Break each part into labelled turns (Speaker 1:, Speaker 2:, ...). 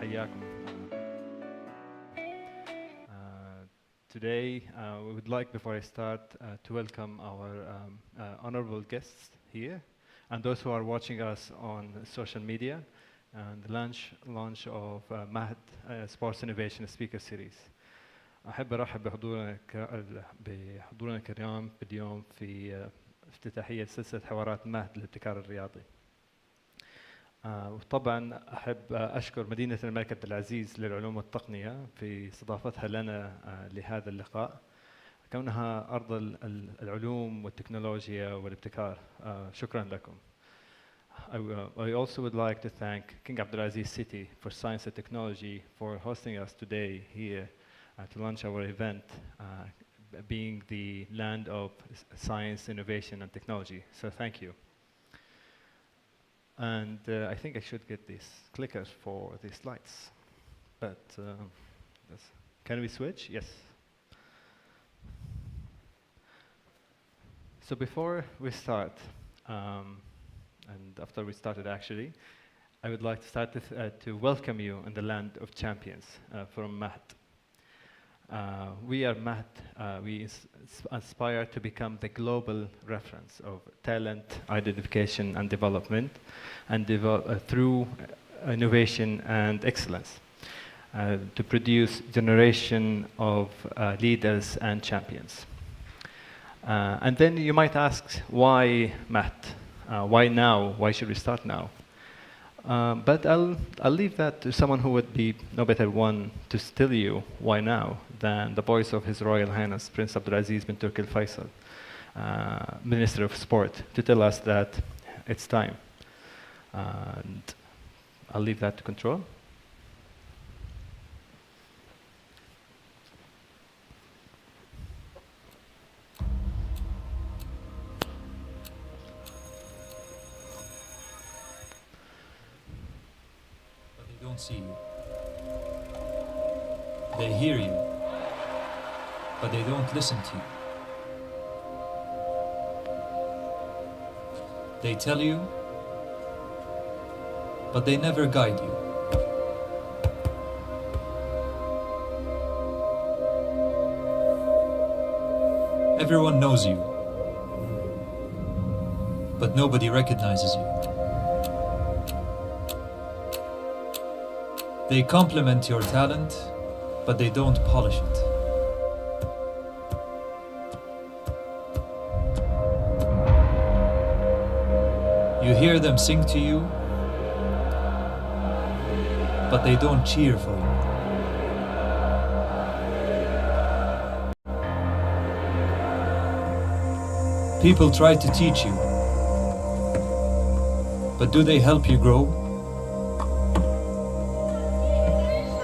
Speaker 1: حياكم. Today, we would like, before I start, to welcome our honorable guests here and those who are watching us on social media and the launch of مهد Sports Innovation Speaker Series. أحب أرحب بحضورنا الكرام اليوم في افتتاحية سلسلة حوارات مهد الابتكار الرياضي. وطبعا أحب أشكر مدينة الملك عبد العزيز للعلوم والتقنية في استضافتها لنا لهذا اللقاء، كونها أرض العلوم والتكنولوجيا والابتكار. شكرا لكم. I also would like to thank King Abdulaziz City for Science and Technology for hosting us today here to launch our event, being the land of science, innovation and technology. So thank you. And I think I should get these clickers for the slides. But can we switch? Yes. So before we start, and after we started actually, I would like to start to welcome you in the land of champions from Mahd. We are Mahd. We aspire to become the global reference of talent, identification, and development, and through innovation and excellence, to produce generation of leaders and champions. And then you might ask, why Mahd? Why now? Why should we start now? But I'll leave that to someone who would be no better one to tell you why now than the voice of His Royal Highness Prince Abdulaziz bin Turki Al Faisal, Minister of Sport, to tell us that it's time. And I'll leave that to control.
Speaker 2: See you. They hear you, but they don't listen to you. They tell you, but they never guide you. Everyone knows you, but nobody recognizes you. They complement your talent, but they don't polish it. You hear them sing to you, but they don't cheer for you. People try to teach you, but do they help you grow?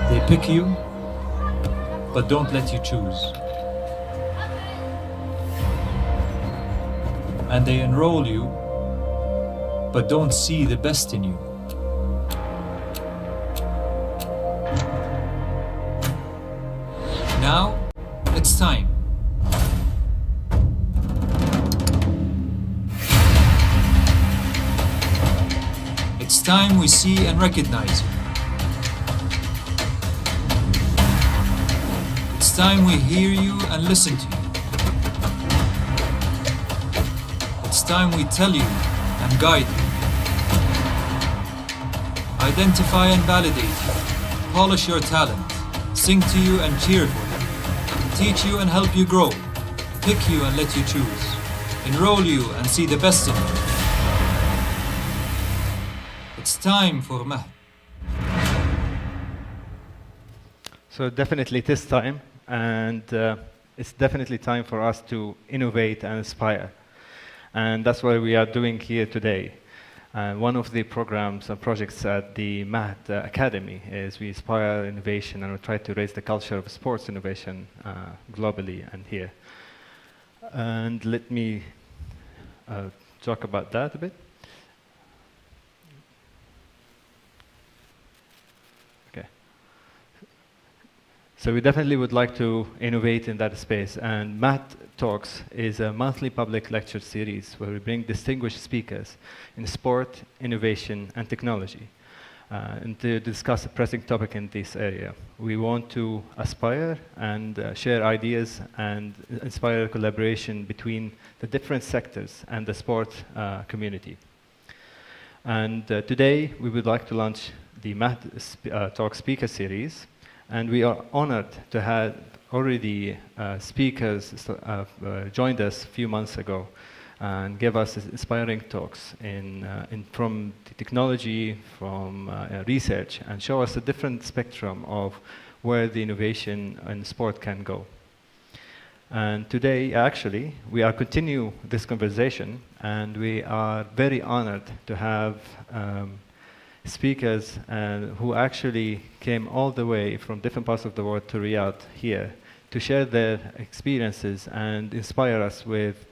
Speaker 2: They pick you, but don't let you choose. And they enroll you, but don't see the best in you. Now, it's time. It's time we see and recognize you. It's time we hear you and listen to you. It's time we tell you and guide you. Identify and validate you. Polish your talent. Sing to you and cheer for you. Teach you and help you grow. Pick you and let you choose. Enroll you and see the best in you. It's time for Mahd.
Speaker 1: So definitely it is time. And it's definitely time for us to innovate and inspire. And that's what we are doing here today. One of the programs and projects at the Mahd Academy is we inspire innovation and we try to raise the culture of sports innovation globally and here. And let me talk about that a bit. So we definitely would like to innovate in that space, and Mahd Talks is a monthly public lecture series where we bring distinguished speakers in sport, innovation, and technology. and to discuss a pressing topic in this area. We want to aspire and share ideas and inspire collaboration between the different sectors and the sport community. And today we would like to launch the Talk Speaker Series, and we are honored to have already speakers joined us a few months ago and gave us inspiring talks from the technology, from research, and show us a different spectrum of where the innovation in sport can go. And today, actually, we are continue this conversation, and we are very honored to have speakers who actually came all the way from different parts of the world to Riyadh here to share their experiences and inspire us with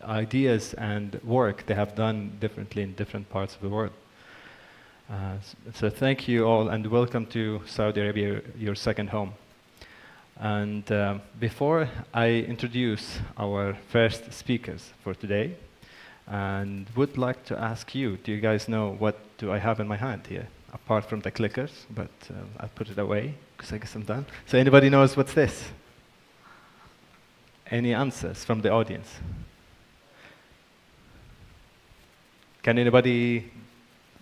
Speaker 1: ideas and work they have done differently in different parts of the world. So thank you all, and welcome to Saudi Arabia, your second home. And before I introduce our first speakers for today, and would like to ask you, do you guys know what do I have in my hand here? Apart from the clickers, but I'll put it away, because I guess I'm done. So anybody knows what's this? Any answers from the audience? Can anybody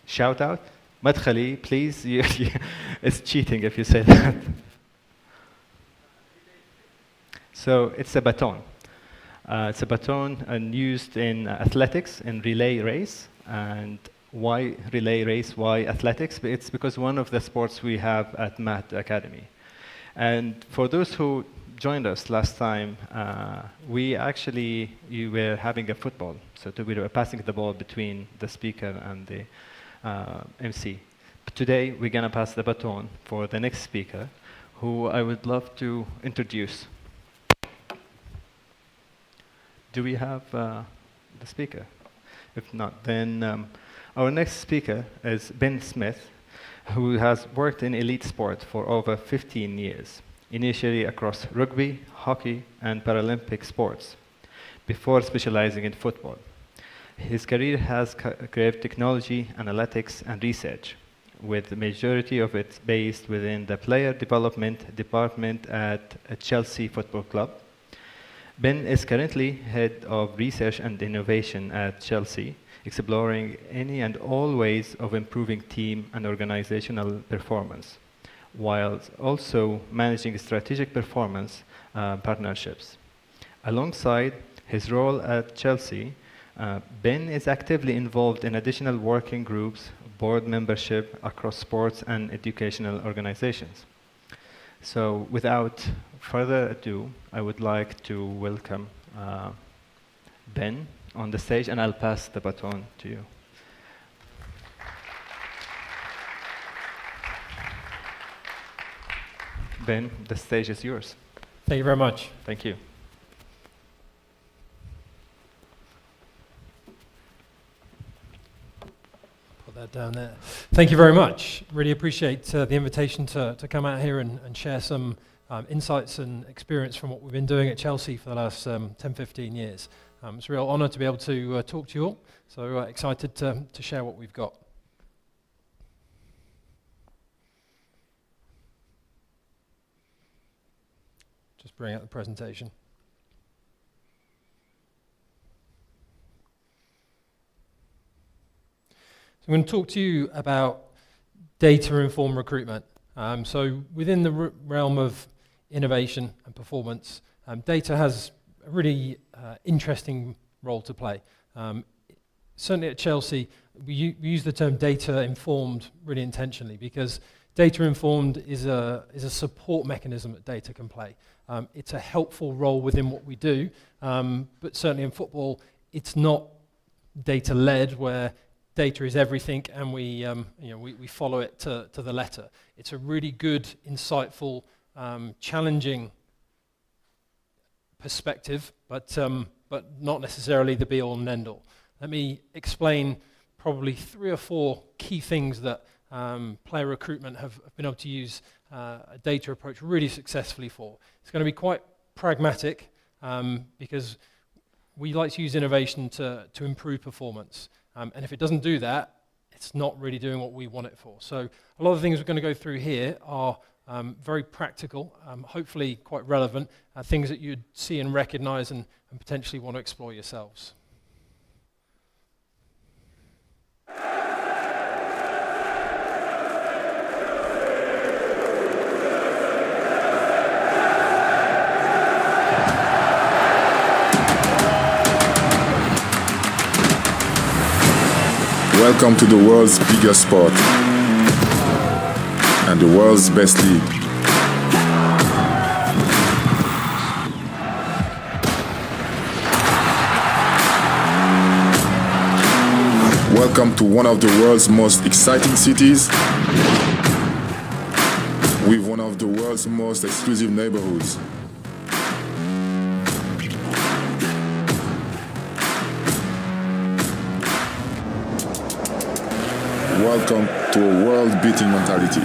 Speaker 1: shout out? Madkhali, please. It's cheating if you say that. So it's a baton. It's a baton and used in athletics, in relay race. And why relay race? Why athletics? It's because one of the sports we have at Mahat Academy. And for those who joined us last time, you were having a football. So we were passing the ball between the speaker and the MC. But today, we're going to pass the baton for the next speaker, who I would love to introduce. Do we have the speaker? If not, then our next speaker is Ben Smith, who has worked in elite sport for over 15 years, initially across rugby, hockey, and Paralympic sports, before specializing in football. His career has craved technology, analytics, and research, with the majority of it based within the player development department at Chelsea Football Club. Ben is currently head of research and innovation at Chelsea, exploring any and all ways of improving team and organizational performance, while also managing strategic performance partnerships. Alongside his role at Chelsea, Ben is actively involved in additional working groups, board membership across sports and educational organizations. So without further ado, I would like to welcome Ben on the stage, and I'll pass the baton to you. Ben, the stage is yours.
Speaker 3: Thank you very much.
Speaker 1: Thank you.
Speaker 3: Put that down there. Thank you very much. Really appreciate the invitation to come out here and share some insights and experience from what we've been doing at Chelsea for the last 10, 15 years. It's a real honour to be able to talk to you all, so excited to share what we've got. Just bring out the presentation. So I'm going to talk to you about data-informed recruitment. So within the realm of innovation and performance, data has a really interesting role to play. Certainly at Chelsea, we use the term data-informed really intentionally, because data-informed is a support mechanism that data can play. It's a helpful role within what we do, but certainly in football, it's not data-led, where data is everything and we follow it to the letter. It's a really good, insightful, challenging perspective, but not necessarily the be-all and end-all. Let me explain probably 3 or 4 key things that player recruitment have been able to use a data approach really successfully for. It's going to be quite pragmatic, because we like to use innovation to improve performance. And if it doesn't do that, it's not really doing what we want it for. So a lot of the things we're going to go through here are very practical, hopefully quite relevant, things that you'd see and recognize and potentially want to explore yourselves.
Speaker 4: Welcome to the world's biggest sport and the world's best league. Welcome to one of the world's most exciting cities with one of the world's most exclusive neighborhoods. Welcome to a world-beating mentality.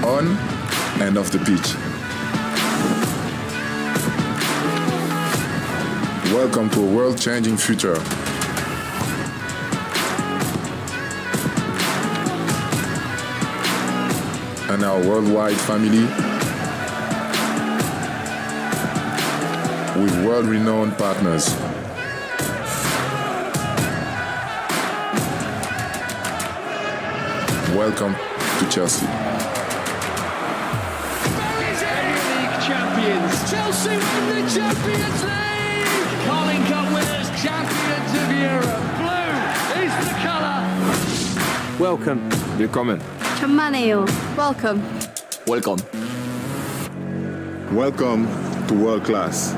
Speaker 4: On and off the pitch. Welcome to a world-changing future. And our worldwide family with world-renowned partners. Welcome to Chelsea.
Speaker 5: Premier League champions. Chelsea win the Champions League. Carling Cup winners, champions of Europe. Blue is the colour.
Speaker 6: Welcome.
Speaker 7: Willkommen.
Speaker 8: Chamaneo. Welcome.
Speaker 7: Welcome.
Speaker 4: Welcome to world class.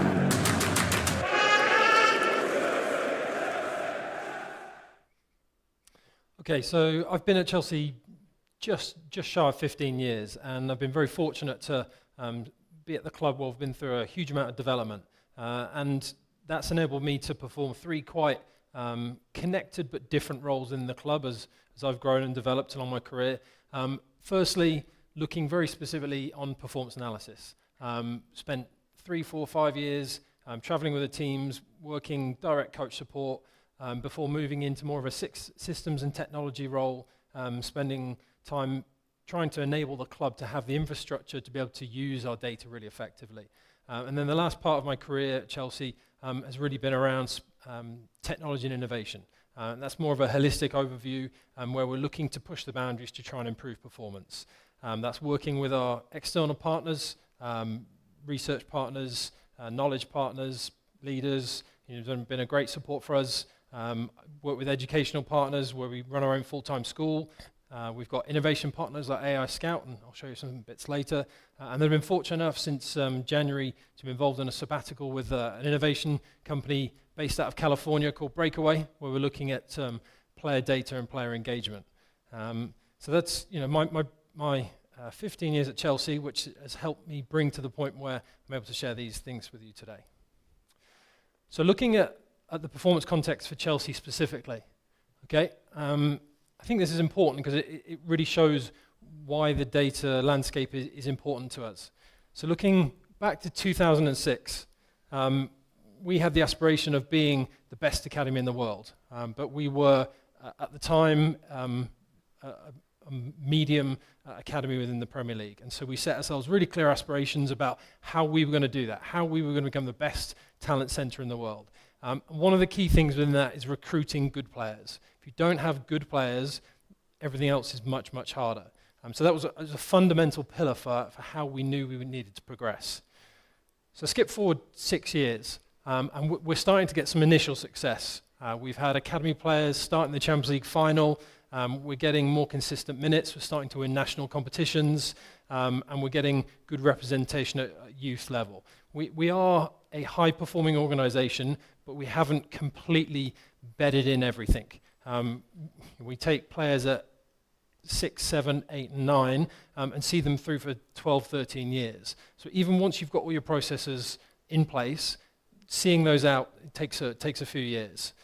Speaker 3: Okay, so I've been at Chelsea just shy of 15 years, and I've been very fortunate to be at the club where I've been through a huge amount of development, and that's enabled me to perform three quite connected but different roles in the club as I've grown and developed along my career. Firstly, looking very specifically on performance analysis. Spent 3, 4, 5 years traveling with the teams, working direct coach support, before moving into more of a systems and technology role, spending time trying to enable the club to have the infrastructure to be able to use our data really effectively. And then the last part of my career at Chelsea has really been around technology and innovation. That's more of a holistic overview where we're looking to push the boundaries to try and improve performance. That's working with our external partners, research partners, knowledge partners, leaders. It's been a great support for us. Work with educational partners where we run our own full-time school. We've got innovation partners like AI Scout, and I'll show you some bits later. And they've been fortunate enough since January to be involved in a sabbatical with an innovation company based out of California called Breakaway, where we're looking at player data and player engagement. So that's my 15 years at Chelsea, which has helped me bring to the point where I'm able to share these things with you today. So looking at the performance context for Chelsea specifically, okay, I think this is important because it really shows why the data landscape is important to us. So looking back to 2006, we had the aspiration of being the best academy in the world, but we were, at the time, a medium academy within the Premier League. And so we set ourselves really clear aspirations about how we were going to do that, how we were going to become the best talent centre in the world. One of the key things within that is recruiting good players. If you don't have good players, everything else is much, much harder. So that was a fundamental pillar for how we knew we needed to progress. So skip forward 6 years, and we're starting to get some initial success. We've had academy players starting the Champions League final. We're getting more consistent minutes. We're starting to win national competitions, and we're getting good representation at youth level. We are a high-performing organisation, but we haven't completely bedded in everything. We take players at 6, 7, 8, and 9 and see them through for 12, 13 years. So even once you've got all your processes in place, seeing those out takes a few years.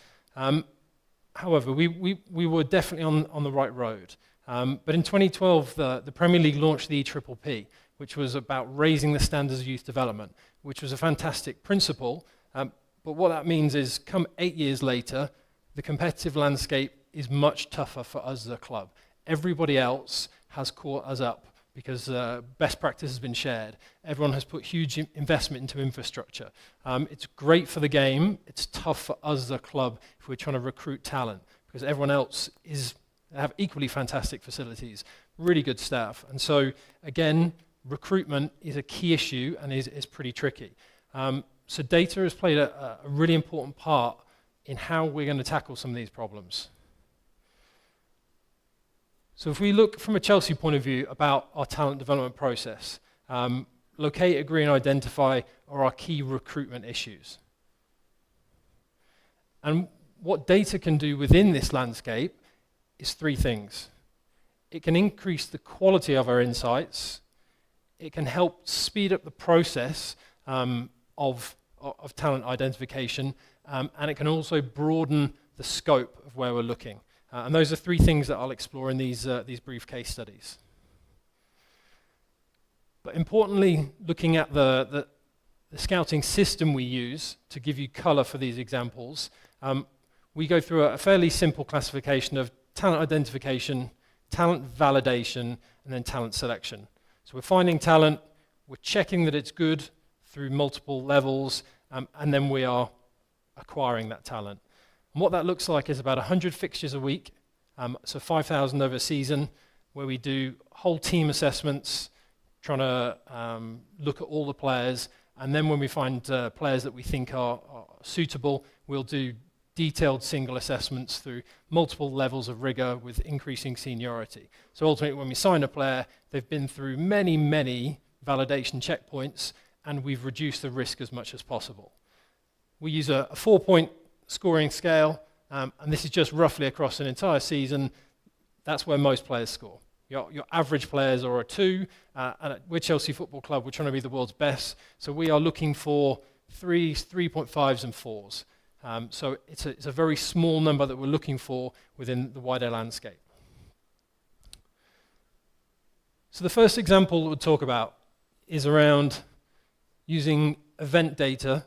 Speaker 3: However, we were definitely on the right road. But in 2012, the Premier League launched the EPPP, which was about raising the standards of youth development, which was a fantastic principle. But what that means is, come 8 years later, the competitive landscape is much tougher for us as a club. Everybody else has caught us up because best practice has been shared. Everyone has put huge investment into infrastructure. It's great for the game. It's tough for us as a club if we're trying to recruit talent, because everyone else have equally fantastic facilities, really good staff. And so, again, recruitment is a key issue and is pretty tricky. So data has played a really important part in how we're going to tackle some of these problems. So if we look from a Chelsea point of view about our talent development process, locate, agree, and identify are our key recruitment issues. And what data can do within this landscape is 3 things. It can increase the quality of our insights, it can help speed up the process of talent identification, and it can also broaden the scope of where we're looking. And those are 3 things that I'll explore in these brief case studies. But importantly, looking at the scouting system we use to give you color for these examples, we go through a fairly simple classification of talent identification, talent validation, and then talent selection. So we're finding talent, we're checking that it's good through multiple levels, and then we are acquiring that talent. And what that looks like is about 100 fixtures a week, so 5,000 over a season, where we do whole team assessments, trying to look at all the players, and then when we find players that we think are suitable, we'll do detailed single assessments through multiple levels of rigor with increasing seniority. So ultimately, when we sign a player, they've been through many, many validation checkpoints, and we've reduced the risk as much as possible. We use a 4-point scoring scale, and this is just roughly across an entire season. That's where most players score. Your average players are a 2, and we're Chelsea Football Club, we're trying to be the world's best, so we are looking for 3s, 3.5s and 4s. So it's a very small number that we're looking for within the wider landscape. So the first example we'll talk about is around using event data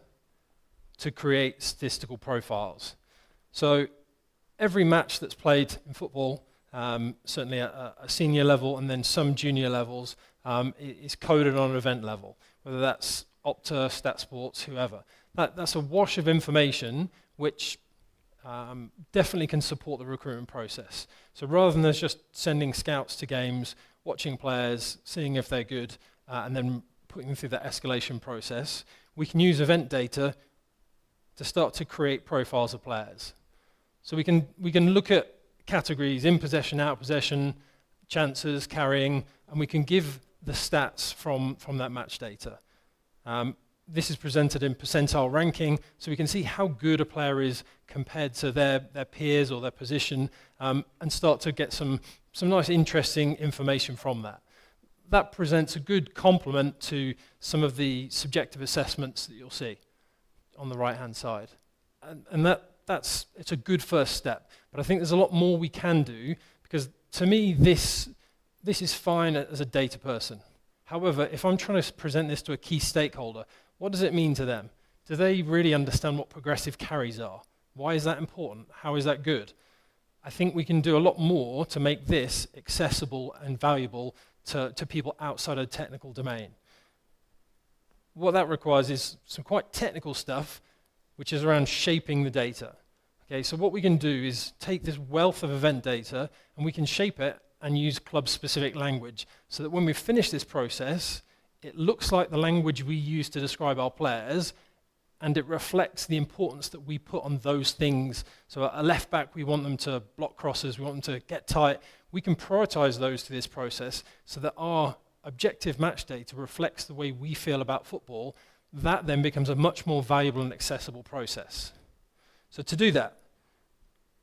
Speaker 3: to create statistical profiles. So every match that's played in football, certainly at a senior level and then some junior levels, is coded on an event level, whether that's Opta, Stat Sports, whoever. That's a wash of information which definitely can support the recruitment process. So rather than us just sending scouts to games, watching players, seeing if they're good, and then putting them through that escalation process, we can use event data to start to create profiles of players. So we can look at categories: in possession, out of possession, chances, carrying, and we can give the stats from that match data. This is presented in percentile ranking, so we can see how good a player is compared to their peers or their position, and start to get some nice interesting information from that. That presents a good complement to some of the subjective assessments that you'll see on the right-hand side. And it's a good first step, but I think there's a lot more we can do, because to me this is fine as a data person. However, if I'm trying to present this to a key stakeholder, what does it mean to them? Do they really understand what progressive carries are? Why is that important? How is that good? I think we can do a lot more to make this accessible and valuable to people outside of the technical domain. What that requires is some quite technical stuff, which is around shaping the data. Okay, so what we can do is take this wealth of event data and we can shape it and use club-specific language, so that when we finish this process, it looks like the language we use to describe our players, and it reflects the importance that we put on those things. So a left back, we want them to block crosses, we want them to get tight. We can prioritize those through this process so that our objective match data reflects the way we feel about football. That then becomes a much more valuable and accessible process. So to do that,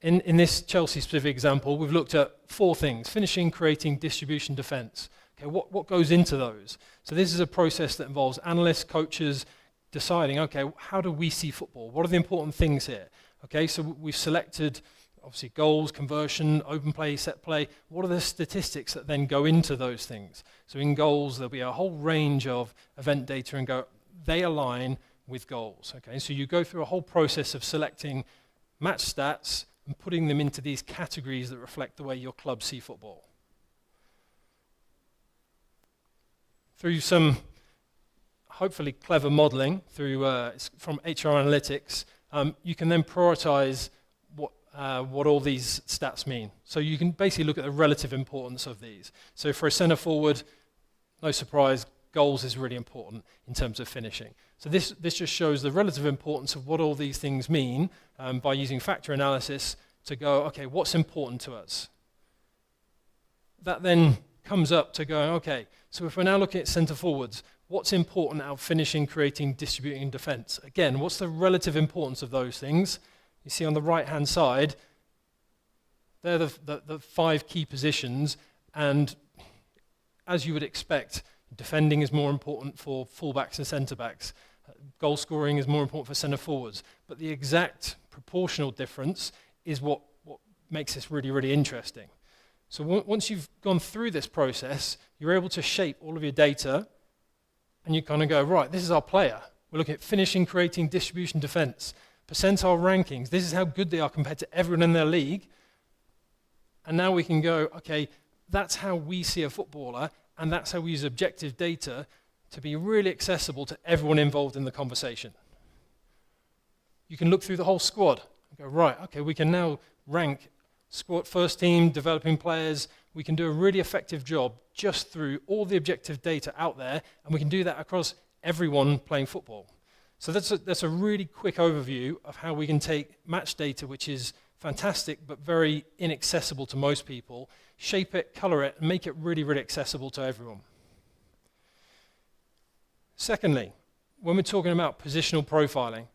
Speaker 3: in this Chelsea-specific example, we've looked at 4 things: finishing, creating, distribution, defense. Okay, what goes into those? So this is a process that involves analysts, coaches, deciding, okay, how do we see football? What are the important things here? Okay, so we've selected, obviously, goals, conversion, open play, set play. What are the statistics that then go into those things? So in goals, there'll be a whole range of event data and they align with goals. Okay, so you go through a whole process of selecting match stats and putting them into these categories that reflect the way your club see football. Through some hopefully clever modeling from HR Analytics, you can then prioritize what all these stats mean. So you can basically look at the relative importance of these. So for a centre forward, no surprise, goals is really important in terms of finishing. So this just shows the relative importance of what all these things mean by using factor analysis to go, okay, what's important to us? That then comes up to going, okay, so if we're now looking at centre forwards, what's important out of finishing, creating, distributing, and defence? Again, what's the relative importance of those things? You see on the right-hand side, they're the 5 key positions, and as you would expect, defending is more important for fullbacks and centre-backs. Goal scoring is more important for centre-forwards. But the exact proportional difference is what makes this really, really interesting. So once you've gone through this process, you're able to shape all of your data, and you kind of go, right, this is our player. We're looking at finishing, creating, distribution, defence, percentile rankings. This is how good they are compared to everyone in their league. And now we can go, okay, that's how we see a footballer, and that's how we use objective data to be really accessible to everyone involved in the conversation. You can look through the whole squad and go, right, okay, we can now rank squad, first team, developing players. We can do a really effective job just through all the objective data out there, and we can do that across everyone playing football. So that's a really quick overview of how we can take match data, which is fantastic but very inaccessible to most people, shape it, color it, and make it really, really accessible to everyone. Secondly, when we're talking about positional profiling,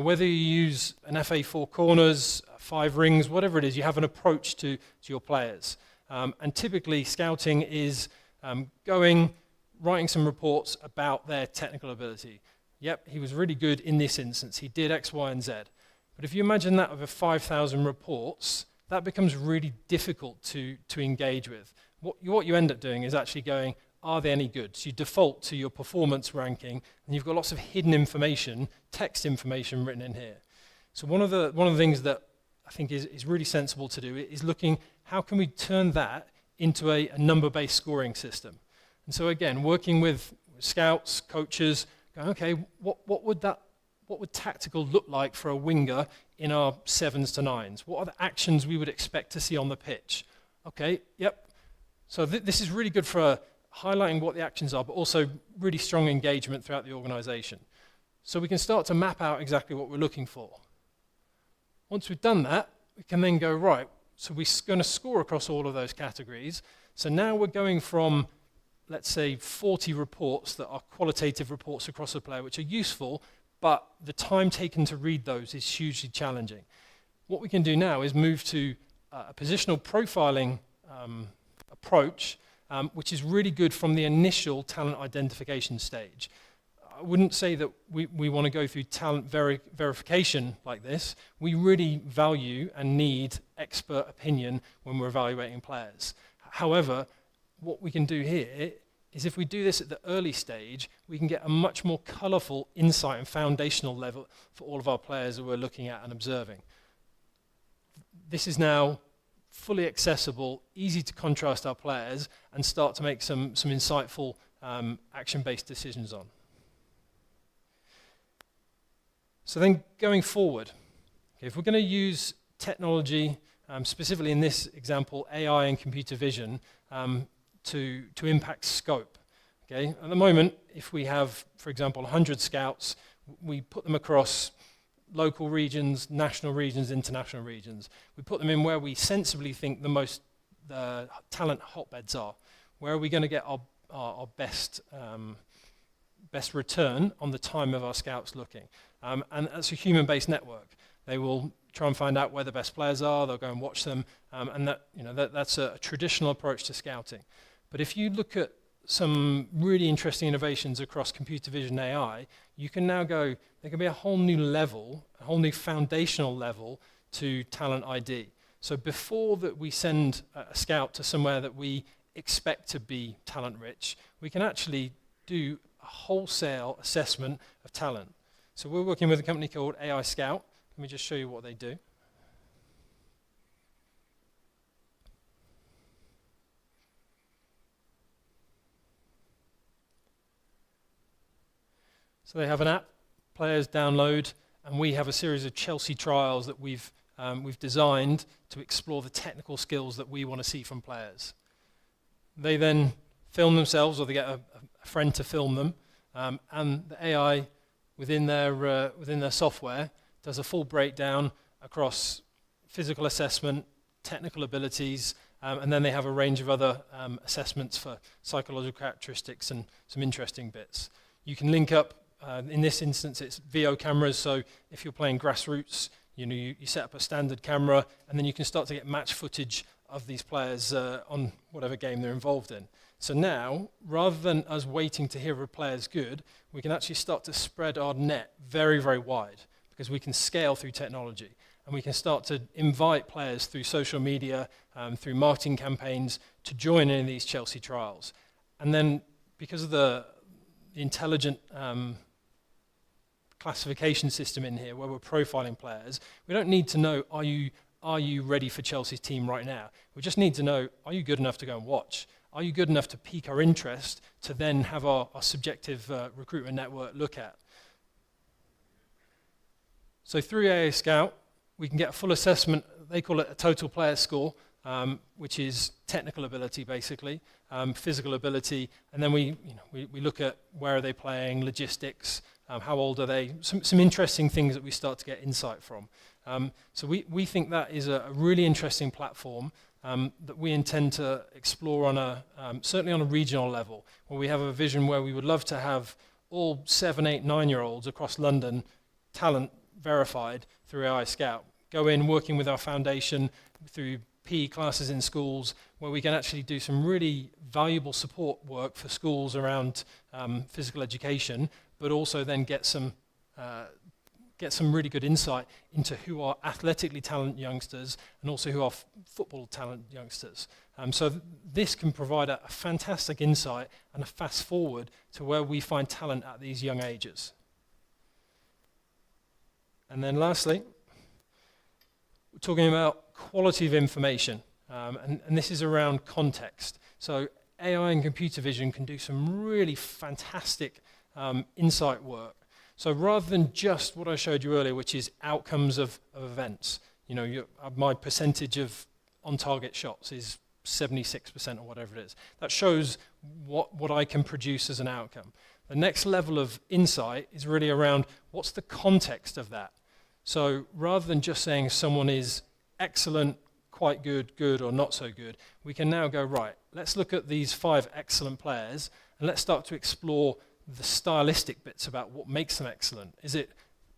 Speaker 3: whether you use an FA4 corners, 5 rings, whatever it is, you have an approach to your players. And typically, scouting is writing some reports about their technical ability. Yep, he was really good in this instance. He did X, Y, and Z. But if you imagine that over 5,000 reports, that becomes really difficult to engage with. What you end up doing is actually going, are they any good? So you default to your performance ranking, and you've got lots of hidden information, text information written in here. So one of the things that I think is really sensible to do is looking, how can we turn that into a number-based scoring system? And so again, working with scouts, coaches, going, okay, what would tactical look like for a winger in our 7s to 9s? What are the actions we would expect to see on the pitch? Okay, yep. So this is really good for highlighting what the actions are, but also really strong engagement throughout the organisation. So we can start to map out exactly what we're looking for. Once we've done that, we can then go, right, so we're going to score across all of those categories. So now we're going from, let's say, 40 reports that are qualitative reports across a player, which are useful, but the time taken to read those is hugely challenging. What we can do now is move to a positional profiling approach, which is really good from the initial talent identification stage. I wouldn't say that we want to go through talent verification like this. We really value and need expert opinion when we're evaluating players. However, what we can do here is if we do this at the early stage, we can get a much more colourful insight and foundational level for all of our players that we're looking at and observing. This is now fully accessible, easy to contrast our players and start to make some insightful action-based decisions on. So then going forward, okay, if we're going to use technology, specifically in this example, AI and computer vision, to impact scope. Okay? At the moment, if we have, for example, 100 scouts, we put them across local regions, national regions, international regions. We put them in where we sensibly think the most talent hotbeds are. Where are we going to get our best return on the time of our scouts looking? And that's a human-based network. They will try and find out where the best players are. They'll go and watch them, and that's a traditional approach to scouting. But if you look at some really interesting innovations across computer vision AI, you can now go, there can be a whole new level, a whole new foundational level to talent ID. So before that we send a scout to somewhere that we expect to be talent rich, we can actually do a wholesale assessment of talent. So we're working with a company called AI Scout. Let me just show you what they do. So they have an app, players download, and we have a series of Chelsea trials that we've designed to explore the technical skills that we want to see from players. They then film themselves, or they get a friend to film them, and the AI within their software does a full breakdown across physical assessment, technical abilities, and then they have a range of other assessments for psychological characteristics and some interesting bits. You can link up. In this instance, it's VO cameras, so if you're playing grassroots, you set up a standard camera, and then you can start to get match footage of these players on whatever game they're involved in. So now, rather than us waiting to hear if a player's good, we can actually start to spread our net very, very wide, because we can scale through technology, and we can start to invite players through social media, through marketing campaigns, to join in these Chelsea trials. And then, because of the intelligent classification system in here where we're profiling players, we don't need to know, are you ready for Chelsea's team right now? We just need to know, are you good enough to go and watch? Are you good enough to pique our interest to then have our subjective recruitment network look at? So through AI Scout, we can get a full assessment. They call it a total player score, which is technical ability basically, physical ability, and then we look at where are they playing, logistics, how old are they, some interesting things that we start to get insight from. So we think that is a really interesting platform that we intend to explore on certainly on a regional level, where we have a vision where we would love to have all 7, 8, 9-year-olds across London, talent verified through AI Scout, go in working with our foundation through PE classes in schools, where we can actually do some really valuable support work for schools around physical education, but also then get some really good insight into who are athletically talented youngsters and also who are football talented youngsters. So this can provide a fantastic insight and a fast forward to where we find talent at these young ages. And then lastly, we're talking about quality of information, and this is around context. So AI and computer vision can do some really fantastic insight work. So rather than just what I showed you earlier, which is outcomes of events, my percentage of on-target shots is 76% or whatever it is. That shows what I can produce as an outcome. The next level of insight is really around what's the context of that. So rather than just saying someone is excellent, quite good, good, or not so good, we can now go, right, let's look at these 5 excellent players and let's start to explore the stylistic bits about what makes them excellent. Is it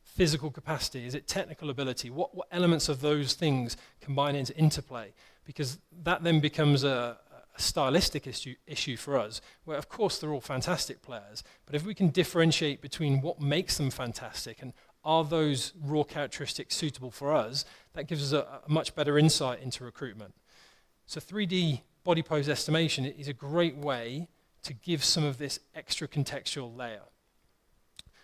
Speaker 3: physical capacity? Is it technical ability? What elements of those things combine into interplay? Because that then becomes a stylistic issue for us, where of course they're all fantastic players, but if we can differentiate between what makes them fantastic and are those raw characteristics suitable for us, that gives us a much better insight into recruitment. So 3D body pose estimation is a great way to give some of this extra contextual layer.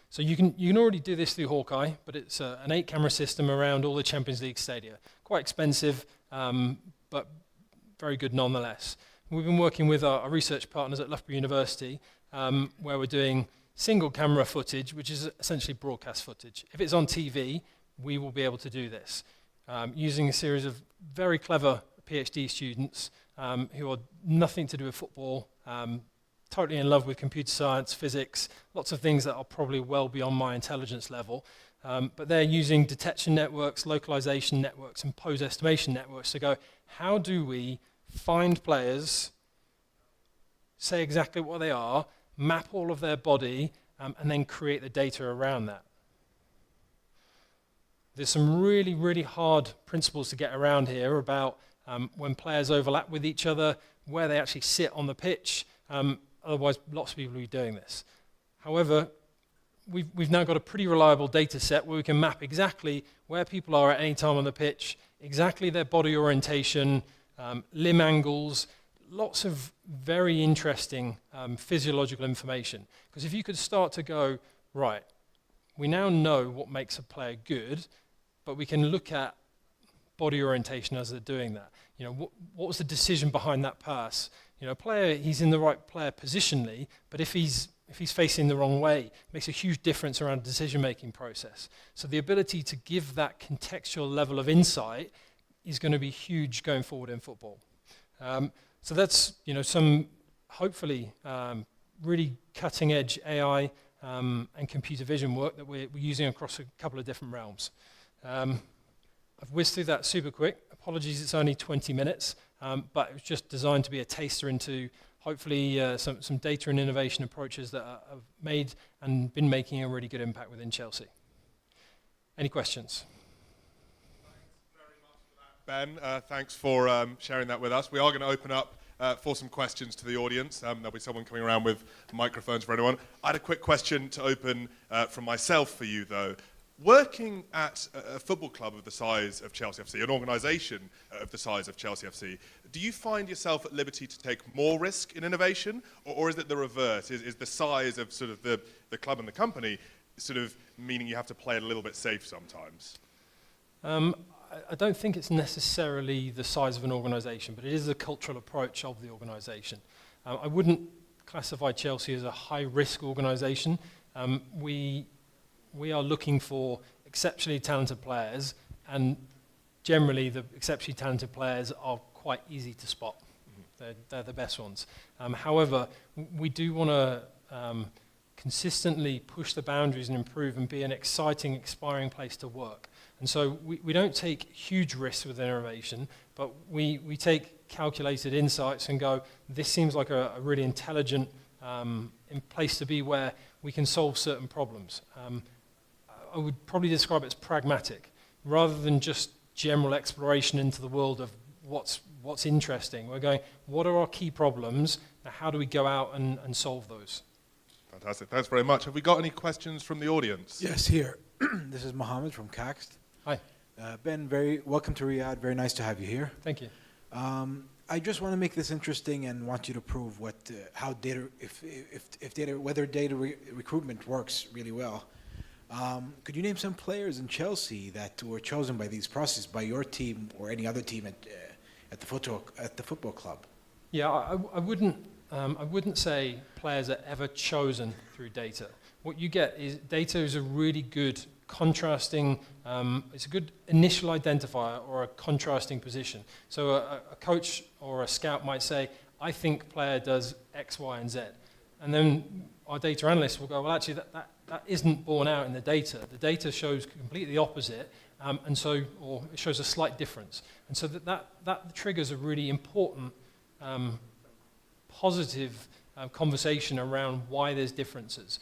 Speaker 3: So you can already do this through Hawkeye, but it's an 8-camera system around all the Champions League stadia. Quite expensive, but very good nonetheless. We've been working with our research partners at Loughborough University, where we're doing single camera footage, which is essentially broadcast footage. If it's on TV, we will be able to do this using a series of very clever PhD students who are nothing to do with football, totally in love with computer science, physics, lots of things that are probably well beyond my intelligence level. But they're using detection networks, localization networks, and pose estimation networks to go, how do we find players, say exactly what they are, map all of their body, and then create the data around that. There's some really, really hard principles to get around here about when players overlap with each other, where they actually sit on the pitch. Otherwise, lots of people will be doing this. However, we've now got a pretty reliable data set where we can map exactly where people are at any time on the pitch, exactly their body orientation, limb angles, lots of very interesting physiological information. Because if you could start to go, right, we now know what makes a player good, but we can look at body orientation as they're doing that. You know, what was the decision behind that pass? You know, a player, he's in the right player positionally, but if he's facing the wrong way, it makes a huge difference around the decision-making process. So the ability to give that contextual level of insight is going to be huge going forward in football. So that's, you know, some hopefully really cutting-edge AI and computer vision work that we're using across a couple of different realms. I've whizzed through that super quick. Apologies, it's only 20 minutes, but it was just designed to be a taster into hopefully some data and innovation approaches that have made and been making a really good impact within Chelsea. Any questions?
Speaker 7: Ben, thanks for sharing that with us. We are going to open up for some questions to the audience. There'll be someone coming around with microphones for everyone. I had a quick question to open from myself for you, though. Working at a football club of the size of Chelsea FC, an organisation of the size of Chelsea FC, do you find yourself at liberty to take more risk in innovation, or is it the reverse? Is the size of sort of the club and the company sort of meaning you have to play it a little bit safe sometimes?
Speaker 3: I don't think it's necessarily the size of an organisation, but it is the cultural approach of the organisation. I wouldn't classify Chelsea as a high-risk organisation. We are looking for exceptionally talented players, and generally the exceptionally talented players are quite easy to spot. They're the best ones. However, we do want to consistently push the boundaries and improve and be an exciting, inspiring place to work. And so we don't take huge risks with innovation, but we take calculated insights and go, this seems like a really intelligent place to be where we can solve certain problems. I would probably describe it as pragmatic, rather than just general exploration into the world of what's interesting. We're going, what are our key problems? Now, how do we go out and solve those?
Speaker 7: Fantastic. Thanks very much. Have we got any questions from the audience?
Speaker 9: Yes, here. This is Mohammed from Caxt.
Speaker 3: Hi.
Speaker 9: Ben, welcome to Riyadh. Very nice to have you here.
Speaker 3: Thank you.
Speaker 9: I just want to make this interesting and want you to prove how data, whether data recruitment works really well. Could you name some players in Chelsea that were chosen by these processes by your team or any other team at the football club? Yeah,
Speaker 3: I wouldn't say players are ever chosen through data. What you get is data is a really good contrasting, it's a good initial identifier or a contrasting position. So a coach or a scout might say, I think player does X, Y, and Z. And then our data analysts will go, well, actually, that isn't borne out in the data. The data shows completely the opposite, or it shows a slight difference. And so that triggers a really important positive conversation around why there's differences.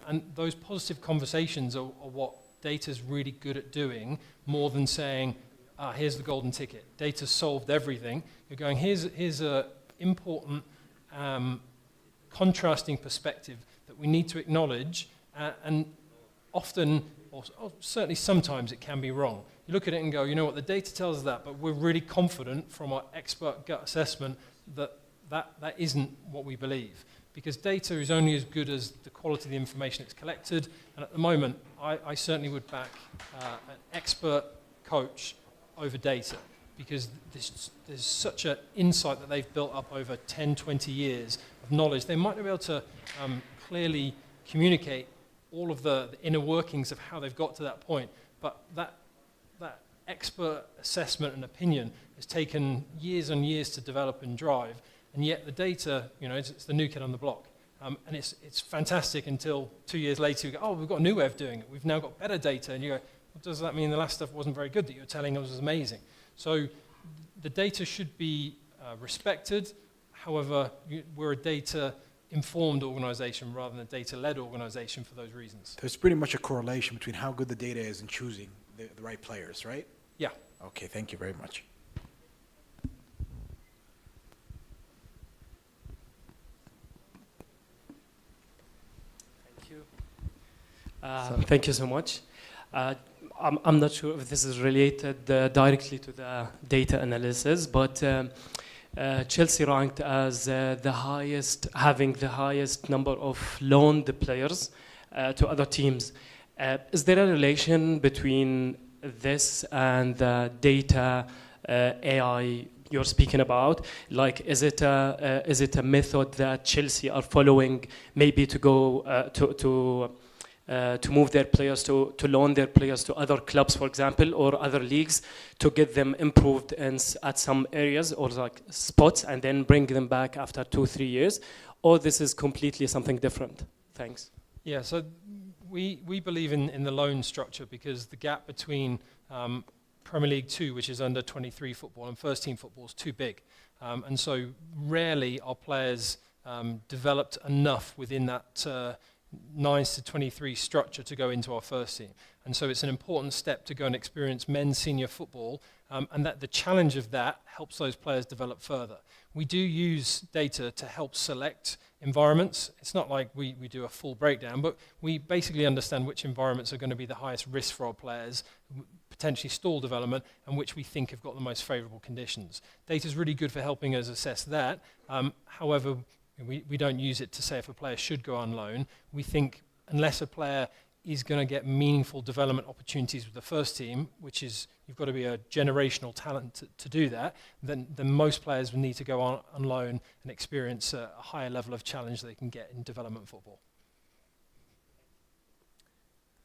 Speaker 3: And those positive conversations are what data's really good at doing, more than saying, here's the golden ticket. Data solved everything. You're going, here's a important contrasting perspective that we need to acknowledge, and often, or certainly sometimes, it can be wrong. You look at it and go, you know what, the data tells us that, but we're really confident from our expert gut assessment that isn't what we believe. Because data is only as good as the quality of the information it's collected, and at the moment, I certainly would back an expert coach over data, because there's such an insight that they've built up over 10, 20 years of knowledge. They might not be able to clearly communicate all of the inner workings of how they've got to that point, but that expert assessment and opinion has taken years and years to develop and drive, and yet the data, it's the new kid on the block. And it's fantastic until 2 years later you go, we've got a new way of doing it. We've now got better data. And you go, well, does that mean the last stuff wasn't very good that you were telling us was amazing? So the data should be respected. However, we're a data-informed organization rather than a data-led organization for those reasons.
Speaker 9: There's pretty much a correlation between how good the data is in choosing the right players, right?
Speaker 3: Yeah.
Speaker 9: Okay, thank you very much.
Speaker 10: Thank you so much. I'm not sure if this is related directly to the data analysis, but Chelsea ranked as having the highest number of loaned players to other teams. Is there a relation between this and the data AI you're speaking about? Like, is it a method that Chelsea are following, maybe to go to move their players, to loan their players to other clubs, for example, or other leagues, to get them improved at some areas or like spots, and then bring them back after 2-3 years? Or this is completely something different? Thanks.
Speaker 3: Yeah, so we believe in the loan structure because the gap between Premier League 2, which is under 23 football, and first team football is too big. And so rarely are players developed enough within that 9s to 23 structure to go into our first team. And so it's an important step to go and experience men's senior football, and that the challenge of that helps those players develop further. We do use data to help select environments. It's not like we do a full breakdown, but we basically understand which environments are going to be the highest risk for our players, potentially stall development, and which we think have got the most favourable conditions. Data is really good for helping us assess that. However, we don't use it to say if a player should go on loan. We think unless a player is going to get meaningful development opportunities with the first team, which is you've got to be a generational talent to do that, then most players will need to go on loan and experience a higher level of challenge they can get in development football.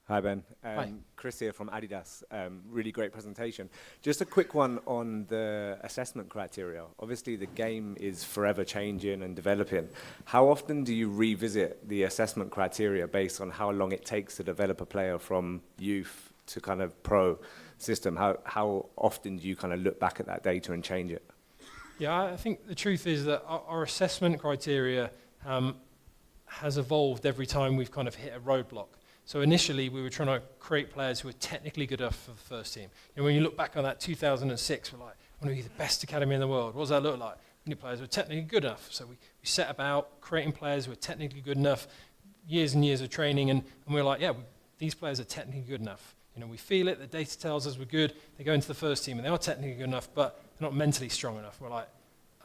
Speaker 11: Hi Ben,
Speaker 3: Hi.
Speaker 11: Chris here from Adidas. Really great presentation. Just a quick one on the assessment criteria. Obviously the game is forever changing and developing. How often do you revisit the assessment criteria based on how long it takes to develop a player from youth to kind of pro system? How often do you kind of look back at that data and change it?
Speaker 3: Yeah, I think the truth is that our assessment criteria has evolved every time we've kind of hit a roadblock. So initially, we were trying to create players who were technically good enough for the first team. And when you look back on that 2006, we're like, I want to be the best academy in the world. What does that look like? We need players who are technically good enough. So we set about creating players who are technically good enough, years and years of training, and we're like, yeah, these players are technically good enough. You know, we feel it, the data tells us we're good, they go into the first team, and they are technically good enough, but they're not mentally strong enough. We're like,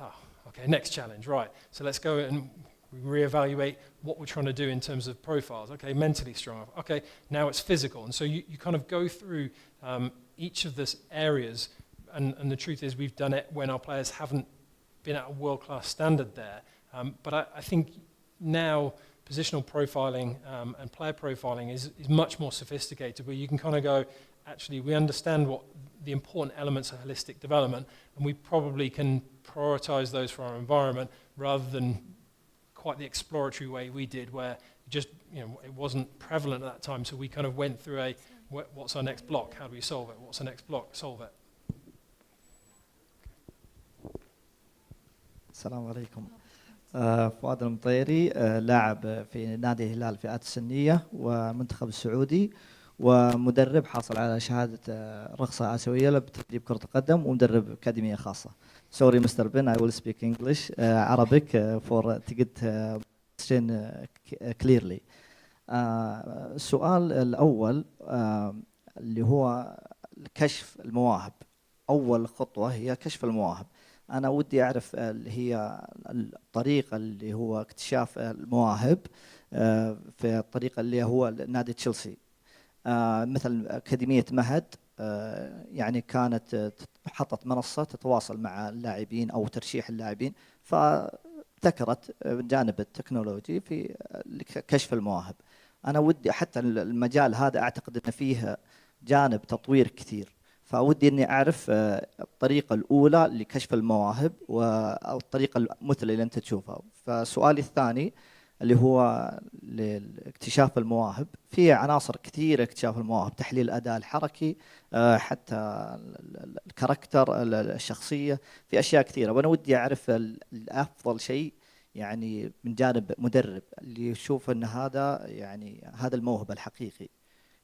Speaker 3: oh, okay, next challenge, right. So let's go and we reevaluate what we're trying to do in terms of profiles. Okay, mentally strong. Okay, now it's physical. And so you kind of go through each of these areas, and the truth is we've done it when our players haven't been at a world-class standard there. But I think now positional profiling and player profiling is much more sophisticated, where you can kind of go, actually, we understand what the important elements of holistic development, and we probably can prioritize those for our environment rather than quite the exploratory way we did, where just, you know, it wasn't prevalent at that time, so we kind of went through what's our next block, how do we solve it, what's the next block, solve it.
Speaker 12: السلام عليكم. فؤاد المطيري، لاعب في نادي الهلال فئات السنية ومنتخب السعودي، ومدرب حاصل على شهادة رخصة آسيوية لتدريب كرة القدم، ومدرب أكاديمية خاصة. Sorry, Mr. Ben, I will speak English, Arabic for to get question clearly. السؤال الأول اللي هو كشف المواهب. أول خطوة هي كشف المواهب. أنا ودي أعرف اللي هي الطريقة اللي هو اكتشاف المواهب في الطريقة اللي هو نادي تشيلسي. مثل أكاديمية مهد يعني كانت حطت منصة تتواصل مع اللاعبين أو ترشيح اللاعبين، فابتكرت جانب التكنولوجي في كشف المواهب. أنا ودي حتى المجال هذا أعتقد أن فيه جانب تطوير كثير، فودي أني أعرف الطريقة الأولى لكشف المواهب والطريقة المثلى اللي أنت تشوفها. فسؤالي الثاني اللي هو لاكتشاف المواهب، في عناصر كثيرة اكتشاف المواهب، تحليل الأداء الحركي، حتى الكاركتر، الشخصية، في أشياء كثيرة. وأنا ودي أعرف الأفضل شيء يعني من جانب مدرب اللي يشوف أن هذا يعني هذا الموهبة الحقيقي،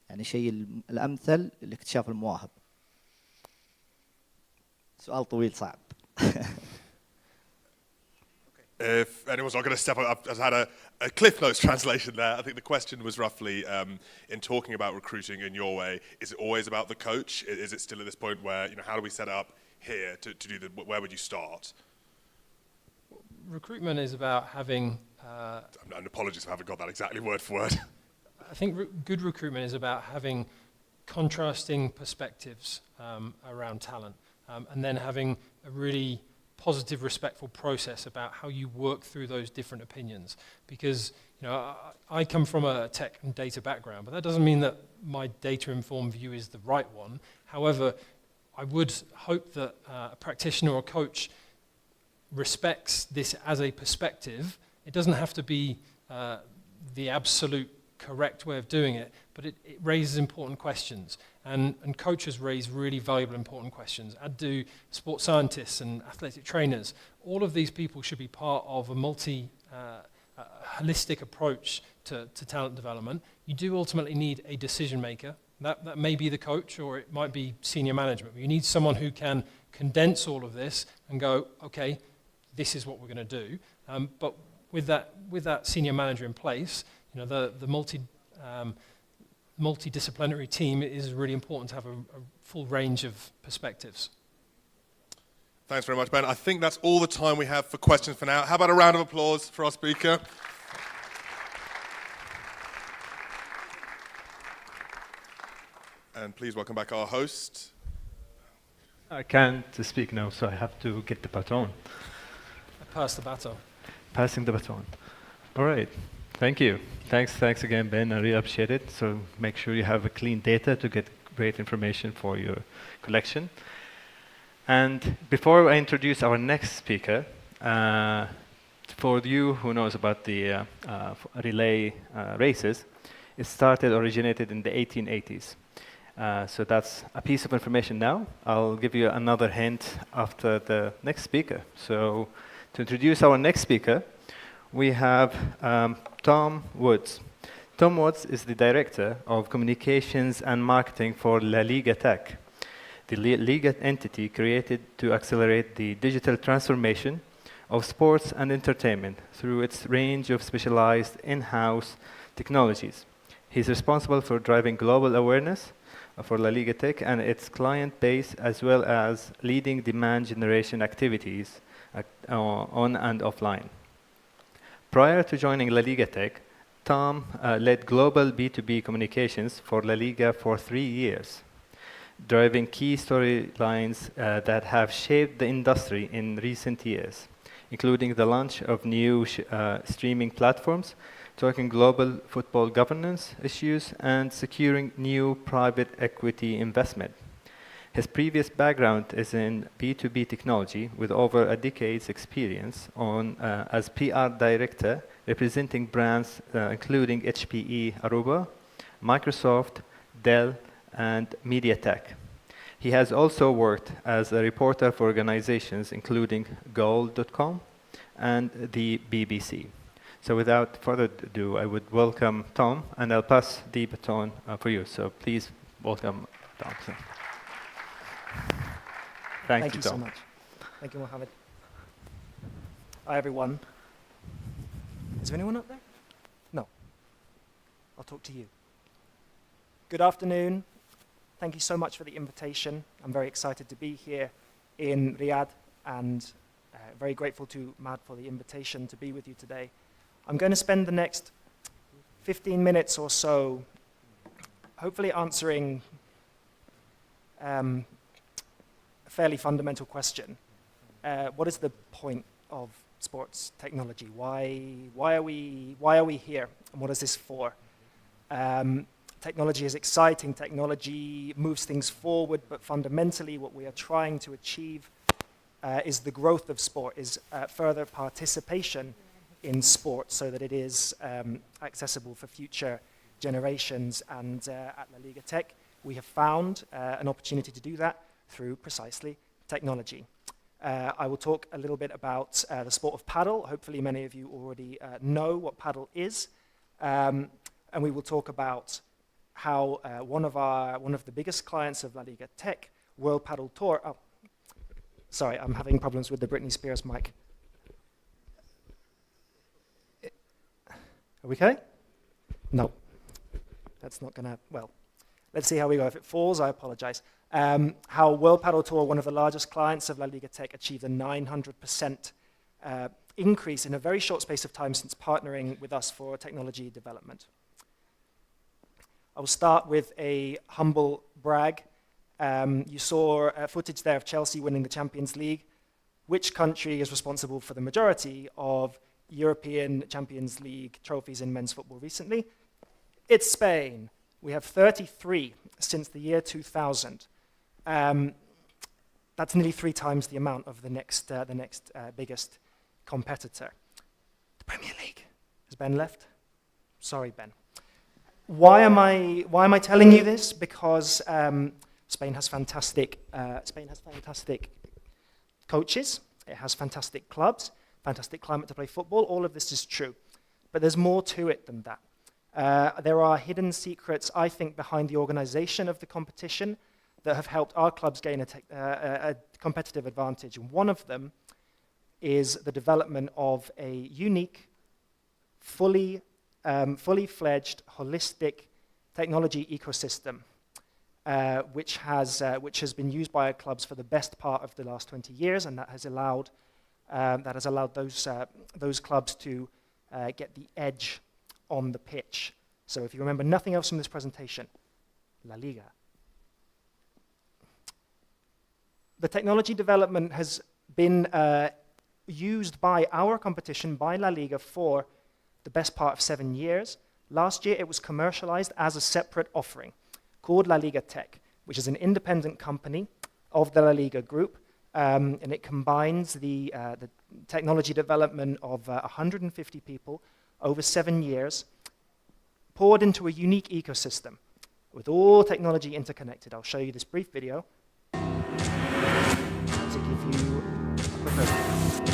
Speaker 12: يعني شيء الأمثل لاكتشاف المواهب. سؤال طويل صعب.
Speaker 7: If anyone's not going to step up, I've had a Cliff Notes translation there. I think the question was roughly, in talking about recruiting in your way, is it always about the coach? Is it still at this point where, you know, how do we set it up here to do the, where would you start?
Speaker 3: Recruitment is about having...
Speaker 7: and apologies if I haven't got that exactly word for word.
Speaker 3: I think good recruitment is about having contrasting perspectives around talent, and then having a really positive, respectful process about how you work through those different opinions. Because I come from a tech and data background, but that doesn't mean that my data-informed view is the right one. However, I would hope that a practitioner or coach respects this as a perspective. It doesn't have to be the absolute correct way of doing it, but it raises important questions. And coaches raise really valuable, important questions, as do sports scientists and athletic trainers. All of these people should be part of a holistic approach to talent development. You do ultimately need a decision maker. That may be the coach, or it might be senior management. You need someone who can condense all of this and go, okay, this is what we're going to do. But with that senior manager in place, the multidisciplinary team is really important to have a full range of perspectives.
Speaker 7: Thanks very much, Ben. I think that's all the time we have for questions for now. How about a round of applause for our speaker? And please welcome back our host.
Speaker 1: I can't speak now, so I have to get the baton.
Speaker 3: Pass the baton.
Speaker 1: Passing the baton. All right. Thank you. Thanks again, Ben. I really appreciate it. So make sure you have a clean data to get great information for your collection. And before I introduce our next speaker, for you who knows about the relay races, it originated in the 1880s. So that's a piece of information now. I'll give you another hint after the next speaker. So to introduce our next speaker, we have Tom Woods. Tom Woods is the Director of Communications and Marketing for La Liga Tech, the Liga entity created to accelerate the digital transformation of sports and entertainment through its range of specialized in-house technologies. He's responsible for driving global awareness for La Liga Tech and its client base, as well as leading demand generation activities on and offline. Prior to joining La Liga Tech, Tom led global B2B communications for La Liga for 3 years, driving key storylines that have shaped the industry in recent years, including the launch of new streaming platforms, talking global football governance issues, and securing new private equity investment. His previous background is in B2B technology with over a decade's experience as PR director representing brands including HPE Aruba, Microsoft, Dell, and MediaTek. He has also worked as a reporter for organizations including Goal.com and the BBC. So without further ado, I would welcome Tom, and I'll pass the baton for you. So please welcome Tom.
Speaker 13: Thank you so much. Thank you, Mohammed. Hi, everyone. Is there anyone up there? No. I'll talk to you. Good afternoon. Thank you so much for the invitation. I'm very excited to be here in Riyadh, and very grateful to Matt for the invitation to be with you today. I'm going to spend the next 15 minutes or so hopefully answering a fairly fundamental question. What is the point of sports technology? Why are we here? And what is this for? Technology is exciting. Technology moves things forward, but fundamentally what we are trying to achieve is the growth of sport, is further participation in sport so that it is accessible for future generations. And at La Liga Tech, we have found an opportunity to do that through precisely technology. I will talk a little bit about the sport of paddle. Hopefully many of you already know what paddle is. And we will talk about how one of the biggest clients of La Liga Tech, World Paddle Tour. Oh, sorry, I'm having problems with the Britney Spears mic. Are we okay? No. That's not going to, well, let's see how we go. If it falls, I apologize. How World Paddle Tour, one of the largest clients of La Liga Tech, achieved a 900% increase in a very short space of time since partnering with us for technology development. I will start with a humble brag. You saw footage there of Chelsea winning the Champions League. Which country is responsible for the majority of European Champions League trophies in men's football recently? It's Spain. We have 33 since the year 2000. That's nearly 3 times the amount of the next biggest competitor. The Premier League. Has Ben left? Sorry, Ben. Why am I telling you this? Because Spain has fantastic coaches. It has fantastic clubs, fantastic climate to play football. All of this is true, but there's more to it than that. There are hidden secrets, I think, behind the organization of the competition that have helped our clubs gain a competitive advantage. And one of them is the development of a unique, fully fledged, holistic technology ecosystem, which has been used by our clubs for the best part of the last 20 years, and that has allowed those clubs to get the edge on the pitch. So if you remember nothing else from this presentation, La Liga. The technology development has been used by our competition, by La Liga, for the best part of 7 years. Last year, it was commercialized as a separate offering called La Liga Tech, which is an independent company of the La Liga group, and it combines the technology development of 150 people over 7 years, poured into a unique ecosystem with all technology interconnected. I'll show you this brief video to give you a quick overview.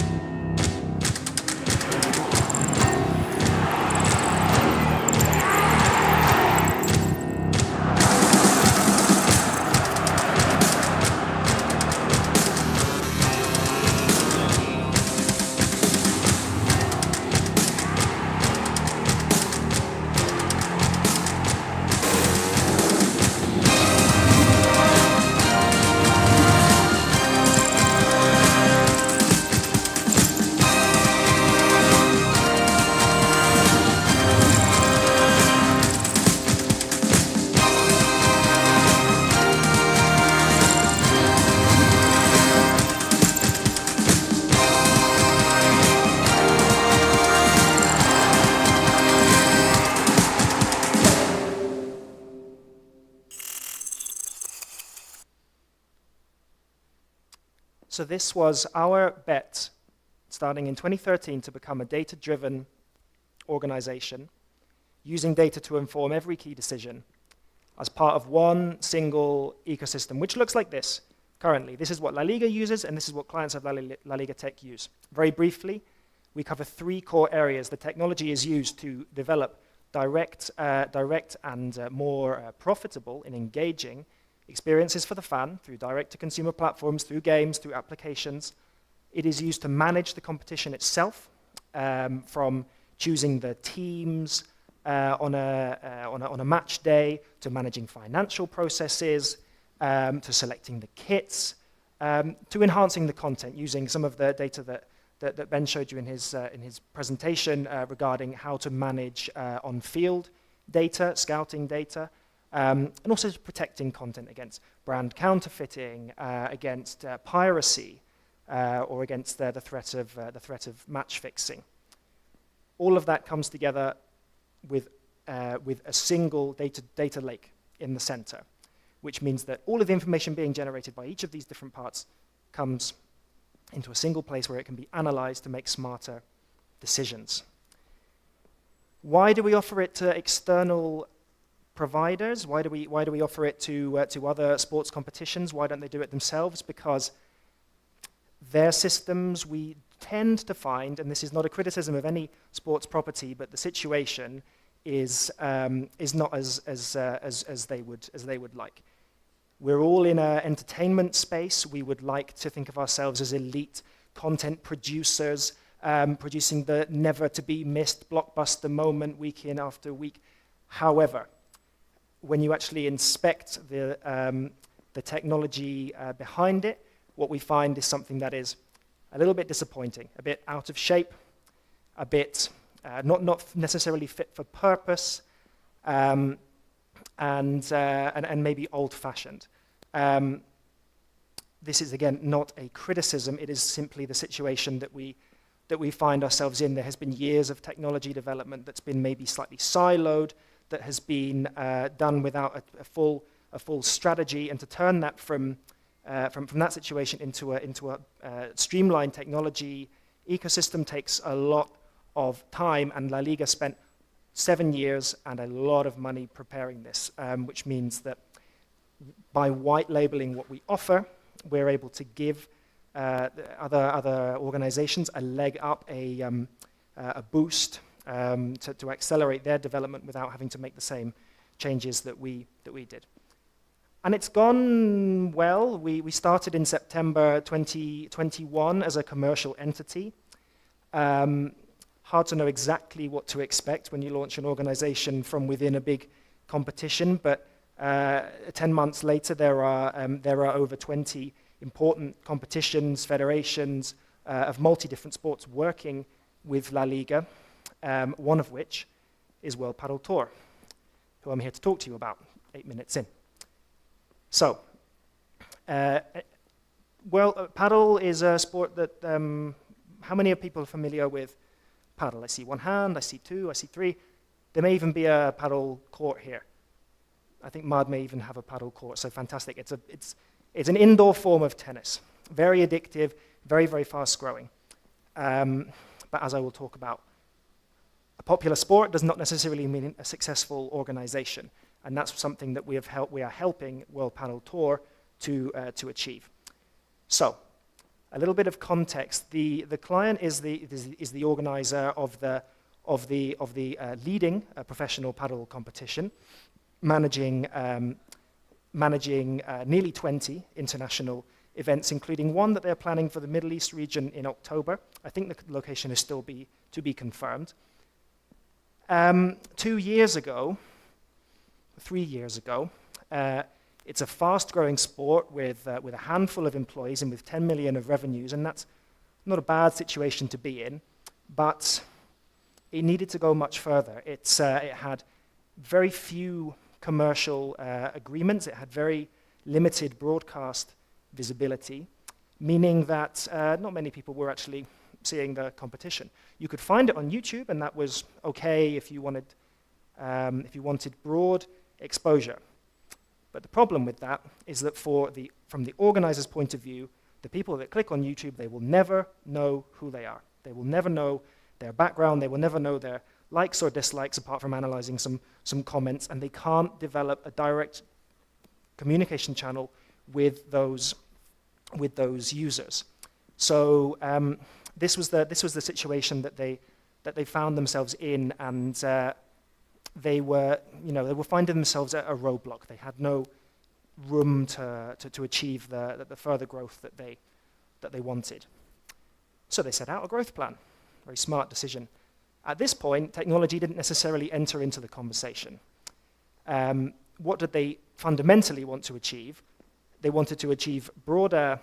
Speaker 13: So this was our bet, starting in 2013, to become a data-driven organization, using data to inform every key decision as part of one single ecosystem, which looks like this currently. This is what La Liga uses, and this is what clients of La Liga Tech use. Very briefly, we cover 3 core areas. The technology is used to develop direct and more profitable and engaging experiences for the fan through direct-to-consumer platforms, through games, through applications. It is used to manage the competition itself, from choosing the teams on a match day, to managing financial processes, to selecting the kits, to enhancing the content using some of the data that Ben showed you in his presentation regarding how to manage on-field data, scouting data, and also protecting content against brand counterfeiting, against piracy, or against the threat of match fixing. All of that comes together with a single data lake in the center, which means that all of the information being generated by each of these different parts comes into a single place where it can be analyzed to make smarter decisions. Why do we offer it to external providers? Why do we offer it to other sports competitions? Why don't they do it themselves? Because their systems, we tend to find, and this is not a criticism of any sports property, but the situation is not as they would like. We're all in an entertainment space. We would like to think of ourselves as elite content producers, producing the never-to-be-missed blockbuster moment week in after week. However, when you actually inspect the technology behind it, what we find is something that is a little bit disappointing, a bit out of shape, a bit not necessarily fit for purpose, and and maybe old-fashioned. This is, again, not a criticism. It is simply the situation that we find ourselves in. There has been years of technology development that's been maybe slightly siloed, that has been done without a full strategy, and to turn that from that situation into a streamlined technology ecosystem takes a lot of time, and La Liga spent 7 years and a lot of money preparing this, which means that by white labeling what we offer, we're able to give other organizations a leg up, a boost to accelerate their development without having to make the same changes that we did. And it's gone well. We started in September 2021 as a commercial entity. Hard to know exactly what to expect when you launch an organization from within a big competition, but 10 months later, there are over 20 important competitions, federations of multi-different sports working with La Liga, one of which is World Padel Tour, who I'm here to talk to you about 8 minutes in. So, padel is a sport that, how many people are familiar with padel? I see one hand, I see two, I see three. There may even be a padel court here. I think Mad may even have a padel court, so fantastic. It's an indoor form of tennis, very addictive, very, very fast growing. But as I will talk about, a popular sport does not necessarily mean a successful organization, and that's something that we are helping World Padel Tour to achieve. So, a little bit of context: the client is the organizer of the leading professional padel competition, managing nearly 20 international events, including one that they're planning for the Middle East region in October. I think the location is still to be confirmed. 3 years ago, it's a fast-growing sport with a handful of employees and with 10 million of revenues, and that's not a bad situation to be in, but it needed to go much further. It had very few commercial agreements. It had very limited broadcast visibility, meaning that not many people were actually seeing the competition. You could find it on YouTube, and that was okay if you wanted broad exposure. But the problem with that is that from the organizer's point of view, the people that click on YouTube, they will never know who they are. They will never know their background. They will never know their likes or dislikes apart from analyzing some comments, and they can't develop a direct communication channel with those users. So this was the situation that they found themselves in, and they were finding themselves at a roadblock. They had no room to achieve the further growth that they wanted. So they set out a growth plan. Very smart decision. At this point, technology didn't necessarily enter into the conversation. What did they fundamentally want to achieve? They wanted to achieve broader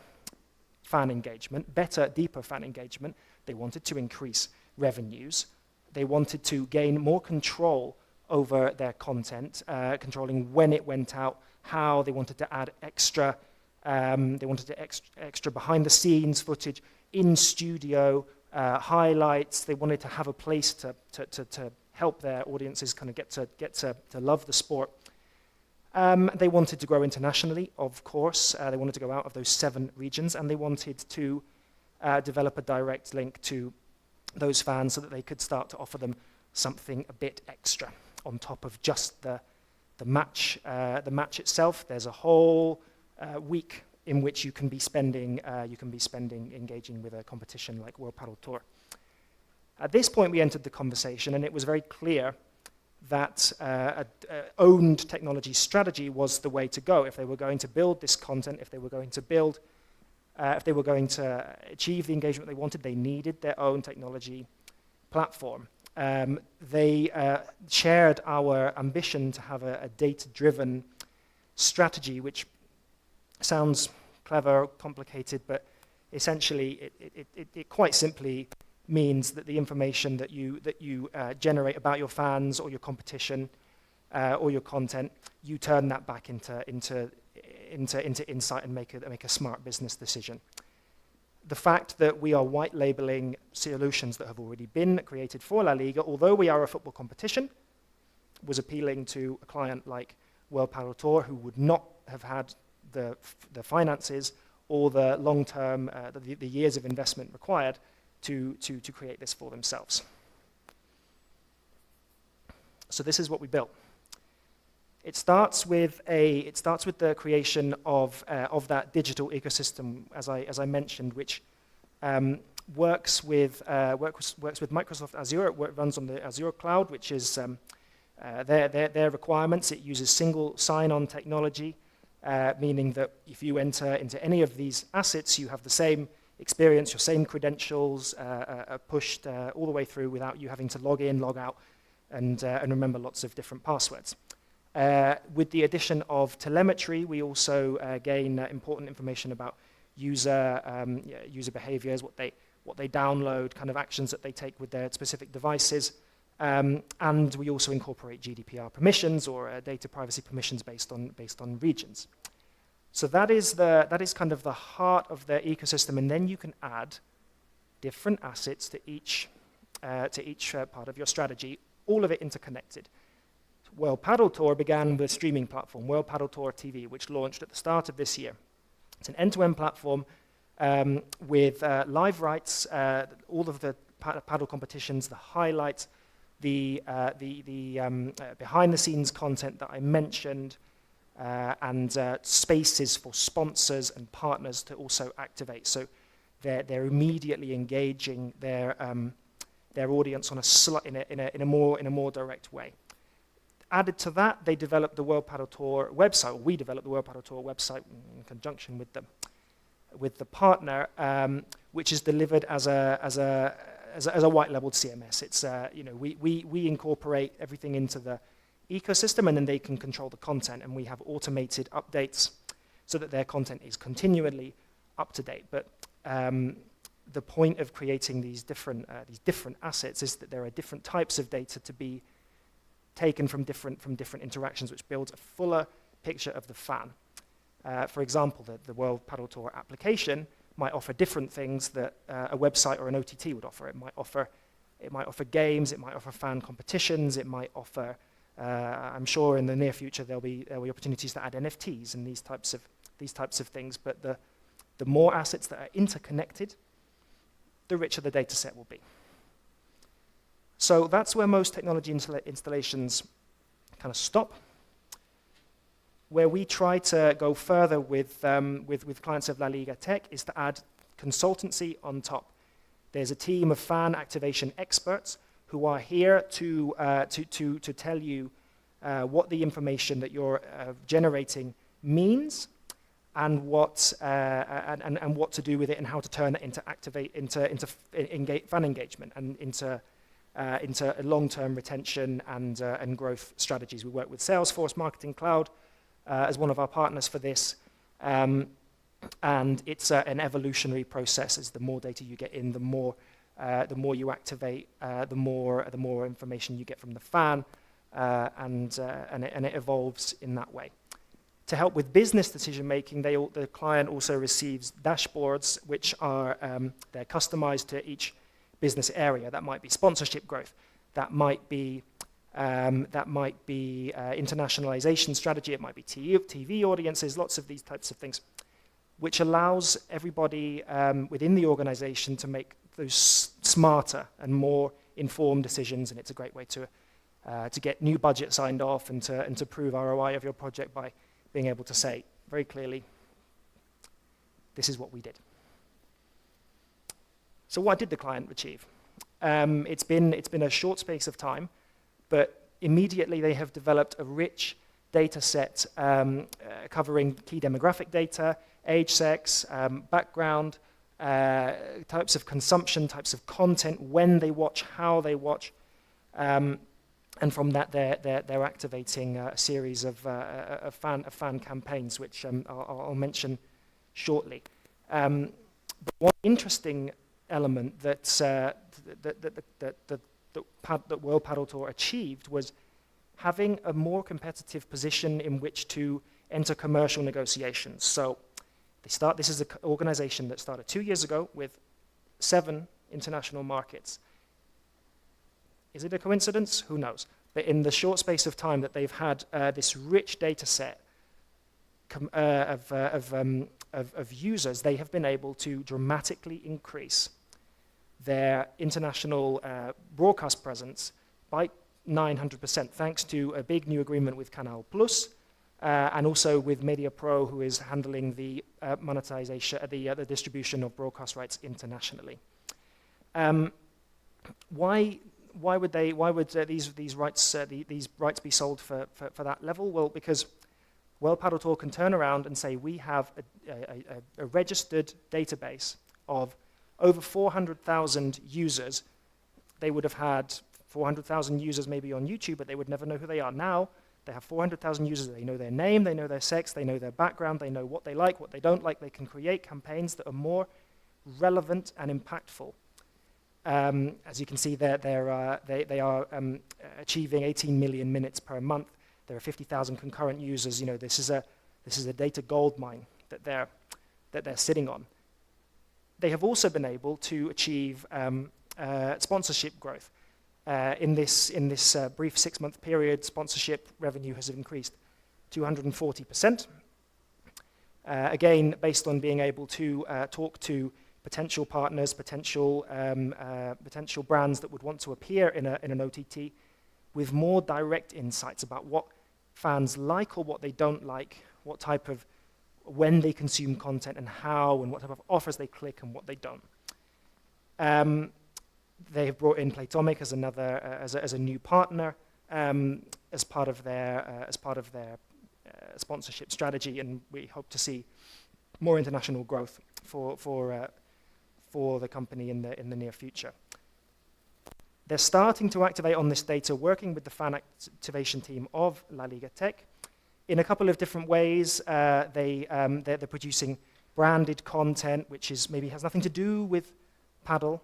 Speaker 13: fan engagement, better, deeper fan engagement. They wanted to increase revenues. They wanted to gain more control over their content, controlling when it went out, how they wanted to add extra. They wanted to extra behind-the-scenes footage, in studio, highlights. They wanted to have a place to help their audiences kind of get to love the sport. They wanted to grow internationally, of course. They wanted to go out of those 7 regions, and they wanted to develop a direct link to those fans so that they could start to offer them something a bit extra on top of just the match itself. There's a whole week in which you can be spending engaging with a competition like World Padel Tour. At this point, we entered the conversation, and it was very clear that owned technology strategy was the way to go. If they were going to build this content, if they were going to achieve the engagement they wanted, they needed their own technology platform. They shared our ambition to have a data-driven strategy, which sounds clever, complicated, but essentially it quite simply means that the information that you generate about your fans or your competition or your content, you turn that back into insight and make a smart business decision. The fact that we are white labeling solutions that have already been created for La Liga, although we are a football competition, was appealing to a client like World Padel Tour, who would not have had the finances or the long-term, the years of investment required to create this for themselves. So this is what we built. It starts with the creation of that digital ecosystem, as I mentioned, which works with Microsoft Azure. It runs on the Azure cloud, which is their requirements. It uses single sign-on technology, meaning that if you enter into any of these assets, you have the same experience, your same credentials pushed all the way through without you having to log in, log out, and remember lots of different passwords. With the addition of telemetry, we also gain important information about user behaviors, what they download, kind of actions that they take with their specific devices, and we also incorporate GDPR permissions or data privacy permissions based on regions. So that is kind of the heart of their ecosystem, and then you can add different assets to each part of your strategy, all of it interconnected. World Padel Tour began with a streaming platform, World Padel Tour TV, which launched at the start of this year. It's an end-to-end platform with live rights, all of the paddle competitions, the highlights, the behind-the-scenes content that I mentioned, and spaces for sponsors and partners to also activate. So they're immediately engaging their audience in a more direct way. Added to that, they developed the World Padel Tour website, or we developed the World Padel Tour website in conjunction with the partner, which is delivered as a white-labeled CMS. It's we incorporate everything into the ecosystem, and then they can control the content, and we have automated updates so that their content is continually up to date. But the point of creating these different assets is that there are different types of data to be taken from different interactions, which builds a fuller picture of the fan. For example, the World Padel Tour application might offer different things that a website or an OTT would offer. It might offer games, it might offer fan competitions, it might offer, I'm sure in the near future there'll be opportunities to add NFTs and these types of things. But the more assets that are interconnected, the richer the data set will be. So that's where most technology installations kind of stop. Where we try to go further with clients of La Liga Tech is to add consultancy on top. There's a team of fan activation experts who are here to tell you what the information that you're generating means, and what to do with it, and how to turn it into fan engagement and into long-term retention and growth strategies. We work with Salesforce Marketing Cloud as one of our partners for this, and it's an evolutionary process. As the more data you get in, the more you activate, the more information you get from the fan, and it evolves in that way. To help with business decision making, the client also receives dashboards which are they're customized to each business area. That might be sponsorship growth, that might be internationalization strategy, it might be TV audiences, lots of these types of things, which allows everybody within the organization to make those smarter and more informed decisions. And it's a great way to get new budget signed off and to prove ROI of your project by being able to say very clearly, this is what we did. So what did the client achieve? It's been a short space of time, but immediately they have developed a rich data set covering key demographic data, age, sex, background, types of consumption, types of content, when they watch, how they watch, and from that they're activating a series of fan campaigns, which I'll mention shortly. But one interesting element that World Padel Tour achieved was having a more competitive position in which to enter commercial negotiations. So this is an organization that started 2 years ago with 7 international markets. Is it a coincidence? Who knows? But in the short space of time that they've had this rich data set of users, they have been able to dramatically increase their international broadcast presence by 900%, thanks to a big new agreement with Canal Plus, and also with MediaPro, who is handling the monetization, the distribution of broadcast rights internationally. Why would these rights be sold for that level? Well, because World Padel Tour can turn around and say we have a registered database of over 400,000 users. They would have had 400,000 users maybe on YouTube, but they would never know who they are. Now they have 400,000 users. They know their name, they know their sex, they know their background, they know what they like, what they don't like. They can create campaigns that are more relevant and impactful. As you can see, they are achieving 18 million minutes per month. There are 50,000 concurrent users. You know, this is a data gold mine that they're sitting on. They have also been able to achieve sponsorship growth. In this brief 6-month period, sponsorship revenue has increased 240%. Again, based on being able to talk to potential partners, potential brands that would want to appear in an OTT with more direct insights about what fans like or what they don't like, what type of, when they consume content and how, and what type of offers they click and what they don't. They have brought in Playtomic as another, as a new partner as part of their sponsorship strategy, and we hope to see more international growth for the company in the near future. They're starting to activate on this data, working with the fan activation team of La Liga Tech in a couple of different ways. They're producing branded content, which maybe has nothing to do with paddle,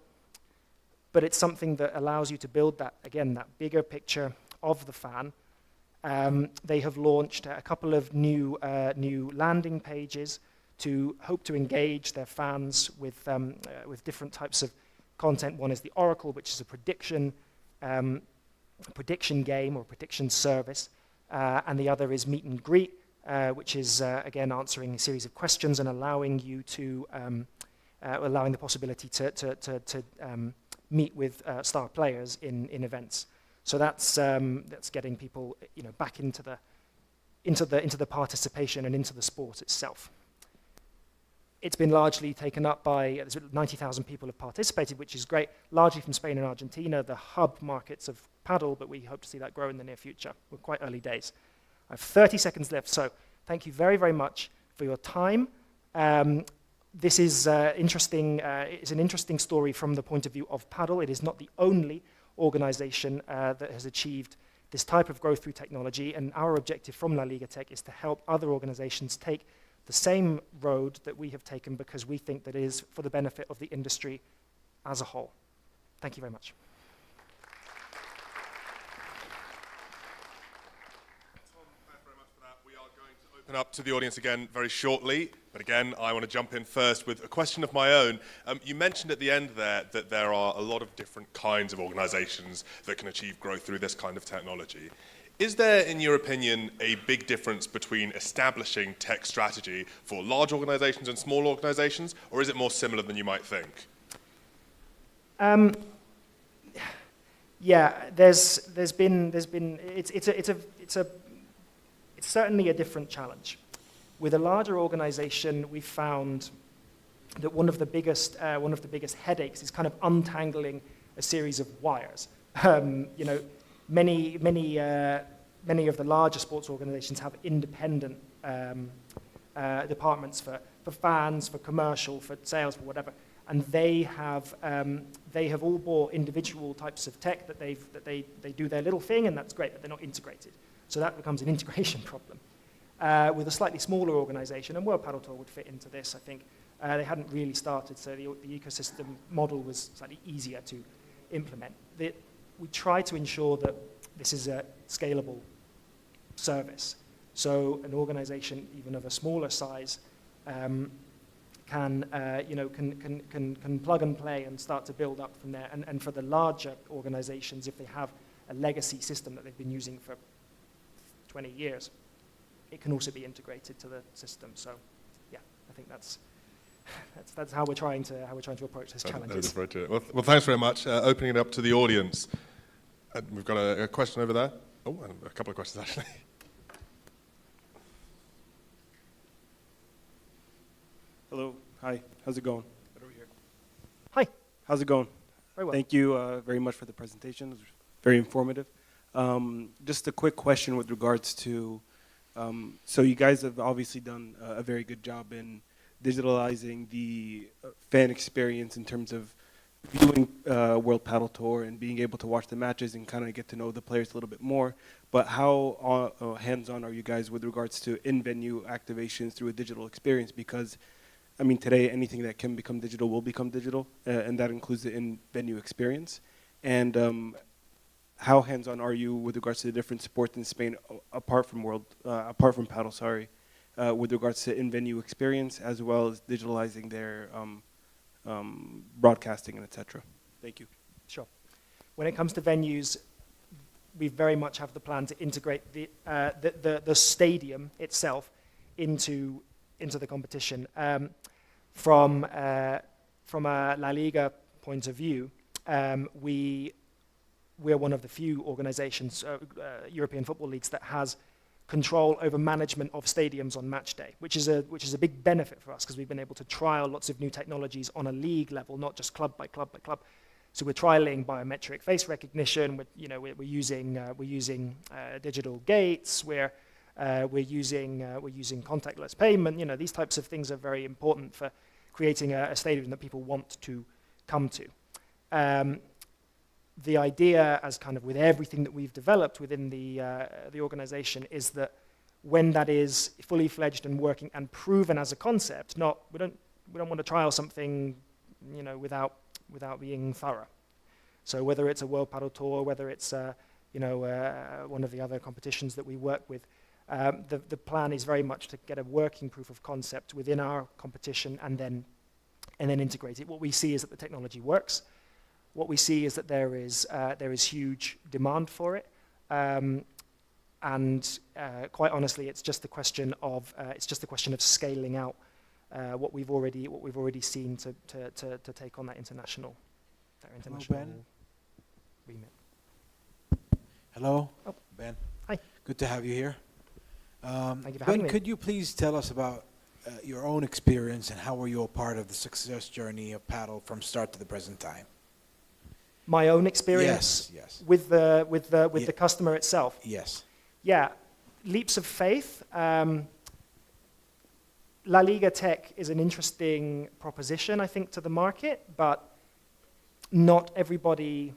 Speaker 13: but it's something that allows you to build that bigger picture of the fan. They have launched a couple of new landing pages to hope to engage their fans with different types of content. One is the Oracle, which is a prediction game or prediction service, and the other is Meet and Greet, which is again answering a series of questions and allowing you to allowing the possibility to meet with star players in events. So that's getting people back into the participation and into the sport itself. It's been largely taken up by 90,000 people have participated, which is great, largely from Spain and Argentina, the hub markets of paddle, but we hope to see that grow in the near future. We're quite early days. I have 30 seconds left, so thank you very, very much for your time. This is interesting. It's an interesting story from the point of view of paddle. It is not the only organization that has achieved this type of growth through technology, and our objective from La Liga Tech is to help other organizations take the same road that we have taken, because we think that it is for the benefit of the industry as a whole. Thank you very much.
Speaker 7: Tom, thanks very much for that. We are going to open up to the audience again very shortly, but again, I want to jump in first with a question of my own. You mentioned at the end there that there are a lot of different kinds of organizations that can achieve growth through this kind of technology. Is there, in your opinion, a big difference between establishing tech strategy for large organizations and small organizations, or is it more similar than you might think?
Speaker 13: Yeah, it's certainly a different challenge. With a larger organization, we found that one of the biggest headaches is kind of untangling a series of wires. Many of the larger sports organizations have independent departments for fans, for commercial, for sales, for whatever, and they have all bought individual types of tech that they do their little thing, and that's great, but they're not integrated. So that becomes an integration problem. With a slightly smaller organization, and World Padel Tour would fit into this, I think, they hadn't really started, so the ecosystem model was slightly easier to implement. We try to ensure that this is a scalable service. So an organization, even of a smaller size, can plug and play and start to build up from there. And for the larger organizations, if they have a legacy system that they've been using for 20 years, it can also be integrated to the system. So, yeah, I think that's how we're trying to approach this challenge.
Speaker 7: Well, thanks very much. Opening it up to the audience. We've got a question over there. Oh, and a couple of questions actually.
Speaker 14: Hello. Hi. How's it going?
Speaker 13: Hi.
Speaker 14: How's it going?
Speaker 13: Very well.
Speaker 14: Thank you very much for the presentation. It was very informative. Just a quick question with regards to, so you guys have obviously done a very good job in digitalizing the fan experience in terms of viewing World Paddle Tour and being able to watch the matches and kind of get to know the players a little bit more. But how hands-on are you guys with regards to in-venue activations through a digital experience? Because I mean, today anything that can become digital will become digital, and that includes the in-venue experience. And how hands-on are you with regards to the different sports in Spain, apart from paddle, with regards to in-venue experience as well as digitalizing their broadcasting and etc. Thank you.
Speaker 13: Sure. When it comes to venues, we very much have the plan to integrate the stadium itself into the competition. From a La Liga point of view, we're one of the few organizations, European football leagues, that has control over management of stadiums on match day, which is a big benefit for us because we've been able to trial lots of new technologies on a league level, not just club by club by club. So we're trialing biometric face recognition. We're using digital gates. We're using contactless payment. These types of things are very important for creating a stadium that people want to come to. The idea, as kind of with everything that we've developed within the organization, is that when that is fully fledged and working and proven as a concept, we don't want to trial something, without being thorough. So whether it's a World Paddle Tour, whether it's one of the other competitions that we work with, the plan is very much to get a working proof of concept within our competition and then integrate it. What we see is that the technology works. What we see is that there is huge demand for it, and quite honestly, it's just a question of scaling out what we've already seen to take on that international remit.
Speaker 9: Hello,
Speaker 13: oh.
Speaker 9: Ben.
Speaker 13: Hi.
Speaker 9: Good to have you here.
Speaker 13: Thank you for having me.
Speaker 9: Could you please tell us about your own experience and how were you a part of the success journey of paddle from start to the present time?
Speaker 13: My own experience
Speaker 9: yes.
Speaker 13: with the customer itself.
Speaker 9: Yes.
Speaker 13: Yeah, leaps of faith. La Liga Tech is an interesting proposition, I think, to the market, but not everybody.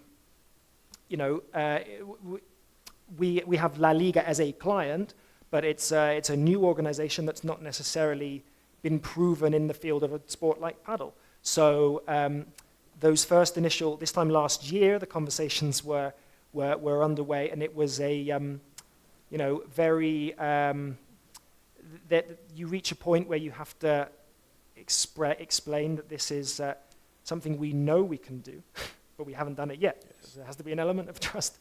Speaker 13: We have La Liga as a client, but it's a new organization that's not necessarily been proven in the field of a sport like paddle. So those first initial, this time last year, the conversations were underway, and it was a very that you reach a point where you have to explain that this is something we know we can do, but we haven't done it yet. Yes. There has to be an element of trust.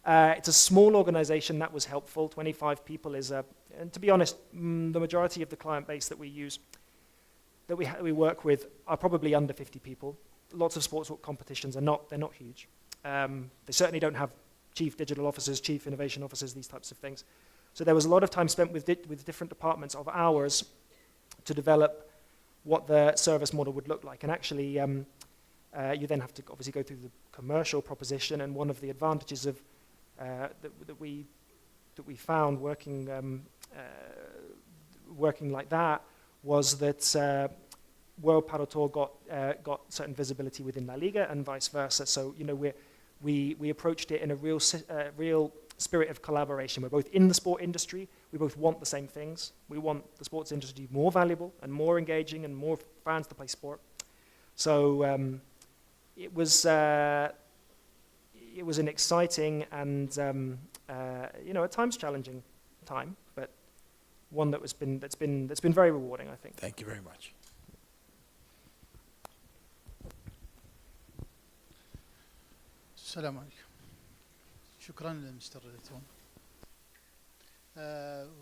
Speaker 13: It's a small organization. That was helpful. 25 people is and to be honest, the majority of the client base that we use, that we work with, are probably under 50 people. Lots of sports competitions they're not huge. They certainly don't have chief digital officers, chief innovation officers, these types of things. So there was a lot of time spent with different departments of ours to develop what the service model would look like. And actually, you then have to obviously go through the commercial proposition. And one of the advantages of that we found working like that was that World Paddle Tour got certain visibility within La Liga and vice versa. So we approached it in a real spirit of collaboration. We're both in the sport industry. We both want the same things. We want the sports industry to be more valuable and more engaging and more fans to play sport. So it was it was an exciting and at times challenging time, but one that's been very rewarding, I think.
Speaker 9: Thank you very much.
Speaker 15: السلام عليكم. شكرا لمستر توم.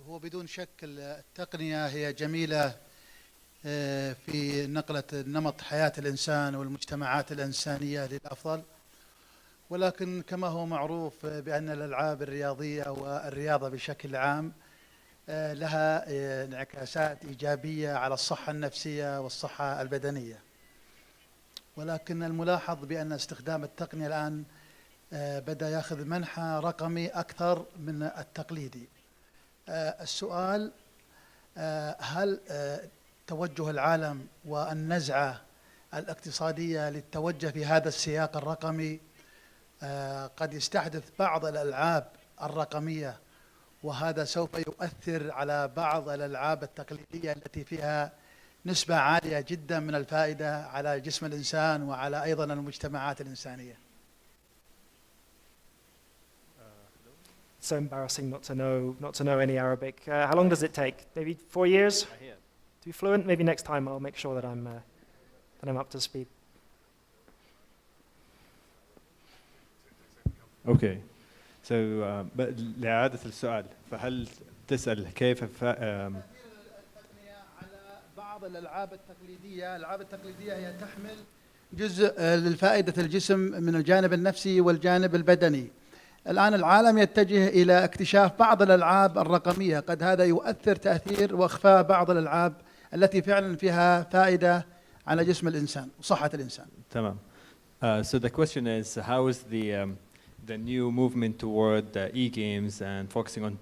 Speaker 15: هو بدون شك التقنية هي جميلة في نقلة نمط حياة الإنسان والمجتمعات الإنسانية للأفضل، ولكن كما هو معروف بأن الألعاب الرياضية والرياضة بشكل عام لها انعكاسات إيجابية على الصحة النفسية والصحة البدنية، ولكن الملاحظ بأن استخدام التقنية الآن بدأ يأخذ منحى رقمي أكثر من التقليدي. السؤال: هل توجه العالم والنزعة الاقتصادية للتوجه في هذا السياق الرقمي قد يستحدث بعض الألعاب الرقمية، وهذا سوف يؤثر على بعض الألعاب التقليدية التي فيها نسبة عالية جدا من الفائدة على جسم الإنسان وعلى أيضا المجتمعات الإنسانية؟
Speaker 13: So embarrassing not to know any Arabic. How long does it take? Maybe 4 years to be fluent. Maybe next time I'll make sure that I'm up to speed.
Speaker 1: Okay. So لإعادة السؤال، فهل تسأل كيف
Speaker 15: بعض الألعاب التقليدية، الألعاب التقليدية هي تحمل جزء للفائدة الجسم من الجانب النفسي والجانب البدني. الآن العالم يتجه إلى اكتشاف بعض الألعاب الرقمية، قد هذا يؤثر تأثير وإخفاء بعض الألعاب التي فعلا فيها فائدة على جسم الإنسان وصحة الإنسان.
Speaker 1: تمام. So the question is, how is the new movement toward e-games and focusing on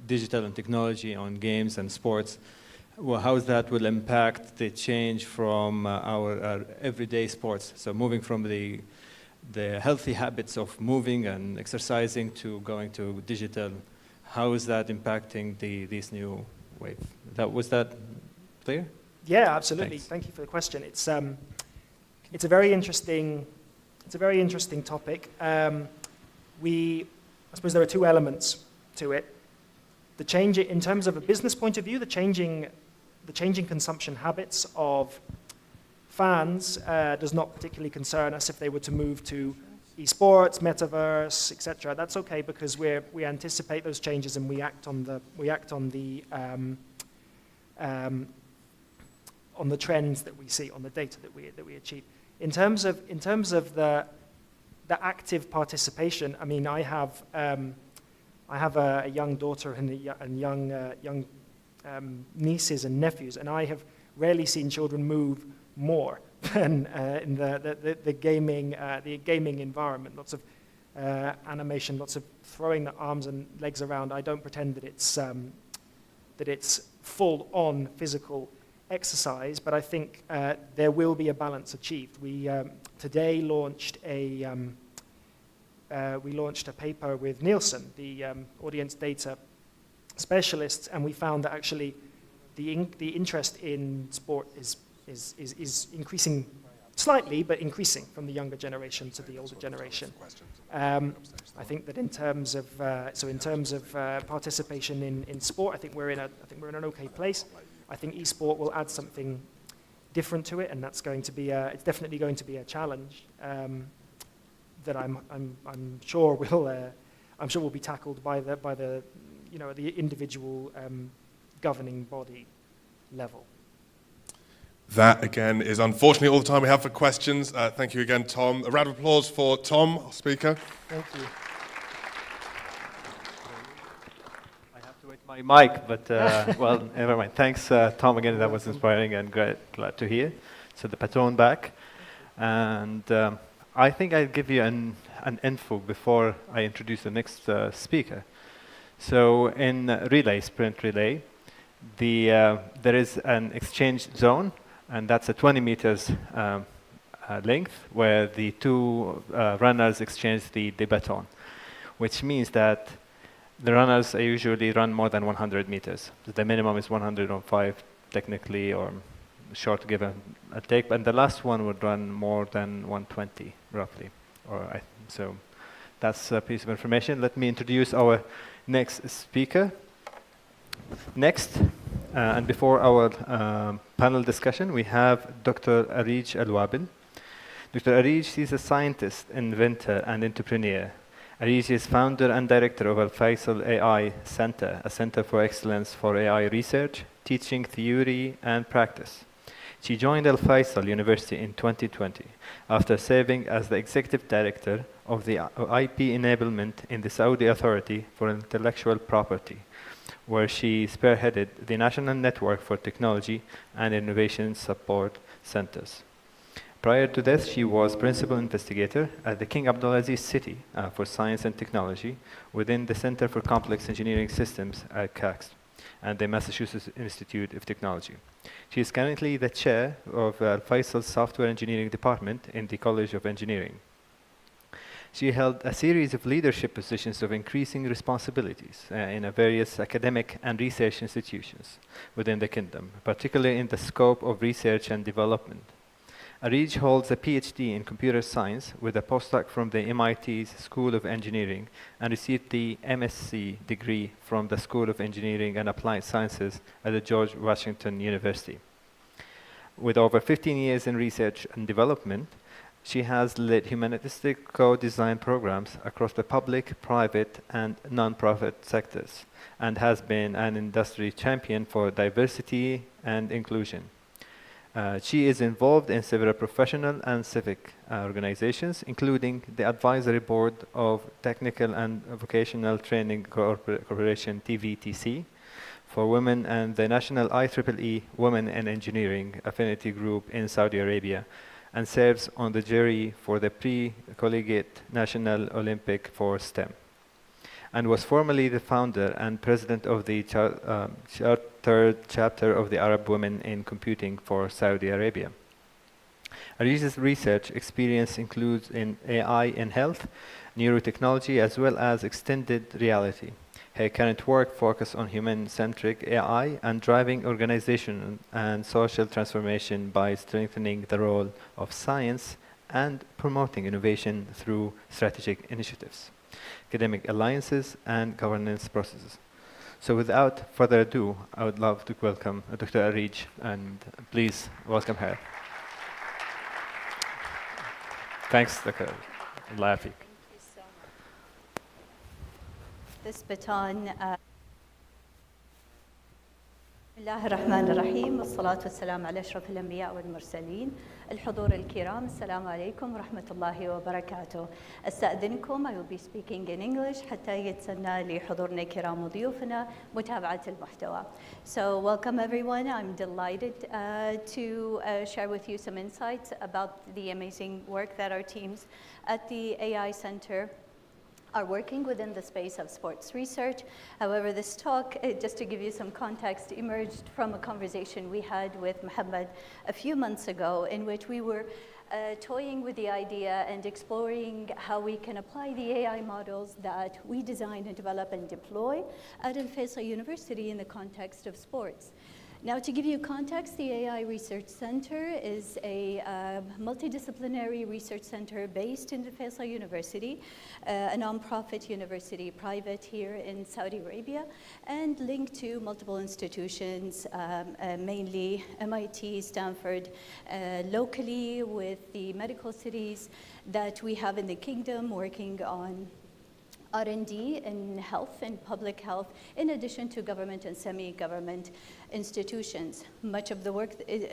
Speaker 1: digital and technology on games and sports, well, how that will impact the change from our everyday sports? So moving from the healthy habits of moving and exercising to going to digital, how is that impacting this new wave? Was that clear?
Speaker 13: Yeah, absolutely.
Speaker 1: Thanks.
Speaker 13: Thank you for the question. It's a very interesting topic. I suppose there are two elements to it. The change in terms of a business point of view, the changing consumption habits of fans does not particularly concern us if they were to move to esports, metaverse, etc. That's okay because we anticipate those changes and we act on the trends that we see, on the data that we achieve. In terms of the active participation, I mean, I have a young daughter and young nieces and nephews, and I have rarely seen children move more than in the gaming environment. Lots of animation, lots of throwing the arms and legs around. I don't pretend that it's full-on physical exercise, but I think there will be a balance achieved. We today launched a paper with Nielsen, the audience data specialists, and we found that actually the interest in sport is increasing slightly, but increasing from the younger generation to the older generation. I think that in terms of participation in sport, I think we're in an okay place. I think esport will add something different to it, and that's going to be it's definitely going to be a challenge that I'm sure will be tackled by the the individual governing body level.
Speaker 7: That, again, is unfortunately all the time we have for questions. Thank you again, Tom. A round of applause for Tom, our speaker.
Speaker 15: Thank you.
Speaker 1: I have to wait my mic, but well, never mind. Thanks, Tom, again. That was inspiring and glad to hear. So the baton back. And I think I'll give you an info before I introduce the next speaker. So in relay, sprint relay, there is an exchange zone, and that's a 20 meters length where the two runners exchange the baton, which means that the runners usually run more than 100 meters. The minimum is 105 technically, or short give and take, and the last one would run more than 120 roughly. So That's a piece of information. Let me introduce our next speaker. Next, and before our panel discussion, we have Dr. Arij Al-Wabil. Dr. Arij is a scientist, inventor, and entrepreneur. Arij is founder and director of Al Faisal AI Center, a center for excellence for AI research, teaching theory and practice. She joined Al Faisal University in 2020 after serving as the executive director of the IP enablement in the Saudi Authority for Intellectual Property, where she spearheaded the National Network for Technology and Innovation Support Centers. Prior to this, she was principal investigator at the King Abdulaziz City for Science and Technology within the Center for Complex Engineering Systems at CACST and the Massachusetts Institute of Technology. She is currently the chair of Faisal's Software Engineering Department in the College of Engineering. She held a series of leadership positions of increasing responsibilities in various academic and research institutions within the kingdom, particularly in the scope of research and development. Arij holds a PhD in computer science with a postdoc from the MIT's School of Engineering and received the MSc degree from the School of Engineering and Applied Sciences at the George Washington University. With over 15 years in research and development, she has led humanistic co-design programs across the public, private, and non-profit sectors, and has been an industry champion for diversity and inclusion. She is involved in several professional and civic organizations, including the advisory board of Technical and Vocational Training Corporation, TVTC, for women and the National IEEE Women in Engineering Affinity Group in Saudi Arabia, and serves on the jury for the Pre-Collegiate National Olympic for STEM, and was formerly the founder and president of the chartered chapter of the Arab Women in Computing for Saudi Arabia. Arij's research experience includes in AI in health, neurotechnology, as well as extended reality. Her current work focuses on human-centric AI and driving organization and social transformation by strengthening the role of science and promoting innovation through strategic initiatives, academic alliances, and governance processes. So without further ado, I would love to welcome Dr. Arij, and please welcome her. Thanks, Dr. Allah Yafik.
Speaker 16: This baton. بسم الله الرحمن الرحيم والصلاة والسلام على أشرف الأنبياء والمرسلين. الحضور الكرام السلام عليكم ورحمة الله وبركاته. أستأذنكم I will be speaking in English حتى يتسنى لحضورنا الكرام وضيوفنا متابعة المحتوى. So welcome everyone. I'm delighted to share with you some insights about the amazing work that our teams at the AI Center are working within the space of sports research. However, this talk, just to give you some context, emerged from a conversation we had with Muhammad a few months ago in which we were toying with the idea and exploring how we can apply the AI models that we design and develop and deploy at Al Faisal University in the context of sports. Now, to give you context, the AI Research Center is a multidisciplinary research center based in the Faisal University, a nonprofit university, private here in Saudi Arabia, and linked to multiple institutions, mainly MIT, Stanford, locally with the medical cities that we have in the kingdom working on R&D in health and public health, in addition to government and semi-government institutions. Much of the work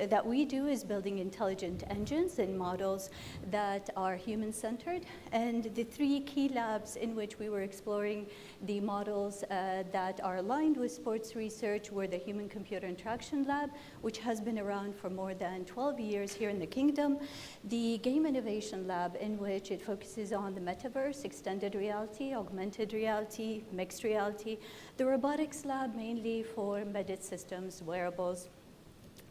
Speaker 16: that we do is building intelligent engines and models that are human-centered. And the three key labs in which we were exploring the models that are aligned with sports research were the Human-Computer Interaction Lab, which has been around for more than 12 years here in the kingdom, the Game Innovation Lab, in which it focuses on the metaverse, extended reality, augmented reality, mixed reality, the Robotics Lab, mainly for embedded systems, wearables,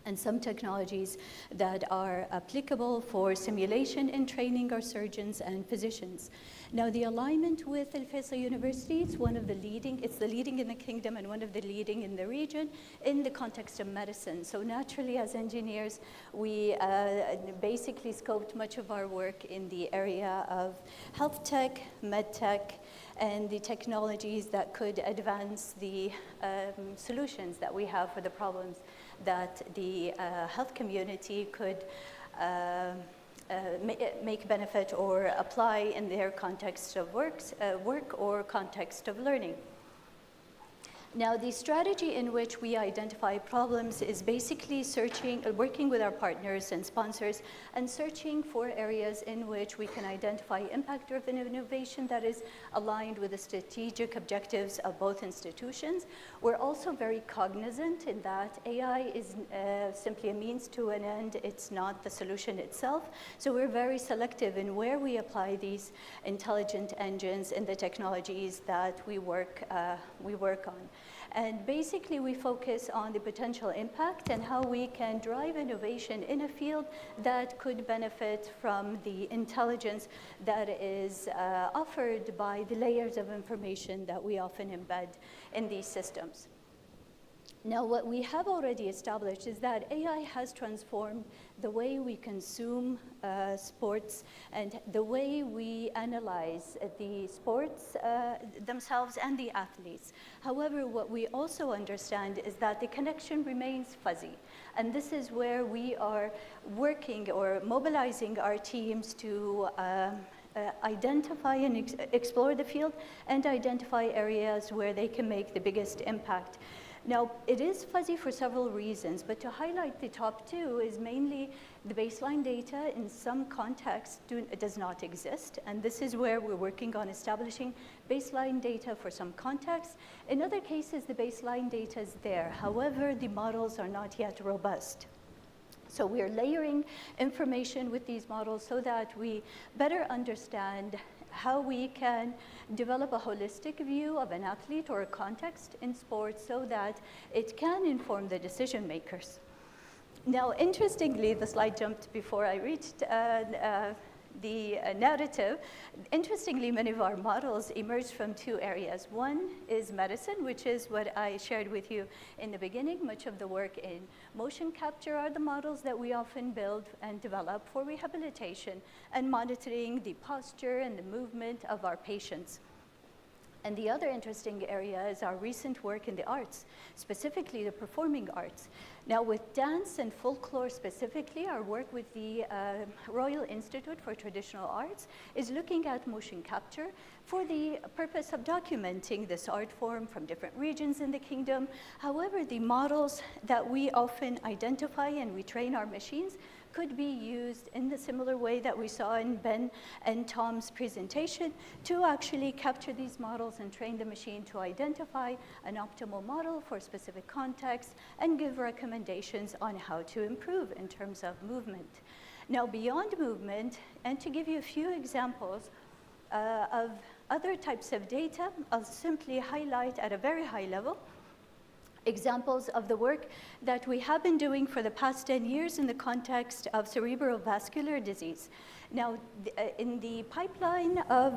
Speaker 16: and some technologies that are applicable for simulation and training our surgeons and physicians. Now, the alignment with Al Faisal University, it's the leading in the kingdom and one of the leading in the region in the context of medicine. So naturally, as engineers, we basically scoped much of our work in the area of health tech, med tech, and the technologies that could advance the solutions that we have for the problems that the health community could make benefit or apply in their context of work or context of learning. Now, the strategy in which we identify problems is basically working with our partners and sponsors and searching for areas in which we can identify impact-driven innovation that is aligned with the strategic objectives of both institutions. We're also very cognizant in that AI is simply a means to an end. It's not the solution itself. So we're very selective in where we apply these intelligent engines and the technologies that we work on. And basically, we focus on the potential impact and how we can drive innovation in a field that could benefit from the intelligence that is offered by the layers of information that we often embed in these systems. Now, what we have already established is that AI has transformed the way we consume sports and the way we analyze the sports themselves and the athletes. However, what we also understand is that the connection remains fuzzy. And this is where we are working or mobilizing our teams to identify and explore the field and identify areas where they can make the biggest impact. Now, it is fuzzy for several reasons, but to highlight the top two is mainly the baseline data in some contexts does not exist, and this is where we're working on establishing baseline data for some contexts. In other cases, the baseline data is there. However, the models are not yet robust. So we're layering information with these models so that we better understand how we can develop a holistic view of an athlete or a context in sports so that it can inform the decision makers. Now, interestingly, the slide jumped before I reached the narrative. Interestingly, many of our models emerged from two areas. One is medicine, which is what I shared with you in the beginning. Much of the work in motion capture are the models that we often build and develop for rehabilitation and monitoring the posture and the movement of our patients. And the other interesting area is our recent work in the arts, specifically the performing arts. Now, with dance and folklore specifically, our work with the Royal Institute for Traditional Arts is looking at motion capture for the purpose of documenting this art form from different regions in the kingdom. However, the models that we often identify and we train our machines could be used in the similar way that we saw in Ben and Tom's presentation to actually capture these models and train the machine to identify an optimal model for specific context and give recommendations on how to improve in terms of movement. Now, beyond movement, and to give you a few examples of other types of data, I'll simply highlight at a very high level examples of the work that we have been doing for the past 10 years in the context of cerebrovascular disease. Now, in the pipeline of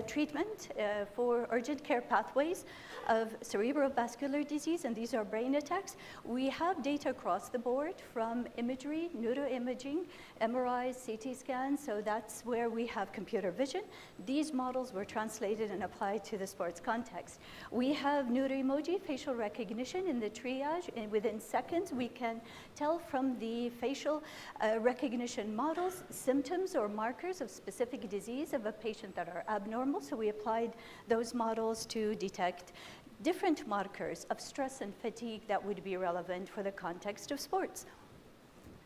Speaker 16: treatment for urgent care pathways of cerebrovascular disease, and these are brain attacks, we have data across the board from imagery, neuroimaging, MRIs, CT scans, so that's where we have computer vision. These models were translated and applied to the sports context. We have neuroemoji, facial recognition in the triage, and within seconds we can tell from the facial recognition models symptoms or markers of specific disease of a patient that are abnormal. So we applied those models to detect different markers of stress and fatigue that would be relevant for the context of sports.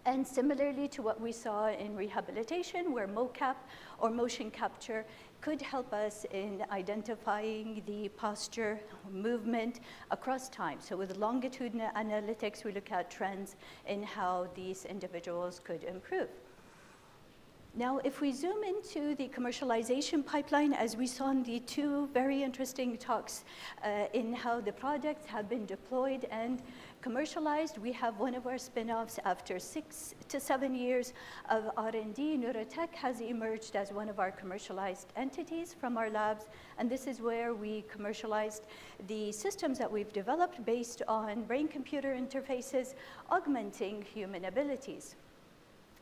Speaker 16: And similarly to what we saw in rehabilitation, where mocap or motion capture could help us in identifying the posture movement across time. So with longitudinal analytics, we look at trends in how these individuals could improve. Now, if we zoom into the commercialization pipeline, as we saw in the two very interesting talks in how the products have been deployed and commercialized, we have one of our spin-offs after 6 to 7 years of R&D. Neurotech has emerged as one of our commercialized entities from our labs, and this is where we commercialized the systems that we've developed based on brain-computer interfaces, augmenting human abilities.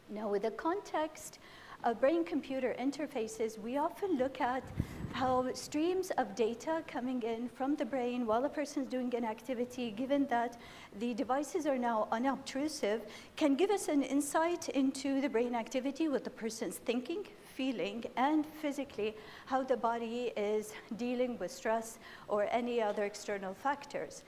Speaker 16: Now, with the context of brain-computer interfaces, we often look at how streams of data coming in from the brain while a person's doing an activity, given that the devices are now unobtrusive, can give us an insight into the brain activity, what the person's thinking, feeling, and physically how the body is dealing with stress or any other external factors.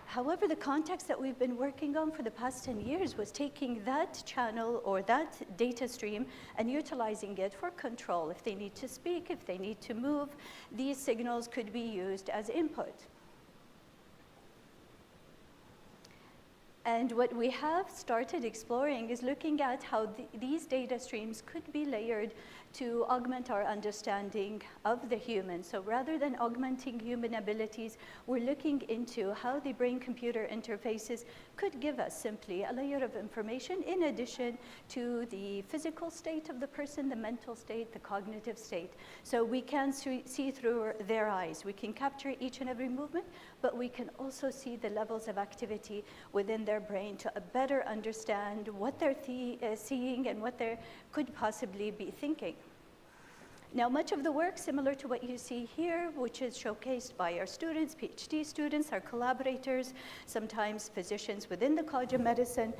Speaker 16: However, the context that we've been working on for the past 10 years was taking that channel or that data stream and utilizing it for control. If they need to speak, if they need to move, these signals could be used as input. And what we have started exploring is looking at how these data streams could be layered to augment our understanding of the human. So rather than augmenting human abilities, we're looking into how the brain-computer interfaces could give us simply a layer of information in addition to the physical state of the person, the mental state, the cognitive state. So we can see through their eyes. We can capture each and every movement, but we can also see the levels of activity within their brain to better understand what they're seeing and what they could possibly be thinking. Now, much of the work, similar to what you see here, which is showcased by our students, PhD students, our collaborators, sometimes physicians within the College of Medicine,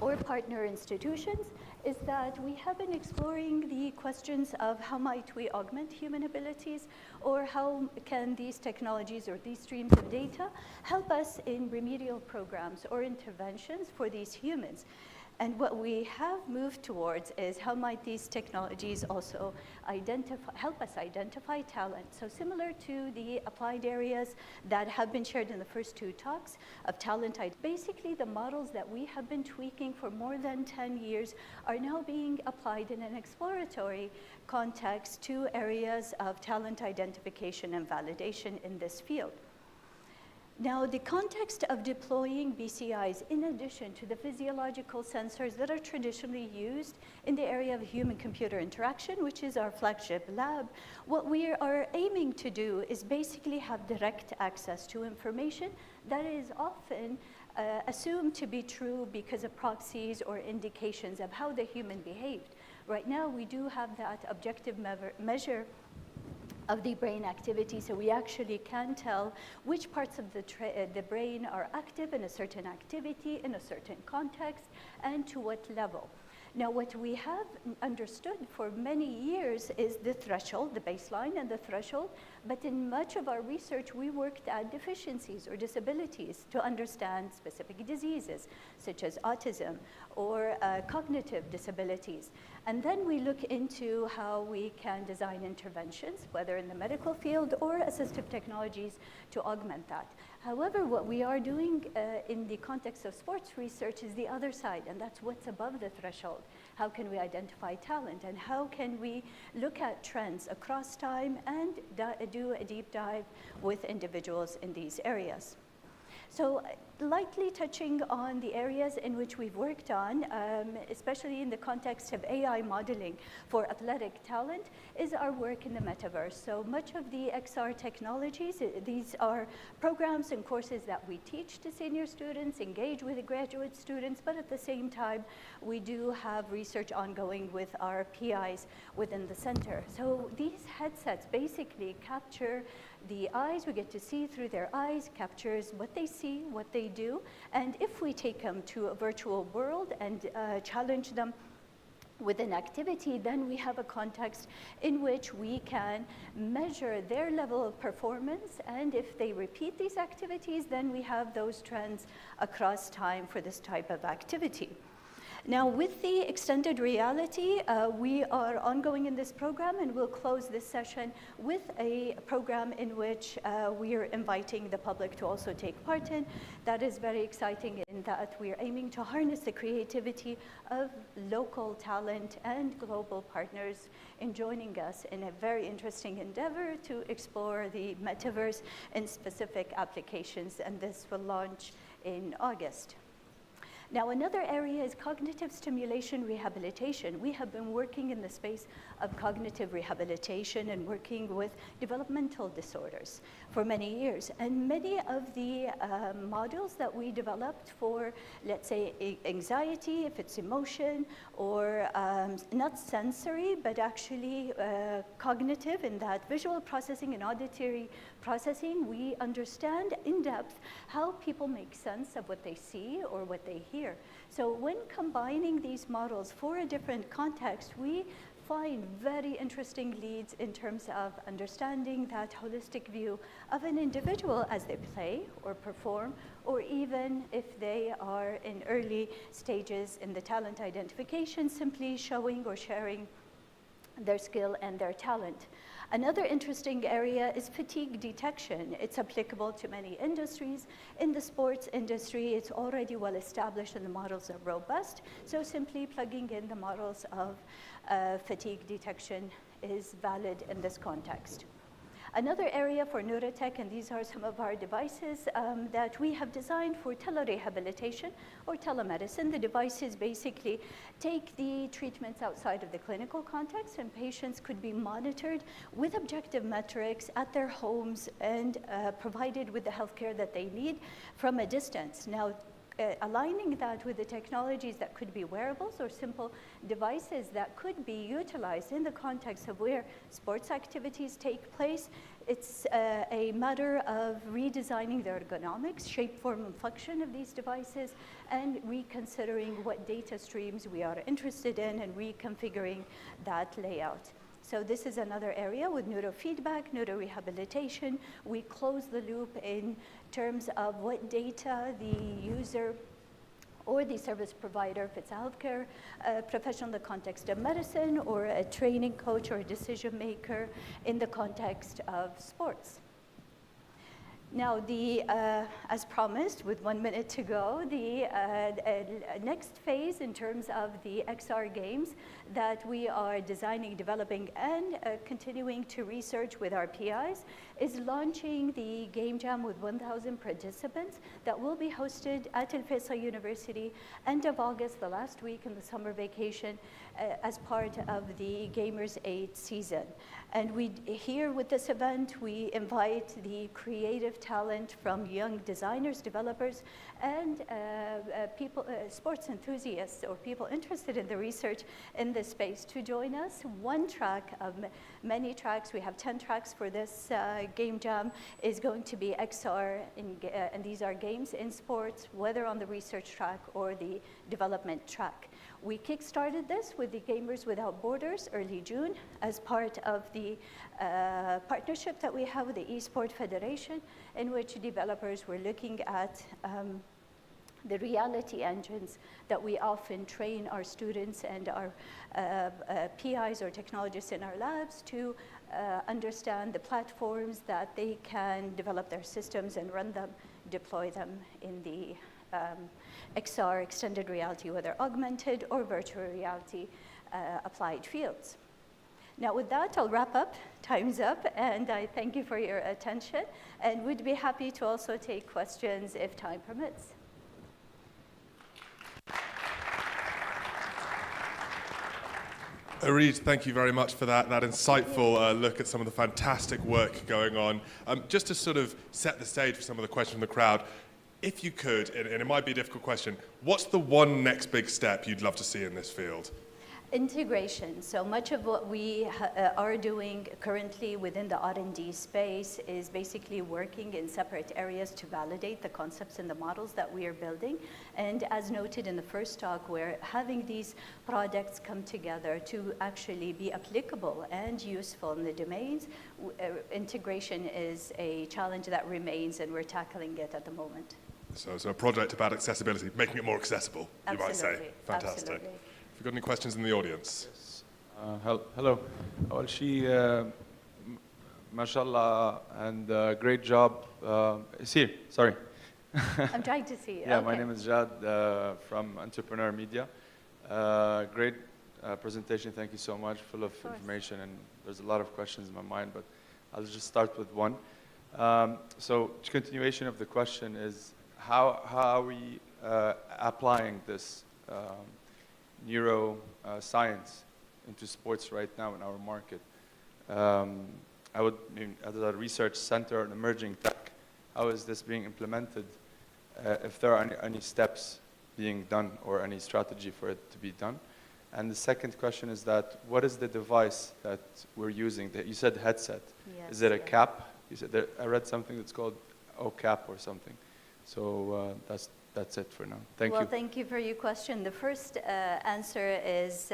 Speaker 16: or partner institutions, is that we have been exploring the questions of how might we augment human abilities, or how can these technologies or these streams of data help us in remedial programs or interventions for these humans. And what we have moved towards is how might these technologies also help us identify talent. So similar to the applied areas that have been shared in the first two talks of talent, basically the models that we have been tweaking for more than 10 years are now being applied in an exploratory context to areas of talent identification and validation in this field. Now, the context of deploying BCIs, in addition to the physiological sensors that are traditionally used in the area of human-computer interaction, which is our flagship lab, what we are aiming to do is basically have direct access to information that is often assumed to be true because of proxies or indications of how the human behaved. Right now, we do have that objective measure of the brain activity, so we actually can tell which parts of the brain are active in a certain activity, in a certain context, and to what level. Now, what we have understood for many years is the threshold, the baseline and the threshold, but in much of our research, we worked at deficiencies or disabilities to understand specific diseases, such as autism or cognitive disabilities. And then we look into how we can design interventions, whether in the medical field or assistive technologies, to augment that. However, what we are doing in the context of sports research is the other side, and that's what's above the threshold. How can we identify talent, and how can we look at trends across time and do a deep dive with individuals in these areas? So lightly touching on the areas in which we've worked on, especially in the context of AI modeling for athletic talent, is our work in the metaverse. So much of the XR technologies, these are programs and courses that we teach to senior students, engage with the graduate students, but at the same time, we do have research ongoing with our PIs within the center. So these headsets basically capture the eyes, we get to see through their eyes, captures what they see, what they do, and if we take them to a virtual world and challenge them with an activity, then we have a context in which we can measure their level of performance, and if they repeat these activities, then we have those trends across time for this type of activity. Now, with the extended reality, we are ongoing in this program, and we'll close this session with a program in which we are inviting the public to also take part in. That is very exciting in that we are aiming to harness the creativity of local talent and global partners in joining us in a very interesting endeavor to explore the metaverse in specific applications, and this will launch in August. Now, another area is cognitive stimulation rehabilitation. We have been working in the space of cognitive rehabilitation and working with developmental disorders for many years. And many of the models that we developed for, let's say, anxiety, if it's emotion, or not sensory, but actually cognitive in that visual processing and auditory processing, we understand in depth how people make sense of what they see or what they hear. So when combining these models for a different context, we find very interesting leads in terms of understanding that holistic view of an individual as they play or perform, or even if they are in early stages in the talent identification, simply showing or sharing their skill and their talent. Another interesting area is fatigue detection. It's applicable to many industries. In the sports industry, it's already well established and the models are robust. So simply plugging in the models of fatigue detection is valid in this context. Another area for neurotech, and these are some of our devices that we have designed for telerehabilitation or telemedicine. The devices basically take the treatments outside of the clinical context, and patients could be monitored with objective metrics at their homes and provided with the healthcare that they need from a distance. Now, aligning that with the technologies that could be wearables or simple devices that could be utilized in the context of where sports activities take place, it's a matter of redesigning the ergonomics, shape, form, and function of these devices, and reconsidering what data streams we are interested in and reconfiguring that layout. So this is another area with neurofeedback, neurorehabilitation. We close the loop in terms of what data the user or the service provider, if it's a healthcare professional in the context of medicine, or a training coach or a decision maker in the context of sports. Now, as promised, with 1 minute to go, the next phase in terms of the XR games that we are designing, developing, and continuing to research with our PIs is launching the Game Jam with 1,000 participants that will be hosted at Al Faisal University end of August, the last week in the summer vacation, as part of the Gamers 8 season. And here with this event, we invite the creative talent from young designers, developers, and people, sports enthusiasts or people interested in the research in this space to join us. One track of many tracks, we have 10 tracks for this Game Jam, is going to be XR, and these are games in sports, whether on the research track or the development track. We kickstarted this with the Gamers Without Borders early June as part of the partnership that we have with the Esport Federation, in which developers were looking at the reality engines that we often train our students and our PIs or technologists in our labs to understand the platforms that they can develop their systems and run them, deploy them in the XR, extended reality, whether augmented or virtual reality applied fields. Now with that, I'll wrap up. Time's up, and I thank you for your attention, and would be happy to also take questions if time permits.
Speaker 7: Areed, thank you very much for that insightful look at some of the fantastic work going on. Just to sort of set the stage for some of the questions from the crowd, if you could, and it might be a difficult question, what's the one next big step you'd love to see in this field?
Speaker 16: Integration. So much of what we are doing currently within the R&D space is basically working in separate areas to validate the concepts and the models that we are building. And as noted in the first talk, we're having these products come together to actually be applicable and useful in the domains. Integration is a challenge that remains, and we're tackling it at the moment.
Speaker 7: So a project about accessibility, making it more accessible, you might say. Fantastic.
Speaker 16: Absolutely.
Speaker 7: Have you got any questions in the audience?
Speaker 17: Hello. أول شيء ما شاء الله and great job. It's here. Sorry.
Speaker 16: I'm trying to see.
Speaker 17: Yeah,
Speaker 16: okay.
Speaker 17: my name is Jad from Entrepreneur Media. Great presentation. Thank you so much. Full of information, and there's a lot of questions in my mind, but I'll just start with one. So continuation of the question is how are we applying this neuroscience into sports right now in our market? I would mean as a research center in emerging tech, how is this being implemented? If there are any steps being done or any strategy for it to be done? And the second question is that what is the device that we're using? You said headset.
Speaker 16: Yes,
Speaker 17: is it a cap? You said that I read something that's called OCAP or something. So that's it for now. Thank you.
Speaker 16: Well, thank you for your question. The first answer is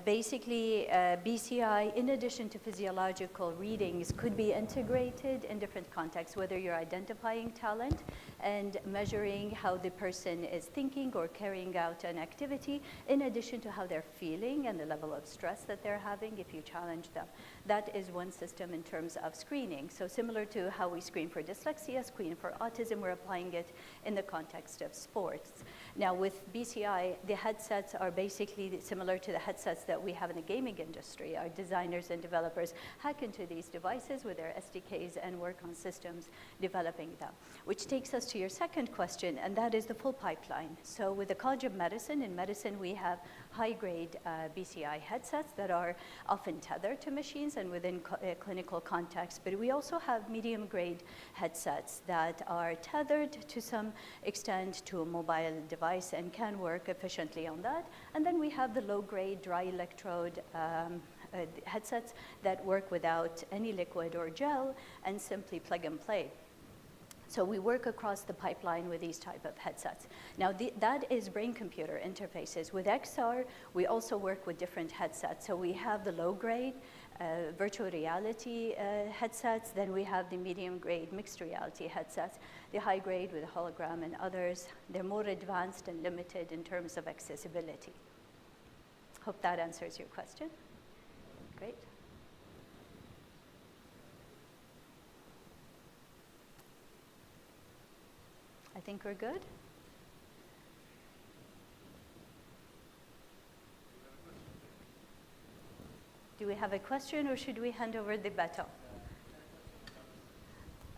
Speaker 16: basically BCI, in addition to physiological readings, could be integrated in different contexts, whether you're identifying talent and measuring how the person is thinking or carrying out an activity, in addition to how they're feeling and the level of stress that they're having if you challenge them. That is one system in terms of screening. So similar to how we screen for dyslexia, screen for autism, we're applying it in the context of sports. Now with BCI, the headsets are basically similar to the headsets that we have in the gaming industry. Our designers and developers hack into these devices with their SDKs and work on systems developing them. Which takes us to your second question, and that is the full pipeline. So with the College of Medicine, in medicine we have high-grade BCI headsets that are often tethered to machines and within clinical context, but we also have medium-grade headsets that are tethered to some extent to a mobile device and can work efficiently on that. And then we have the low-grade dry electrode headsets that work without any liquid or gel and simply plug and play. So we work across the pipeline with these type of headsets. Now that is brain-computer interfaces. With XR, we also work with different headsets. So we have the low-grade virtual reality headsets, then we have the medium-grade mixed reality headsets, the high-grade with hologram and others. They're more advanced and limited in terms of accessibility. Hope that answers your question. Great. I think we're good. Do we have a question or should we hand over the baton?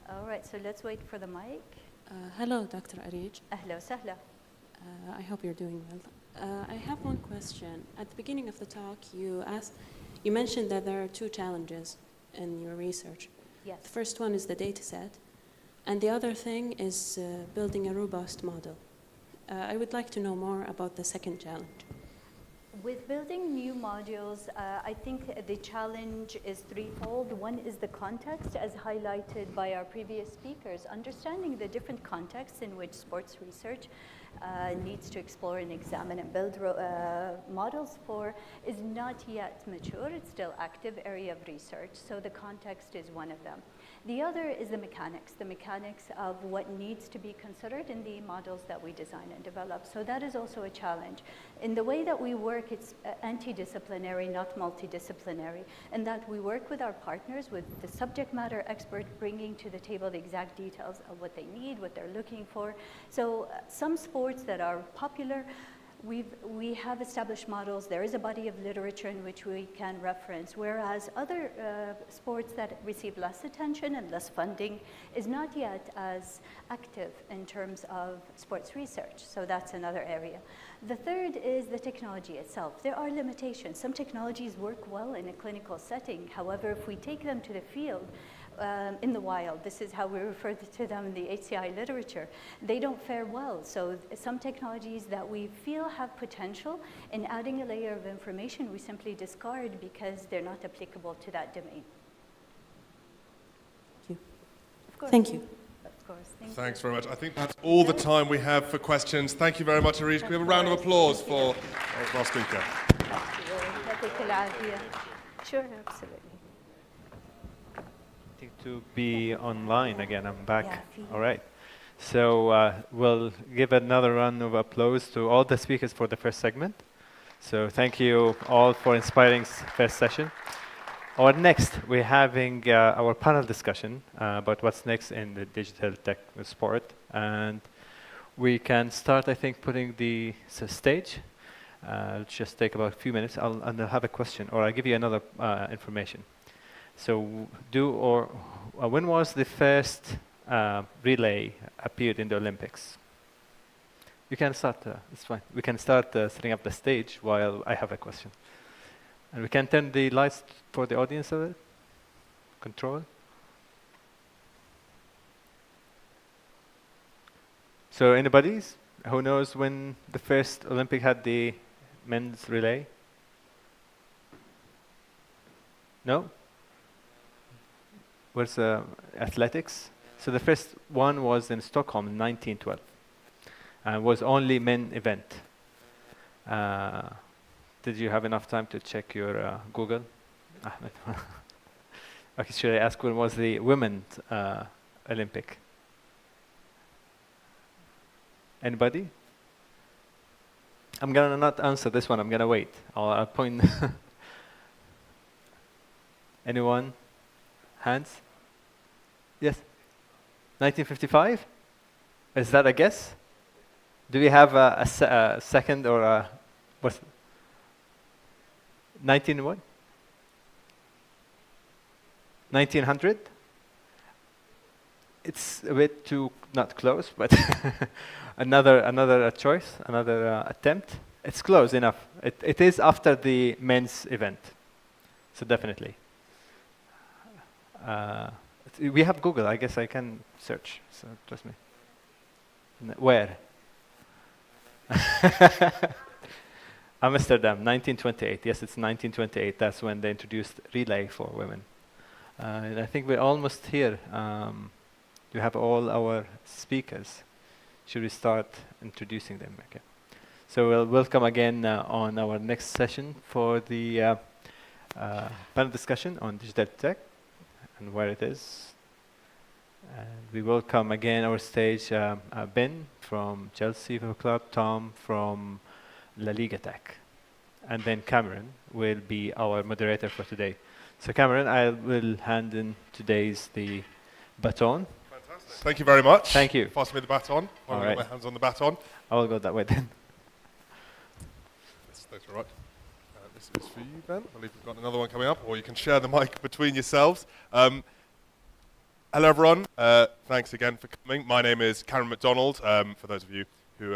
Speaker 16: All right, so let's wait for the mic.
Speaker 18: Hello, Dr. Arij.
Speaker 16: Ahla wa sahla.
Speaker 18: I hope you're doing well. I have one question. At the beginning of the talk, you mentioned that there are two challenges in your research.
Speaker 16: Yes.
Speaker 18: The first one is the data set, and the other thing is building a robust model. I would like to know more about the second challenge.
Speaker 16: With building new modules, I think the challenge is threefold. One is the context, as highlighted by our previous speakers. Understanding the different contexts in which sports research needs to explore and examine and build models for is not yet mature. It's still active area of research, so the context is one of them. The other is the mechanics of what needs to be considered in the models that we design and develop. So that is also a challenge. In the way that we work, it's anti-disciplinary, not multidisciplinary, and that we work with our partners, with the subject matter expert bringing to the table the exact details of what they need, what they're looking for. So some sports that are popular, we have established models. There is a body of literature in which we can reference, whereas other sports that receive less attention and less funding is not yet as active in terms of sports research. So that's another area. The third is the technology itself. There are limitations. Some technologies work well in a clinical setting. However, if we take them to the field, in the wild, this is how we refer to them in the HCI literature, they don't fare well. So some technologies that we feel have potential in adding a layer of information, we simply discard because they're not applicable to that domain.
Speaker 18: Thank you.
Speaker 16: Of course.
Speaker 18: Thank you.
Speaker 16: Of course.
Speaker 7: Thanks very much. I think that's all the time we have for questions. Thank you very much, Arij. Can we have a round of applause for our speaker?
Speaker 16: Sure, absolutely.
Speaker 1: To be online again, I'm back.
Speaker 16: Yeah,
Speaker 1: All right. So we'll give another round of applause to all the speakers for the first segment. So thank you all for inspiring first session. Or next, we're having our panel discussion about what's next in the digital tech sport. And we can start, I think, putting the stage. Let's just take about a few minutes. And I'll have a question, or I'll give you another information. So when was the first relay appeared in the Olympics? You can start, it's fine. We can start setting up the stage while I have a question. And we can turn the lights for the audience of it. Control. So anybody who knows when the first Olympic had the men's relay? No? Where's athletics? So the first one was in Stockholm in 1912. And was only men event. Did you have enough time to check your Google? Ahmed. Okay, should I ask when was the women's Olympic? Anybody? I'm gonna not answer this one. I'm gonna wait. I'll point. Anyone? Hands? Yes. 1955? Is that a guess? Do we have a second or a what's 19 what? 1900? It's a bit too not close, but another choice, another attempt. It's close enough. It is after the men's event, so definitely. We have Google. I guess I can search. So trust me. Where? Amsterdam, 1928. Yes, it's 1928. That's when they introduced relay for women. And I think we're almost here. You have all our speakers. Should we start introducing them? Okay. So we'll welcome again on our next session for the panel discussion on digital tech and where it is. And we welcome again our stage Ben from Chelsea Football Club, Tom from La Liga Tech, and then Cameron will be our moderator for today. So Cameron, I will hand in today's the baton.
Speaker 7: Fantastic. Thank you very much.
Speaker 1: Thank you.
Speaker 7: Pass me the baton. I'll get my hands on the baton.
Speaker 1: I will go that way then.
Speaker 7: That's all right. This is for you, Ben. I believe we've got another one coming up, or you can share the mic between yourselves. Hello, everyone. Thanks again for coming. My name is Karen McDonald, for those of you who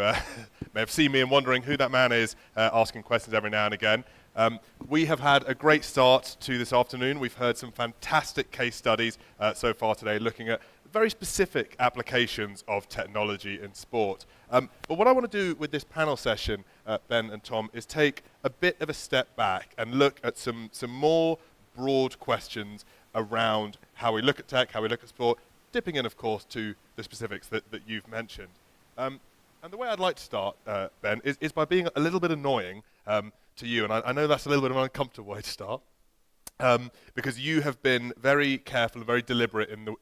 Speaker 7: may have seen me and wondering who that man is asking questions every now and again. We have had a great start to this afternoon. We've heard some fantastic case studies so far today looking at very specific applications of technology in sport. But what I want to do with this panel session, Ben and Tom, is take a bit of a step back and look at some more broad questions around how we look at tech, how we look at sport, dipping in, of course, to the specifics that you've mentioned. And the way I'd like to start, Ben, is by being a little bit annoying to you. And I know that's a little bit of an uncomfortable way to start, because you have been very careful and very deliberate in the...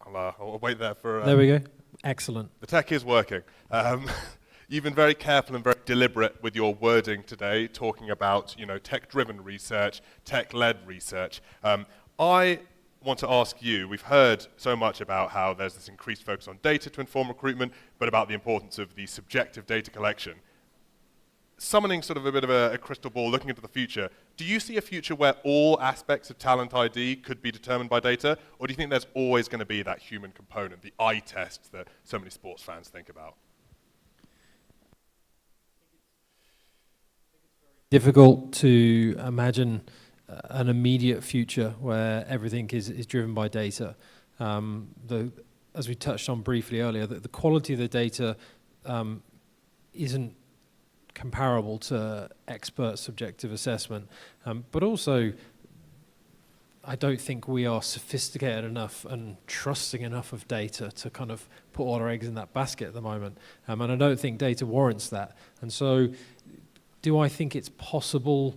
Speaker 7: I'll wait there for...
Speaker 3: there we go. Excellent.
Speaker 7: The tech is working. You've been very careful and very deliberate with your wording today, talking about, tech-driven research, tech-led research. I want to ask you, we've heard so much about how there's this increased focus on data to inform recruitment, but about the importance of the subjective data collection. Summoning sort of a bit of a crystal ball, looking into the future, do you see a future where all aspects of talent ID could be determined by data, or do you think there's always going to be that human component, the eye test that so many sports fans think about?
Speaker 3: Difficult to imagine an immediate future where everything is driven by data. As we touched on briefly earlier, the quality of the data isn't comparable to expert subjective assessment, but also I don't think we are sophisticated enough and trusting enough of data to kind of put all our eggs in that basket at the moment, and I don't think data warrants that. And so do I think it's possible?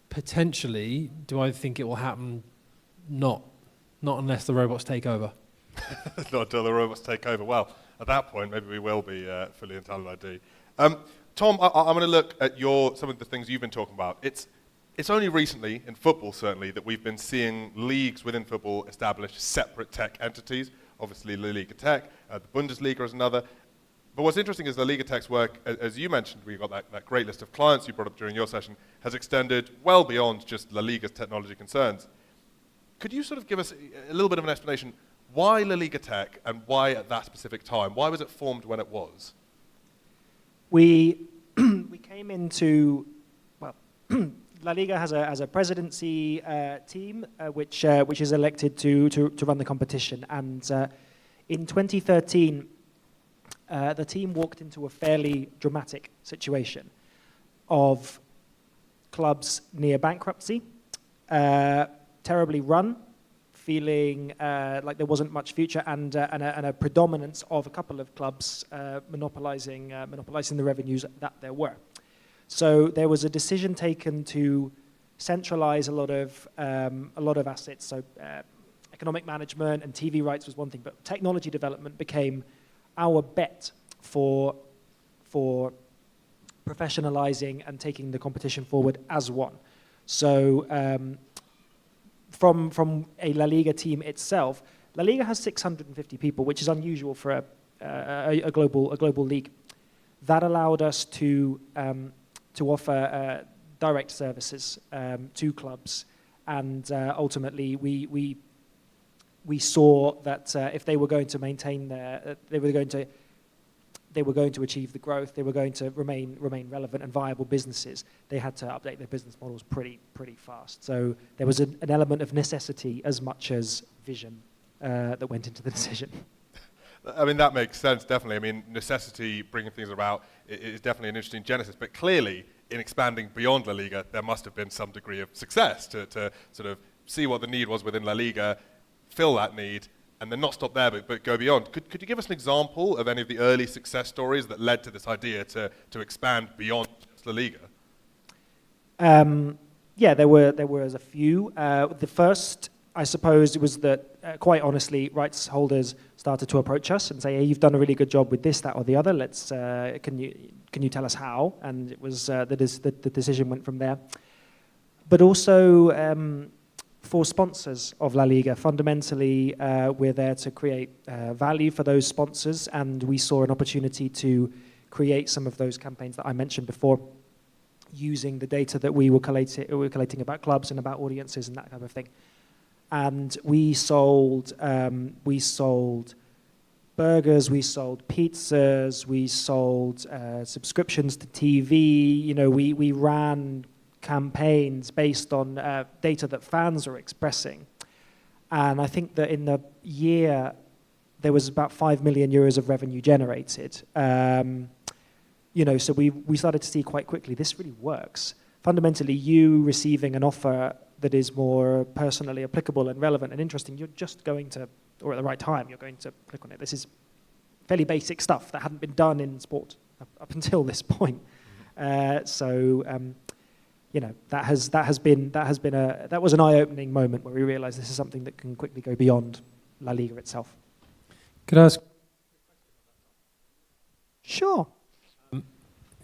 Speaker 3: Potentially. Do I think it will happen? Not unless the robots take over.
Speaker 7: Not until the robots take over. Well, at that point, maybe we will be fully entitled ID. Tom, I'm going to look at some of the things you've been talking about. It's only recently, in football certainly, that we've been seeing leagues within football establish separate tech entities. Obviously, La Liga Tech, the Bundesliga is another. But what's interesting is La Liga Tech's work, as you mentioned, we've got that great list of clients you brought up during your session, has extended well beyond just La Liga's technology concerns. Could you sort of give us a little bit of an explanation, why La Liga Tech and why at that specific time? Why was it formed when it was?
Speaker 13: We came into, well, La Liga has a presidency team which is elected to run the competition, and in 2013 the team walked into a fairly dramatic situation of clubs near bankruptcy, terribly run, feeling like there wasn't much future, and a predominance of a couple of clubs monopolizing the revenues that there were. So there was a decision taken to centralize a lot of assets. So economic management and TV rights was one thing, but technology development became our bet for professionalizing and taking the competition forward as one. So from a La Liga team itself, La Liga has 650 people, which is unusual for a global league. That allowed us to offer direct services to clubs, and ultimately we saw that if they were going to maintain they were going to achieve the growth, they were going to remain relevant and viable businesses, they had to update their business models pretty fast. So there was an element of necessity as much as vision that went into the decision.
Speaker 7: I mean, that makes sense, definitely. I mean, necessity, bringing things about, is definitely an interesting genesis. But clearly, in expanding beyond La Liga, there must have been some degree of success to sort of see what the need was within La Liga, fill that need, and then not stop there, but go beyond. Could you give us an example of any of the early success stories that led to this idea to expand beyond La Liga?
Speaker 13: Yeah, there was a few. The first, I suppose, it was that, quite honestly, rights holders started to approach us and say, hey, you've done a really good job with this, that, or the other. Let's, can you tell us how? And it was the decision went from there. But also for sponsors of La Liga, fundamentally, we're there to create value for those sponsors, and we saw an opportunity to create some of those campaigns that I mentioned before, using the data that we were collating about clubs and about audiences and that kind of thing. And we sold burgers, we sold pizzas, we sold subscriptions to TV. You know, we ran campaigns based on data that fans are expressing. And I think that in the year, there was about €5 million of revenue generated. You know, so we started to see quite quickly, this really works. Fundamentally, you receiving an offer that is more personally applicable and relevant and interesting, you're just going to, or at the right time, you're going to click on it. This is fairly basic stuff that hadn't been done in sport up until this point. You know, that was an eye-opening moment where we realized this is something that can quickly go beyond La Liga itself.
Speaker 3: Could I ask?
Speaker 13: Sure.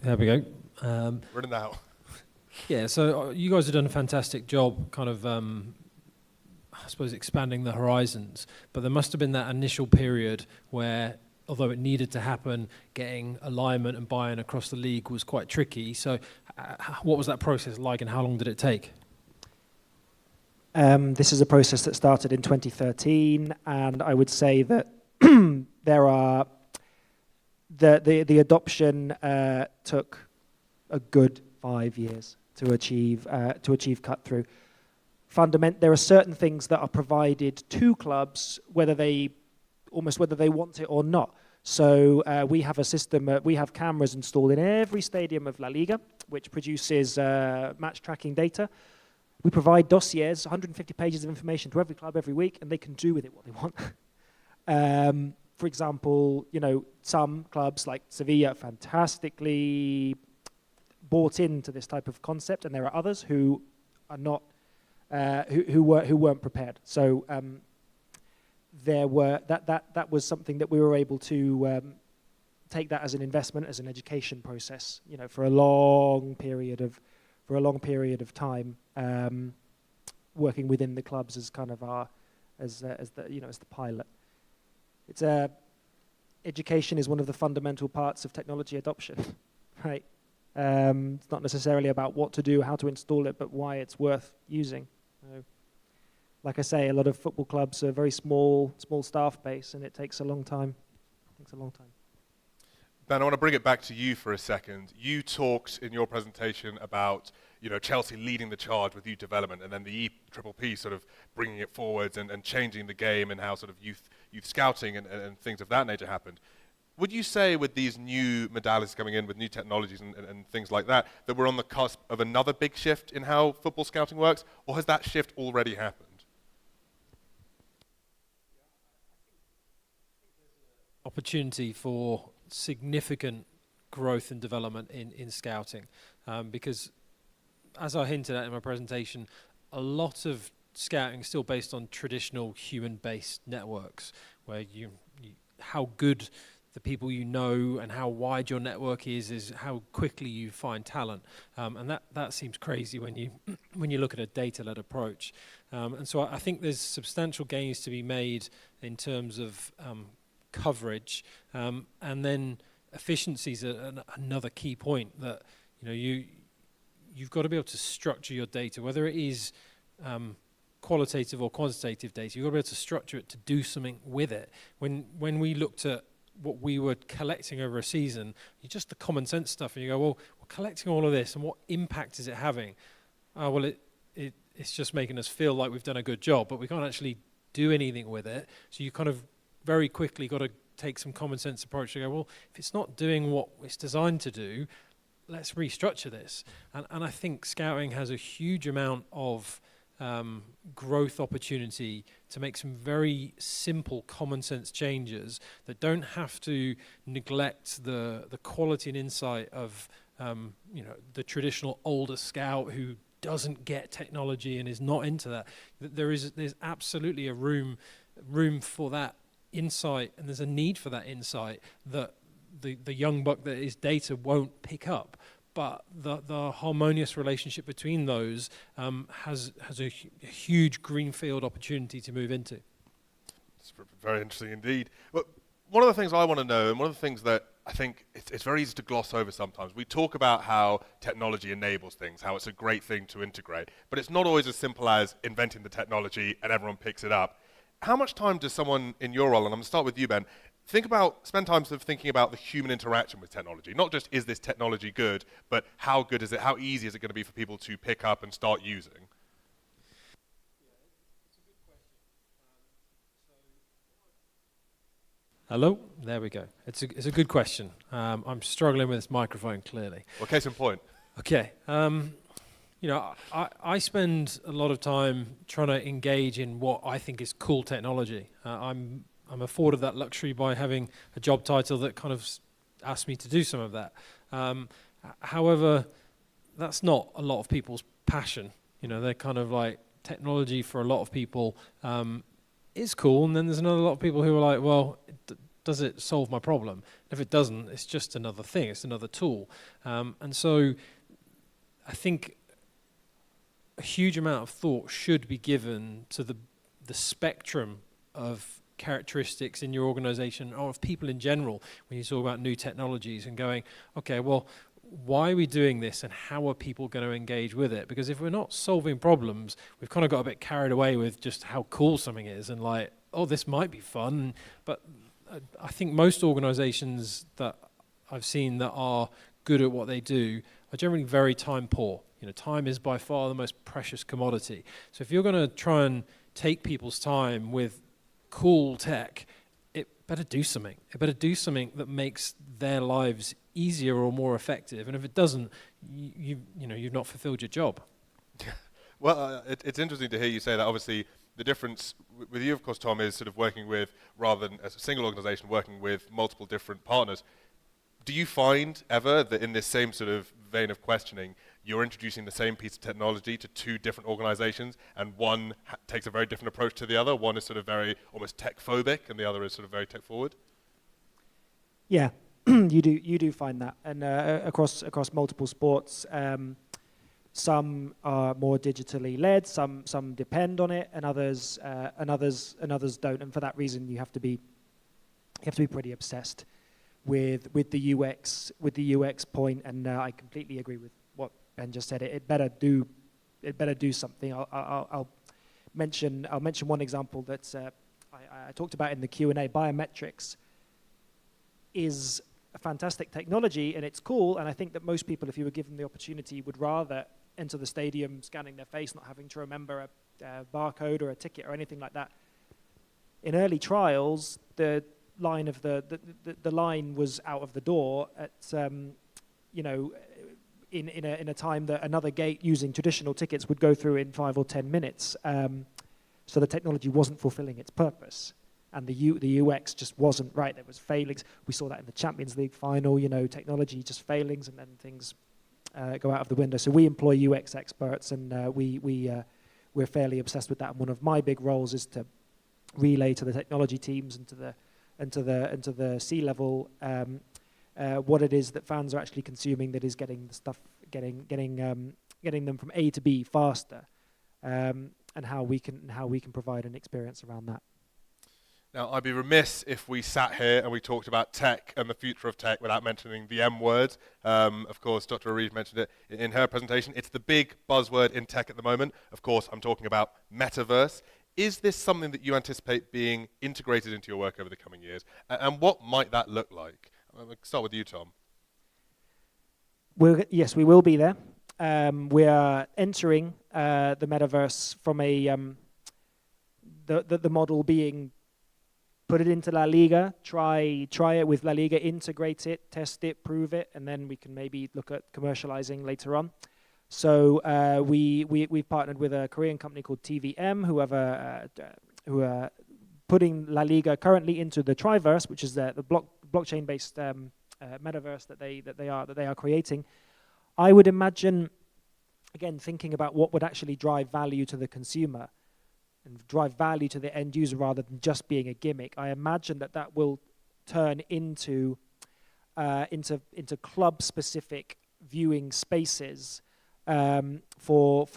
Speaker 3: There we go.
Speaker 7: We're in now.
Speaker 3: Yeah, so you guys have done a fantastic job kind of, I suppose, expanding the horizons. But there must have been that initial period where, although it needed to happen, getting alignment and buy-in across the league was quite tricky. So what was that process like and how long did it take?
Speaker 13: This is a process that started in 2013, and I would say that there are the adoption took a good 5 years to achieve cut through. There are certain things that are provided to clubs whether they want it or not. So we have a system. We have cameras installed in every stadium of La Liga, which produces match tracking data. We provide dossiers, 150 pages of information to every club every week, and they can do with it what they want. For example, you know, some clubs like Sevilla fantastically bought into this type of concept, and there are others who are not, who weren't prepared. So that was something that we were able to take that as an investment, as an education process, for a long period of time, working within the clubs as kind of as the pilot. It's education is one of the fundamental parts of technology adoption, right? It's not necessarily about what to do, how to install it, but why it's worth using. Like I say, a lot of football clubs are very small staff base, and it takes a long time.
Speaker 7: Ben, I want to bring it back to you for a second. You talked in your presentation about Chelsea leading the charge with youth development, and then the EPPP sort of bringing it forwards and changing the game, and how sort of youth scouting and things of that nature happened. Would you say with these new modalities coming in, with new technologies and things like that, that we're on the cusp of another big shift in how football scouting works, or has that shift already happened?
Speaker 3: Opportunity for significant growth and development in scouting, because as I hinted at in my presentation, a lot of scouting is still based on traditional human-based networks, where how good the people you know and how wide your network is how quickly you find talent, and that seems crazy when you look at a data-led approach, and so I think there's substantial gains to be made in terms of coverage, and then efficiencies are another key point, that you've got to be able to structure your data, whether it is qualitative or quantitative data. You've got to be able to structure it to do something with it. When we looked at what we were collecting over a season, just the common sense stuff, and you go, well, we're collecting all of this, and what impact is it having? Well, it's just making us feel like we've done a good job, but we can't actually do anything with it. So you kind of very quickly got to take some common sense approach to go, well, if it's not doing what it's designed to do, let's restructure this. And I think scouting has a huge amount of growth opportunity to make some very simple common sense changes that don't have to neglect the quality and insight of the traditional older scout who doesn't get technology and is not into that. There's absolutely a room for that insight, and there's a need for that insight that the young buck that is data won't pick up. But the harmonious relationship between those has a huge greenfield opportunity to move into.
Speaker 7: It's very interesting indeed. But one of the things I want to know, and one of the things that I think it's very easy to gloss over sometimes, we talk about how technology enables things, how it's a great thing to integrate, but it's not always as simple as inventing the technology and everyone picks it up. How much time does someone in your role, and I'm going to start with you, Ben, spend time sort of thinking about the human interaction with technology? Not just is this technology good, but how good is it, how easy is it going to be for people to pick up and start using?
Speaker 3: Hello? There we go. It's a good question. I'm struggling with this microphone, clearly.
Speaker 7: Well, case in point.
Speaker 3: Okay. I spend a lot of time trying to engage in what I think is cool technology. I'm afforded that luxury by having a job title that kind of asks me to do some of that. However, that's not a lot of people's passion. They're kind of like, technology for a lot of people is cool, and then there's another lot of people who are like, well, does it solve my problem? If it doesn't, it's just another thing, it's another tool. And so I think a huge amount of thought should be given to the spectrum of characteristics in your organization, or of people in general, when you talk about new technologies, and going, okay, well, why are we doing this, and how are people going to engage with it? Because if we're not solving problems, we've kind of got a bit carried away with just how cool something is, and like, oh, this might be fun. But I think most organizations that I've seen that are good at what they do are generally very time poor. Time is by far the most precious commodity. So if you're going to try and take people's time with cool tech, it better do something. It better do something that makes their lives easier or more effective. And if it doesn't, you've not fulfilled your job.
Speaker 7: Well, it's interesting to hear you say that. Obviously, the difference with you, of course, Tom, is sort of working with, rather than as a single organization, working with multiple different partners. Do you find ever that in this same sort of vein of questioning, you're introducing the same piece of technology to two different organizations, and one takes a very different approach to the other. One is sort of very almost tech-phobic, and the other is sort of very tech-forward?
Speaker 13: Yeah, you do find that, and across multiple sports, some are more digitally led, some depend on it, and others don't. And for that reason, you have to be pretty obsessed with the UX point. And I completely agree with what Ben just said. It better do something. I'll mention one example that I talked about in the Q&A. Biometrics is a fantastic technology, and it's cool, and I think that most people, if you were given the opportunity, would rather enter the stadium scanning their face, not having to remember a barcode or a ticket or anything like that. In early trials, the line was out of the door at in a time that another gate using traditional tickets would go through in 5 or 10 minutes. So the technology wasn't fulfilling its purpose. And the UX just wasn't right. There was failings. We saw that in the Champions League final, technology just failings, and then things go out of the window. So we employ UX experts, and we're fairly obsessed with that. And one of my big roles is to relay to the technology teams and to the C-level what it is that fans are actually consuming that is getting the stuff, getting them from A to B faster, and how we can provide an experience around that.
Speaker 7: Now, I'd be remiss if we sat here and we talked about tech and the future of tech without mentioning the M word. Of course, Dr. Arif mentioned it in her presentation. It's the big buzzword in tech at the moment. Of course, I'm talking about metaverse. Is this something that you anticipate being integrated into your work over the coming years? And what might that look like? I'll start with you, Tom.
Speaker 13: Yes, we will be there. We are entering the metaverse from the model being put it into La Liga, try it with La Liga, integrate it, test it, prove it, and then we can maybe look at commercializing later on. So we've partnered with a Korean company called TVM, who are putting La Liga currently into the Triverse, which is the blockchain-based metaverse that they are creating. I would imagine, again, thinking about what would actually drive value to the consumer and drive value to the end user rather than just being a gimmick. I imagine that will turn into club-specific viewing spaces for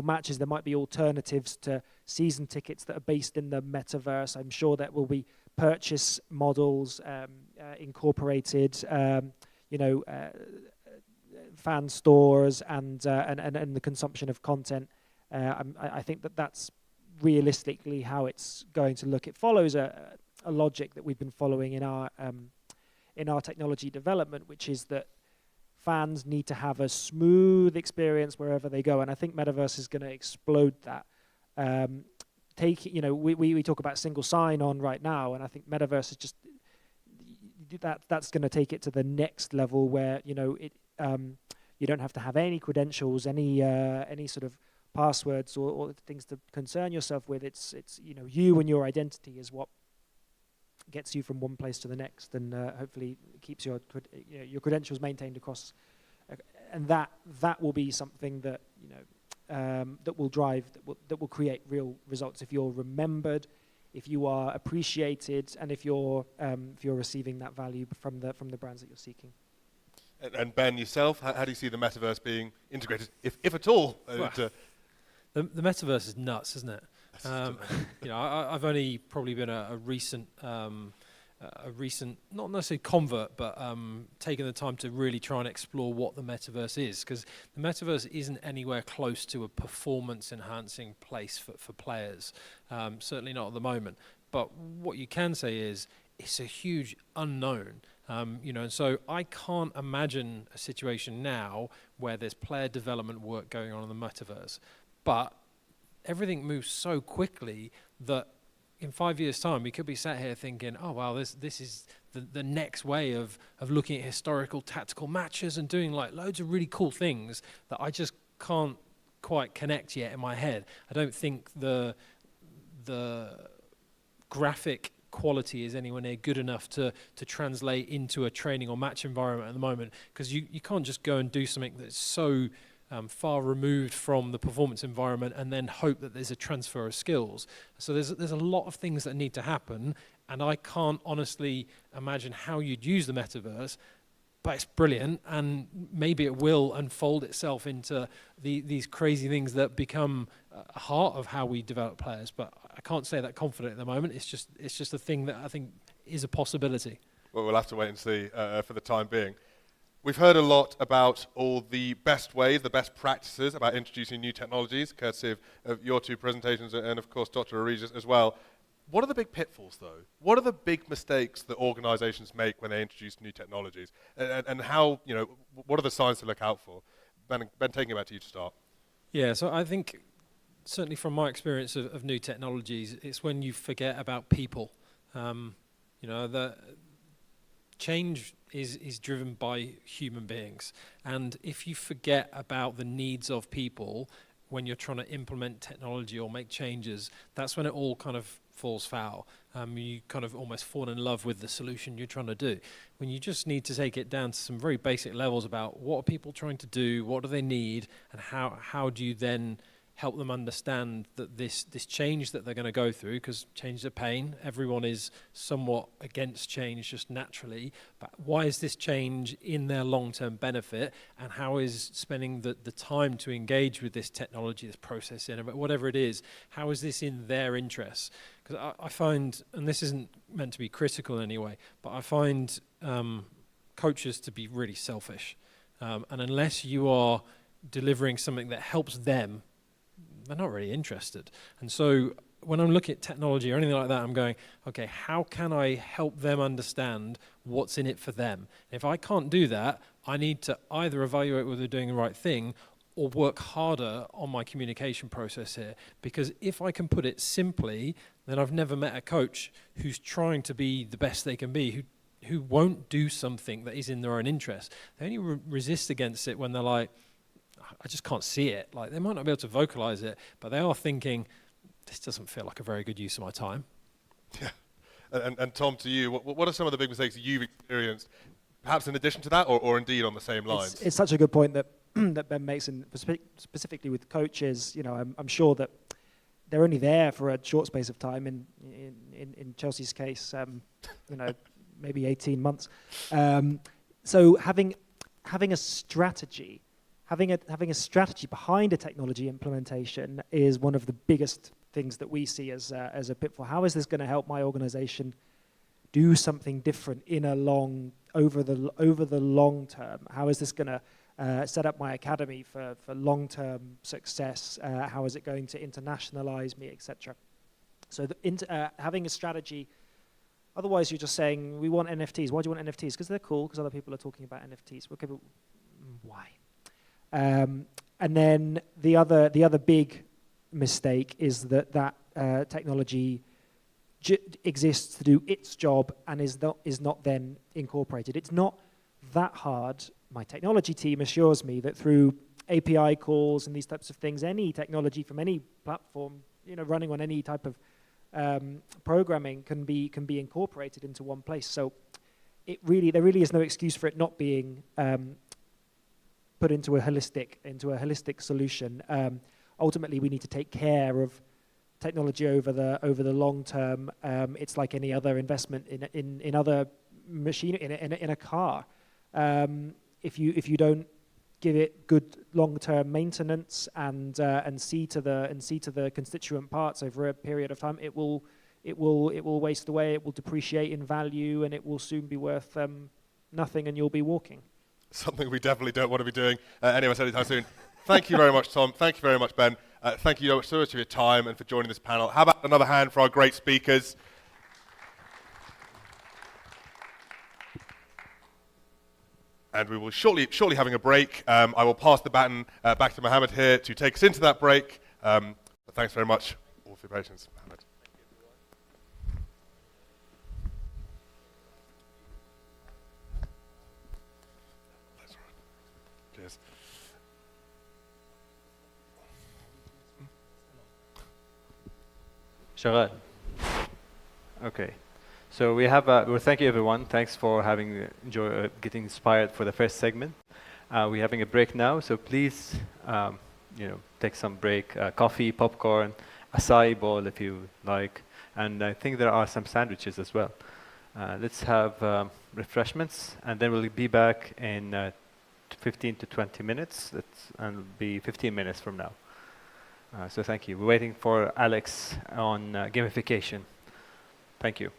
Speaker 13: matches. There might be alternatives to season tickets that are based in the metaverse. I'm sure that will be purchase models incorporated, fan stores and the consumption of content. I think that's realistically how it's going to look. It follows a logic that we've been following in our technology development, which is that fans need to have a smooth experience wherever they go, and I think metaverse is going to explode that. We talk about single sign-on right now, and I think metaverse is just that's going to take it to the next level where you don't have to have any credentials, any sort of passwords or things to concern yourself with. It's you and your identity is what gets you from one place to the next, and hopefully keeps your credentials maintained across. And that will be something that that will create real results. If you're remembered, if you are appreciated, and if you're receiving that value from the brands that you're seeking.
Speaker 7: And Ben, yourself, how do you see the metaverse being integrated, if at all?
Speaker 3: The metaverse is nuts, isn't it? I've only probably been a recent, not necessarily convert, but taking the time to really try and explore what the metaverse is, because the metaverse isn't anywhere close to a performance-enhancing place for players. Certainly not at the moment. But what you can say is it's a huge unknown. And so I can't imagine a situation now where there's player development work going on in the metaverse. But everything moves so quickly that in 5 years' time, we could be sat here thinking, oh, wow, this is the next way of looking at historical tactical matches and doing like loads of really cool things that I just can't quite connect yet in my head. I don't think the graphic quality is anywhere near good enough to translate into a training or match environment at the moment, because you can't just go and do something that's so far removed from the performance environment, and then hope that there's a transfer of skills. So there's a lot of things that need to happen, and I can't honestly imagine how you'd use the metaverse, but it's brilliant, and maybe it will unfold itself into these crazy things that become a heart of how we develop players. But I can't say that confident at the moment. It's just a thing that I think is a possibility.
Speaker 7: Well, we'll have to wait and see for the time being. We've heard a lot about all the best ways, the best practices about introducing new technologies, courtesy of your two presentations and, of course, Dr. Regis as well. What are the big pitfalls, though? What are the big mistakes that organisations make when they introduce new technologies? And how, what are the signs to look out for? Ben, taking it back to you to start.
Speaker 3: Yeah, so I think, certainly from my experience of new technologies, it's when you forget about people. The change is driven by human beings. And if you forget about the needs of people when you're trying to implement technology or make changes, that's when it all kind of falls foul. You kind of almost fall in love with the solution you're trying to do. When you just need to take it down to some very basic levels about what are people trying to do, what do they need, and how do you then help them understand that this change that they're going to go through, because change is a pain, everyone is somewhat against change just naturally, but why is this change in their long-term benefit, and how is spending the time to engage with this technology, this process, whatever it is, how is this in their interests? Because I find, and this isn't meant to be critical anyway, but I find coaches to be really selfish. And unless you are delivering something that helps them, they're not really interested. And so when I'm looking at technology or anything like that, I'm going, okay, how can I help them understand what's in it for them? If I can't do that, I need to either evaluate whether they're doing the right thing or work harder on my communication process here. Because if I can put it simply, then I've never met a coach who's trying to be the best they can be, who won't do something that is in their own interest. They only resist against it when they're like, I just can't see it. Like, they might not be able to vocalize it, but they are thinking, this doesn't feel like a very good use of my time.
Speaker 7: Yeah. And Tom, to you, what are some of the big mistakes you've experienced, perhaps in addition to that, or indeed on the same lines?
Speaker 13: It's such a good point that that Ben makes, and specifically with coaches. I'm sure that they're only there for a short space of time. In Chelsea's case, maybe 18 months. So having a strategy. Having a strategy behind a technology implementation is one of the biggest things that we see as a pitfall. How is this going to help my organization do something different over the long term? How is this going to set up my academy for long-term success? How is it going to internationalize me, etc.? So having a strategy. Otherwise, you're just saying, we want NFTs. Why do you want NFTs? Because they're cool, because other people are talking about NFTs. Okay, but why? And then the other big mistake is that technology exists to do its job and is not then incorporated. It's not that hard. My technology team assures me that through API calls and these types of things, any technology from any platform, running on any type of programming can be incorporated into one place. So there really is no excuse for it not being put into a holistic solution. Ultimately, we need to take care of technology over the long term. It's like any other investment in other machine in a car. If you don't give it good long-term maintenance and see to the constituent parts over a period of time, it will waste away. It will depreciate in value, and it will soon be worth nothing, and you'll be walking.
Speaker 7: Something we definitely don't want to be doing anytime soon. Thank you very much, Tom. Thank you very much, Ben. Thank you so much for your time and for joining this panel. How about another hand for our great speakers? And we will shortly having a break. I will pass the baton back to Mohammed here to take us into that break. But thanks very much all for your patience, Mohammed. Cheers.
Speaker 1: Shagad. Okay. So we have, well, thank you everyone. Thanks for getting inspired for the first segment. We're having a break now, so please take some break, coffee, popcorn, acai bowl if you like, and I think there are some sandwiches as well. Let's have refreshments, and then we'll be back in 15 to 20 minutes, and it'll be 15 minutes from now. So thank you. We're waiting for Alex on gamification. Thank you.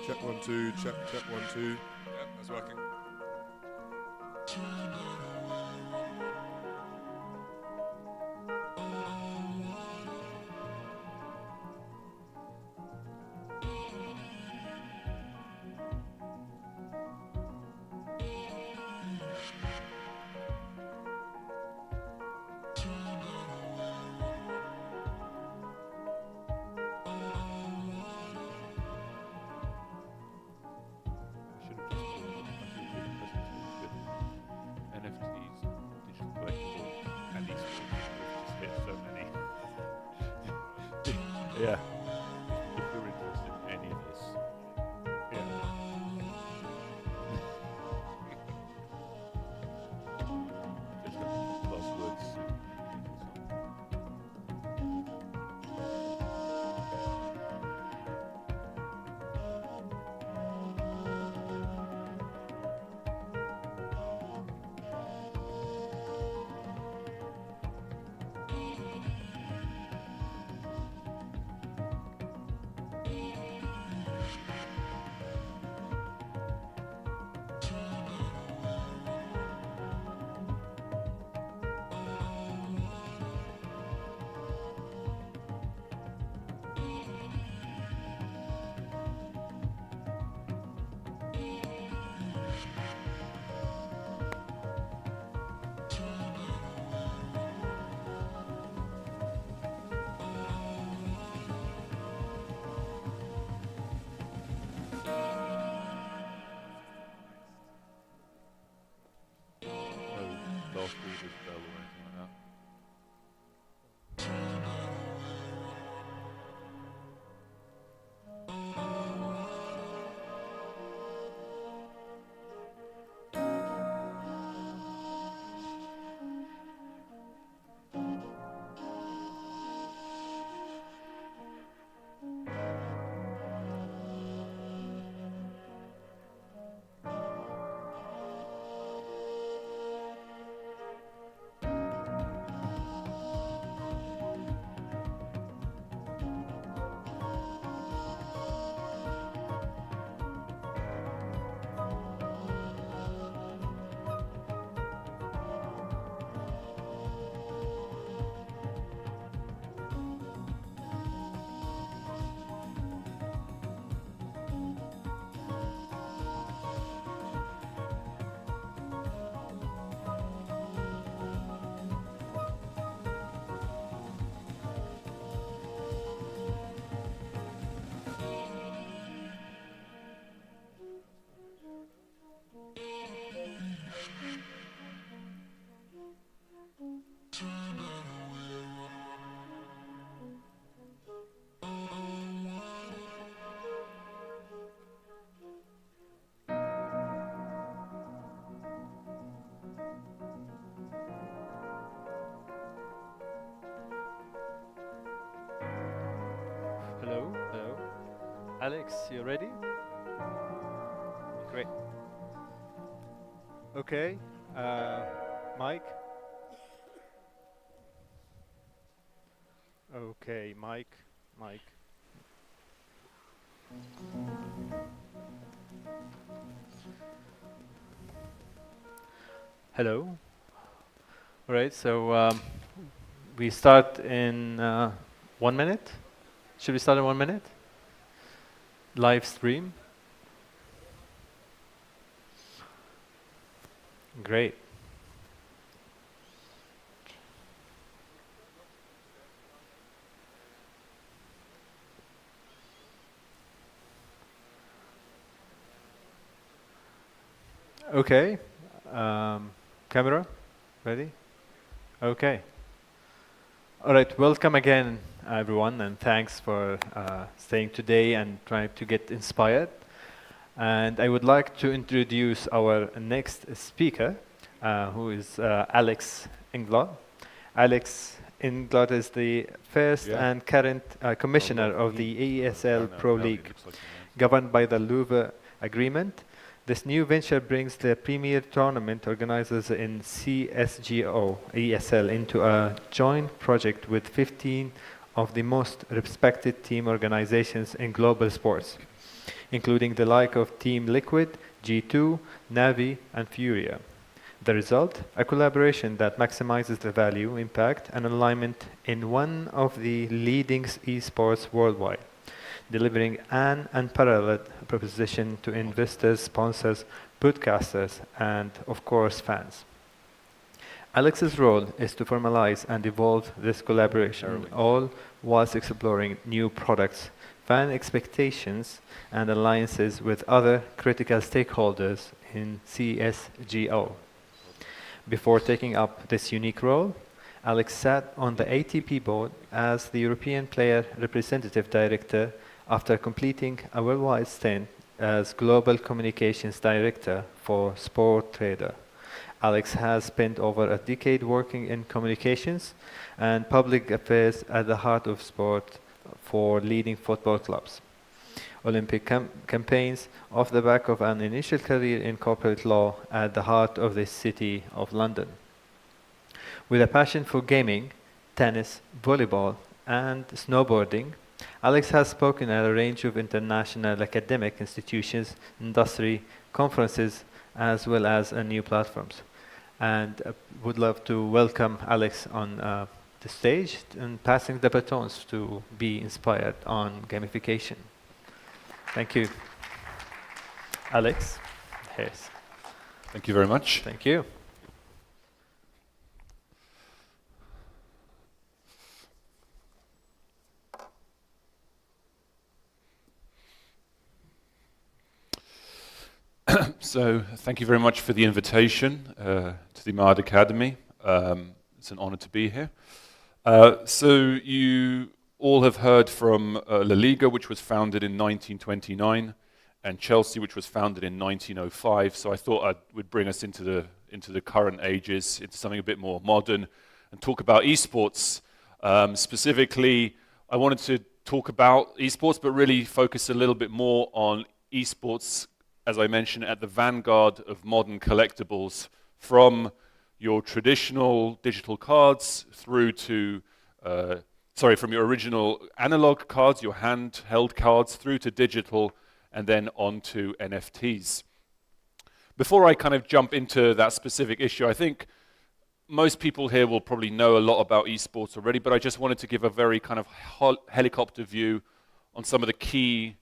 Speaker 7: Check 1 2, check 1 2. Yep, that's working.
Speaker 19: Yeah. If you're interested in any of this, yeah. Just buzzwords.
Speaker 1: Alex, you ready? Great. Okay, Mike. Okay, Mike. Hello. All right, so we start in 1 minute. Should we start in 1 minute? Live stream. Great. Okay. Camera, ready? Okay. All right, welcome again, everyone, and thanks for staying today and trying to get inspired. And I would like to introduce our next speaker, who is Alex Englot. Alex Englot is the first and current commissioner of the ESL Pro League, governed by the Louvre Agreement. This new venture brings the premier tournament organizers in CSGO ESL into a joint project with 15 of the most respected team organizations in global sports, including the like of Team Liquid, G2, Navi, and Furia. The result? A collaboration that maximizes the value, impact, and alignment in one of the leading esports worldwide, delivering an unparalleled proposition to investors, sponsors, broadcasters, and of course fans. Alex's role is to formalize and evolve this collaboration, all whilst exploring new products, fan expectations, and alliances with other critical stakeholders in CSGO. Before taking up this unique role, Alex sat on the ATP board as the European Player Representative Director after completing a worldwide stint as Global Communications Director for Sport Trader. Alex has spent over a decade working in communications and public affairs at the heart of sport for leading football clubs, Olympic campaigns, off the back of an initial career in corporate law at the heart of the City of London. With a passion for gaming, tennis, volleyball, and snowboarding, Alex has spoken at a range of international academic institutions, industry, conferences, as well as new platforms. And would love to welcome Alex on the stage and passing the batons to be inspired on gamification. Thank you. Alex, yes.
Speaker 19: Thank you very much.
Speaker 1: Thank you.
Speaker 19: So, thank you very much for the invitation to the Mad Academy. It's an honor to be here. So, you all have heard from La Liga, which was founded in 1929, and Chelsea, which was founded in 1905. So, I thought I would bring us into the current ages, into something a bit more modern, and talk about esports. Specifically, I wanted to talk about esports, but really focus a little bit more on esports, as I mentioned, at the vanguard of modern collectibles, from your traditional digital cards through to, from your original analog cards, your handheld cards, through to digital, and then on to NFTs. Before I kind of jump into that specific issue, I think most people here will probably know a lot about esports already, but I just wanted to give a very kind of helicopter view on some of the key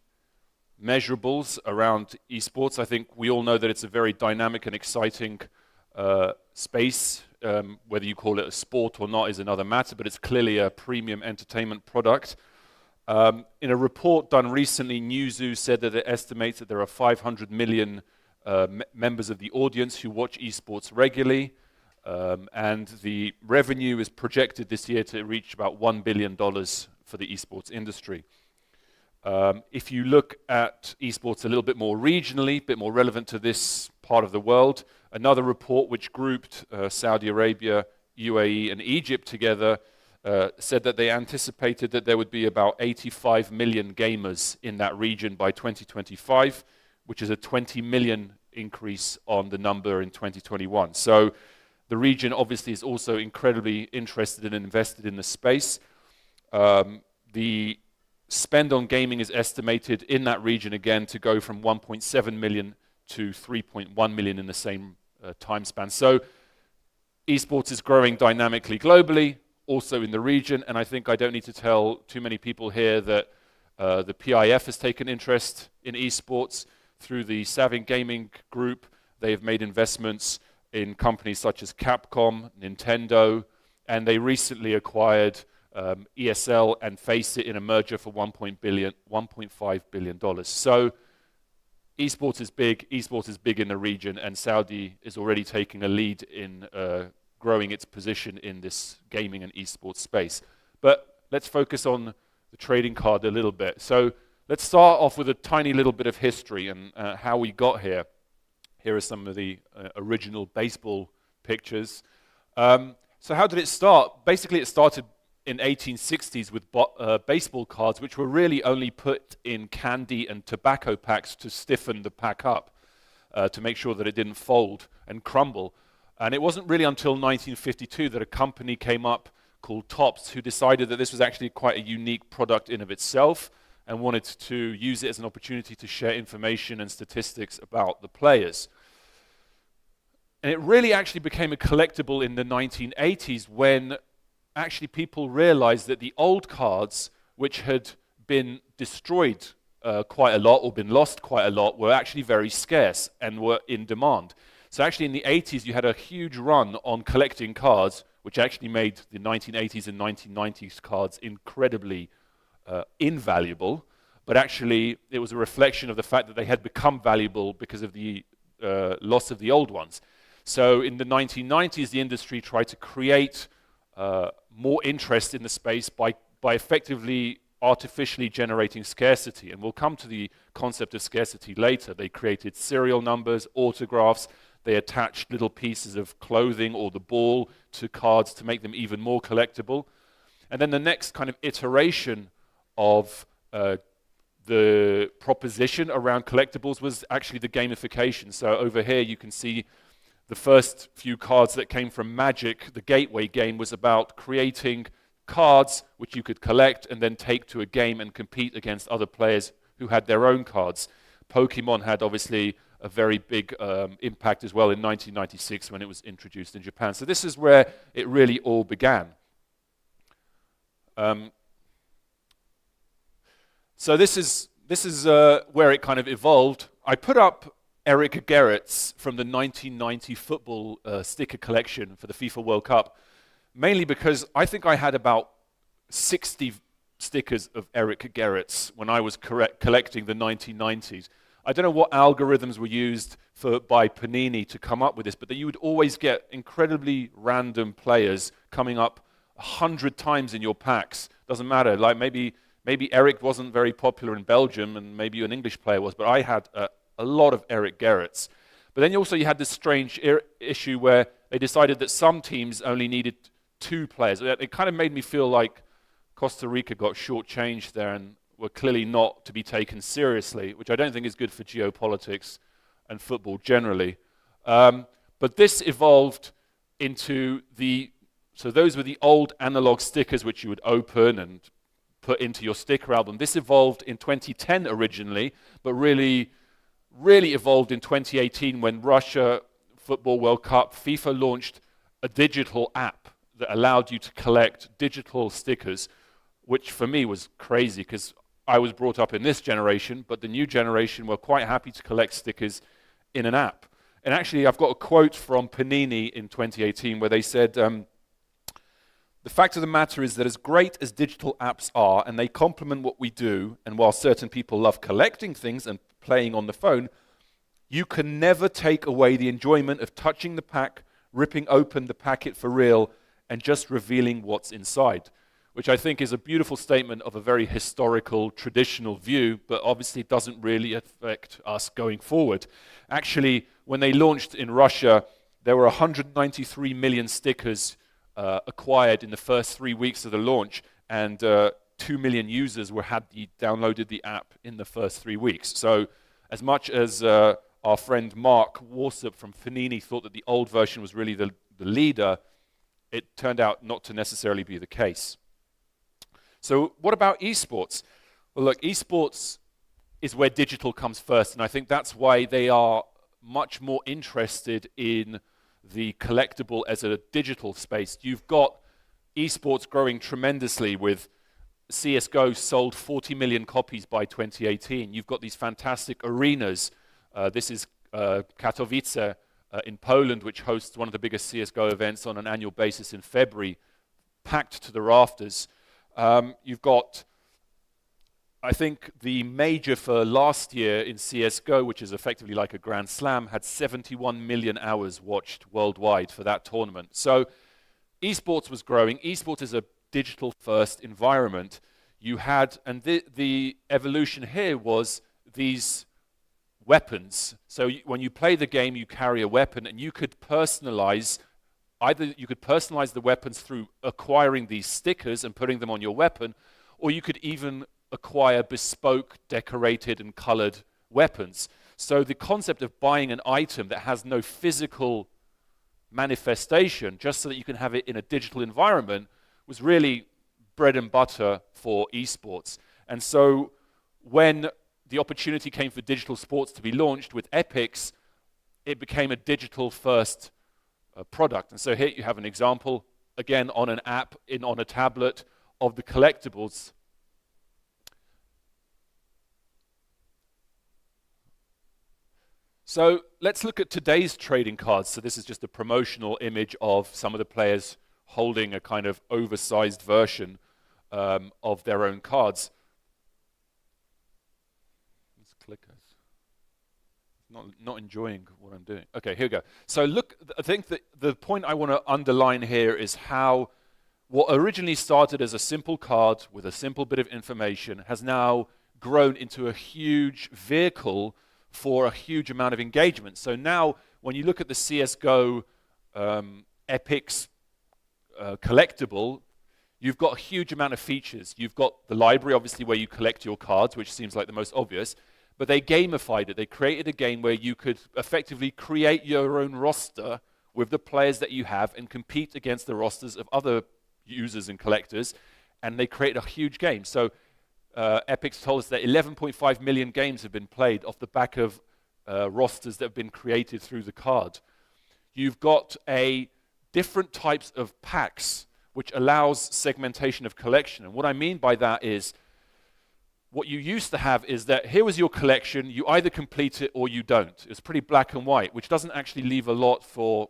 Speaker 19: measurables around esports. I think we all know that it's a very dynamic and exciting space. Whether you call it a sport or not is another matter, but it's clearly a premium entertainment product. In a report done recently, Newzoo said that it estimates that there are 500 million members of the audience who watch esports regularly, and the revenue is projected this year to reach about $1 billion for the esports industry. If you look at esports a little bit more regionally, a bit more relevant to this part of the world, another report which grouped Saudi Arabia, UAE, and Egypt together said that they anticipated that there would be about 85 million gamers in that region by 2025, which is a 20 million increase on the number in 2021. So the region obviously is also incredibly interested and invested in the space. The spend on gaming is estimated in that region again to go from 1.7 million to 3.1 million in the same time span. So esports is growing dynamically globally, also in the region, and I think I don't need to tell too many people here that the PIF has taken interest in esports through the Savin Gaming Group. They have made investments in companies such as Capcom, Nintendo, and they recently acquired ESL and Faceit in a merger for $1.5 billion. So esports is big in the region, and Saudi is already taking a lead in growing its position in this gaming and esports space. But let's focus on the trading card a little bit. So let's start off with a tiny little bit of history and how we got here. Here are some of the original baseball pictures. So how did it start? Basically, it started in 1860s with baseball cards, which were really only put in candy and tobacco packs to stiffen the pack up, to make sure that it didn't fold and crumble. And it wasn't really until 1952 that a company came up called Topps, who decided that this was actually quite a unique product in of itself and wanted to use it as an opportunity to share information and statistics about the players. And it really actually became a collectible in the 1980s when actually people realized that the old cards, which had been destroyed quite a lot or been lost quite a lot, were actually very scarce and were in demand. So actually in the 80s you had a huge run on collecting cards, which actually made the 1980s and 1990s cards incredibly invaluable, but actually it was a reflection of the fact that they had become valuable because of the loss of the old ones. So in the 1990s the industry tried to create more interest in the space by effectively artificially generating scarcity, and we'll come to the concept of scarcity later. They created serial numbers, autographs, they attached little pieces of clothing or the ball to cards to make them even more collectible. And then the next kind of iteration of the proposition around collectibles was actually the gamification. So over here you can see the first few cards that came from Magic. The gateway game was about creating cards which you could collect and then take to a game and compete against other players who had their own cards. Pokemon had obviously a very big impact as well in 1996 when it was introduced in Japan. So this is where it really all began. So this is where it kind of evolved. I put up Eric Gerrits from the 1990 football sticker collection for the FIFA World Cup, mainly because I think I had about 60 stickers of Eric Gerrits when I was collecting the 1990s. I don't know what algorithms were used by Panini to come up with this, but that you would always get incredibly random players coming up 100 times in your packs. Doesn't matter. Like maybe Eric wasn't very popular in Belgium, and maybe an English player was, but I had a lot of Eric Gerrits. But then you had this strange issue where they decided that some teams only needed 2 players. It kind of made me feel like Costa Rica got shortchanged there and were clearly not to be taken seriously, which I don't think is good for geopolitics and football generally. But this evolved into so those were the old analog stickers which you would open and put into your sticker album. This evolved in 2010 originally, but really evolved in 2018 when Russia Football World Cup, FIFA launched a digital app that allowed you to collect digital stickers, which for me was crazy because I was brought up in this generation, but the new generation were quite happy to collect stickers in an app. And actually, I've got a quote from Panini in 2018 where they said, the fact of the matter is that as great as digital apps are, and they complement what we do, and while certain people love collecting things and playing on the phone, you can never take away the enjoyment of touching the pack, ripping open the packet for real, and just revealing what's inside, which I think is a beautiful statement of a very historical, traditional view, but obviously doesn't really affect us going forward. Actually, when they launched in Russia, there were 193 million stickers acquired in the first 3 weeks of the launch, and 2 million users downloaded the app in the first 3 weeks. So as much as our friend Mark Warsop from Panini thought that the old version was really the leader, it turned out not to necessarily be the case. So what about esports? Well, look, esports is where digital comes first, and I think that's why they are much more interested in the collectible as a digital space. You've got esports growing tremendously, with CSGO sold 40 million copies by 2018. You've got these fantastic arenas. This is Katowice in Poland, which hosts one of the biggest CSGO events on an annual basis in February, packed to the rafters. You've got, I think, the major for last year in CSGO, which is effectively like a Grand Slam, had 71 million hours watched worldwide for that tournament. So esports was growing. Esports is a digital-first environment. You had, and the evolution here was these weapons. So when you play the game, you carry a weapon, and you could personalize. Either you could personalize the weapons through acquiring these stickers and putting them on your weapon, or you could even acquire bespoke, decorated, and colored weapons. So the concept of buying an item that has no physical manifestation, just so that you can have it in a digital environment, was really bread and butter for esports. And so when the opportunity came for digital sports to be launched with Epix, it became a digital-first product. And so here you have an example, again, on an app, on a tablet, of the collectibles. So let's look at today's trading cards. So this is just a promotional image of some of the players holding a kind of oversized version of their own cards. This clicker's not enjoying what I'm doing. Okay, here we go. So look, I think that the point I want to underline here is how what originally started as a simple card with a simple bit of information has now grown into a huge vehicle for a huge amount of engagement. So now, when you look at the CSGO Epix collectible, you've got a huge amount of features. You've got the library, obviously, where you collect your cards, which seems like the most obvious, but they gamified it. They created a game where you could effectively create your own roster with the players that you have and compete against the rosters of other users and collectors, and they created a huge game. So Epix told us that 11.5 million games have been played off the back of rosters that have been created through the card. You've got different types of packs, which allows segmentation of collection. And what I mean by that is, what you used to have is that here was your collection, you either complete it or you don't. It's pretty black and white, which doesn't actually leave a lot for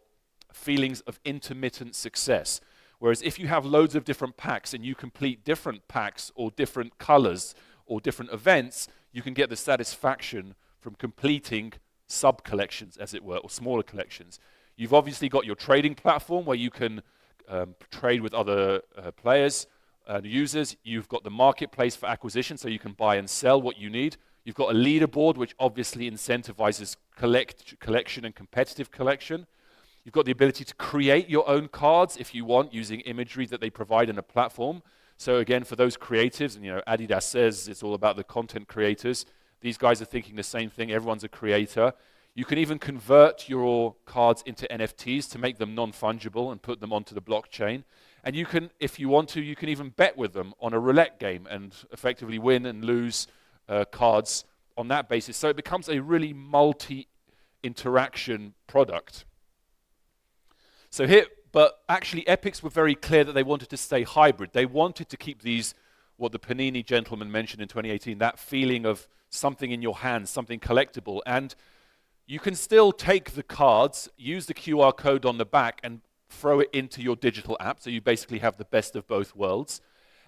Speaker 19: feelings of intermittent success. Whereas if you have loads of different packs and you complete different packs or different colors or different events, you can get the satisfaction from completing sub-collections, as it were, or smaller collections. You've obviously got your trading platform where you can trade with other players and users. You've got the marketplace for acquisition, so you can buy and sell what you need. You've got a leaderboard, which obviously incentivizes collection and competitive collection. You've got the ability to create your own cards if you want, using imagery that they provide in a platform. So again, for those creatives, and Adidas says it's all about the content creators. These guys are thinking the same thing. Everyone's a creator. You can even convert your cards into NFTs to make them non-fungible and put them onto the blockchain. And you can, if you want to, you can even bet with them on a roulette game and effectively win and lose cards on that basis. So it becomes a really multi-interaction product. So here, but actually Epix were very clear that they wanted to stay hybrid. They wanted to keep these, what the Panini gentleman mentioned in 2018, that feeling of something in your hands, something collectible. And you can still take the cards, use the QR code on the back, and throw it into your digital app. So you basically have the best of both worlds.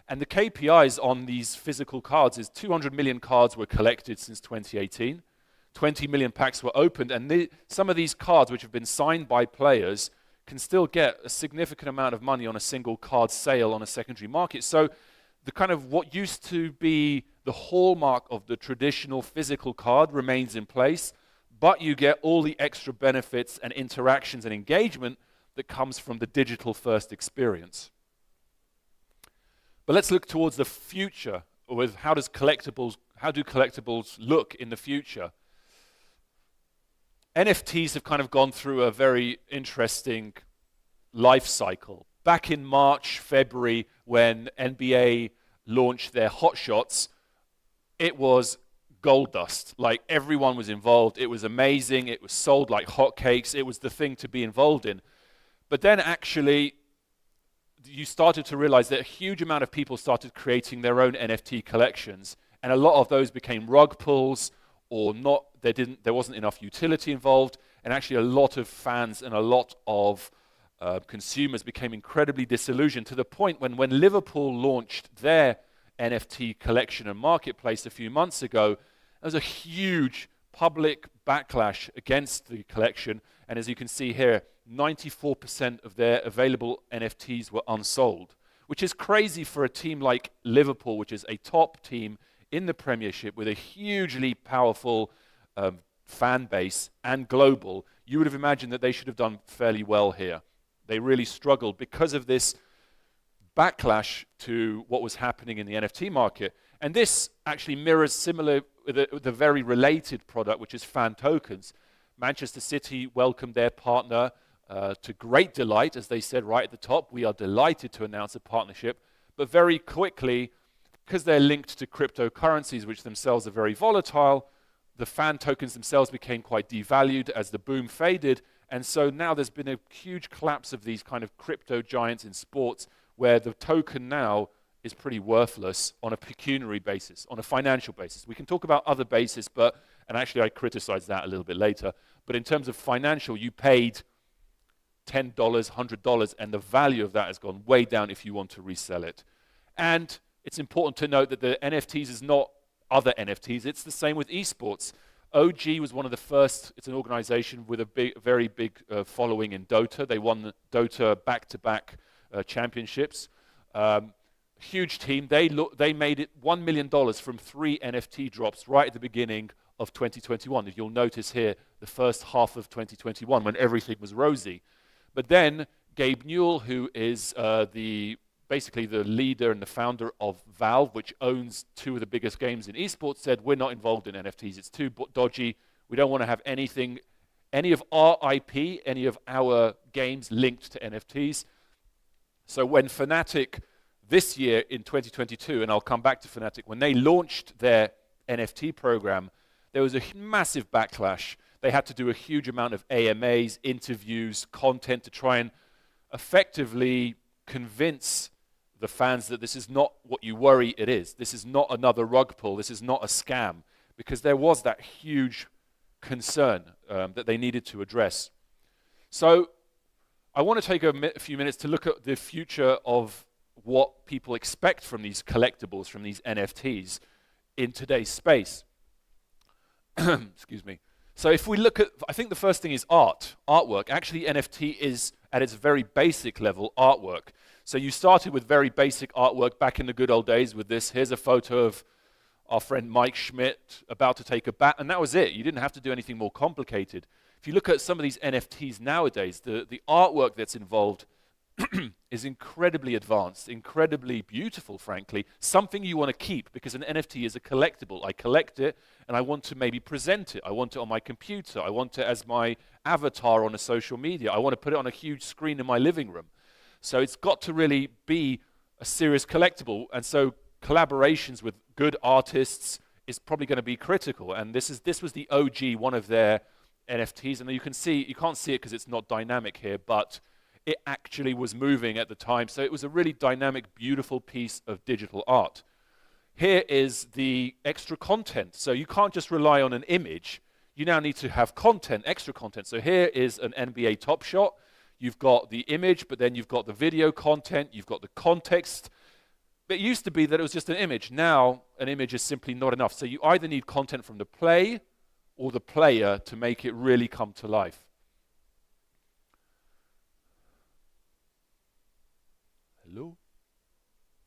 Speaker 19: And the KPIs on these physical cards is 200 million cards were collected since 2018. 20 million packs were opened. And some of these cards, which have been signed by players, can still get a significant amount of money on a single card sale on a secondary market. So the kind of what used to be the hallmark of the traditional physical card remains in place, but you get all the extra benefits and interactions and engagement that comes from the digital-first experience. But let's look towards the future with how do collectibles look in the future? NFTs have kind of gone through a very interesting life cycle. Back in March, February, when NBA launched their Hot Shots, it was gold dust. Like, everyone was involved. It was amazing. It was sold like hotcakes. It was the thing to be involved in. But then actually, you started to realize that a huge amount of people started creating their own NFT collections, and a lot of those became rug pulls, or not. There wasn't enough utility involved, and actually a lot of fans and a lot of consumers became incredibly disillusioned, to the point when Liverpool launched their NFT collection and marketplace a few months ago, there was a huge public backlash against the collection, and as you can see here, 94% of their available NFTs were unsold, which is crazy for a team like Liverpool, which is a top team in the Premiership with a hugely powerful fan base and global. You would have imagined that they should have done fairly well here. They really struggled because of this backlash to what was happening in the NFT market. And this actually mirrors similar with a very related product, which is fan tokens. Manchester City welcomed their partner to great delight, as they said right at the top. We are delighted to announce a partnership. But very quickly, because they're linked to cryptocurrencies, which themselves are very volatile, the fan tokens themselves became quite devalued as the boom faded. And so now there's been a huge collapse of these kind of crypto giants in sports, where the token now is pretty worthless on a pecuniary basis, on a financial basis. We can talk about other bases, and actually I criticize that a little bit later, but in terms of financial, you paid $10, $100, and the value of that has gone way down if you want to resell it. And it's important to note that the NFTs is not other NFTs, it's the same with esports. OG was one of the first. It's an organization with a very big following in Dota. They won the Dota back-to-back championships. Huge team. They made it $1 million from 3 NFT drops right at the beginning of 2021. If you'll notice here, the first half of 2021, when everything was rosy. But then Gabe Newell, who is basically the leader and the founder of Valve, which owns 2 of the biggest games in esports, said, we're not involved in NFTs. It's too dodgy. We don't want to have anything, any of our IP, any of our games linked to NFTs. So when Fnatic this year in 2022, and I'll come back to Fnatic, when they launched their NFT program, there was a massive backlash. They had to do a huge amount of AMAs, interviews, content to try and effectively convince the fans that this is not what you worry it is. This is not another rug pull. This is not a scam, because there was that huge concern that they needed to address. So I want to take a few minutes to look at the future of what people expect from these collectibles, from these NFTs in today's space. Excuse me. So if we look at, I think the first thing is artwork. Actually, NFT is, at its very basic level, artwork. So you started with very basic artwork back in the good old days with this. Here's a photo of our friend Mike Schmidt about to take a bat, and that was it. You didn't have to do anything more complicated. If you look at some of these NFTs nowadays, the artwork that's involved is incredibly advanced, incredibly beautiful, frankly, something you want to keep, because an NFT is a collectible. I collect it, and I want to maybe present it. I want it on my computer. I want it as my avatar on a social media. I want to put it on a huge screen in my living room. So it's got to really be a serious collectible, and so collaborations with good artists is probably going to be critical. And this was the OG, one of their NFTs, and you can't see it because it's not dynamic here, but it actually was moving at the time. So it was a really dynamic, beautiful piece of digital art. Here is the extra content. So you can't just rely on an image. You now need to have content, extra content. So here is an NBA Top Shot. You've got the image, but then you've got the video content, you've got the context. It used to be that it was just an image. Now, an image is simply not enough. So you either need content from the play or the player to make it really come to life. Hello?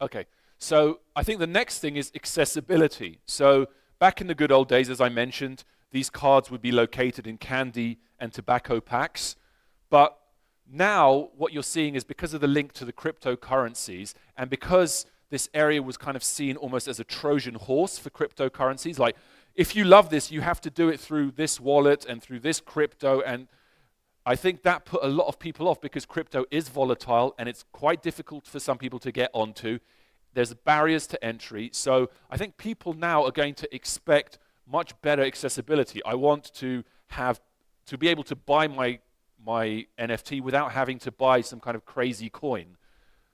Speaker 19: Okay, so I think the next thing is accessibility. So back in the good old days, as I mentioned, these cards would be located in candy and tobacco packs, but Now, what you're seeing is because of the link to the cryptocurrencies, and because this area was kind of seen almost as a Trojan horse for cryptocurrencies, like, if you love this, you have to do it through this wallet and through this crypto, and I think that put a lot of people off because crypto is volatile and it's quite difficult for some people to get onto. There's barriers to entry, so I think people now are going to expect much better accessibility. I want to be able to buy my NFT without having to buy some kind of crazy coin.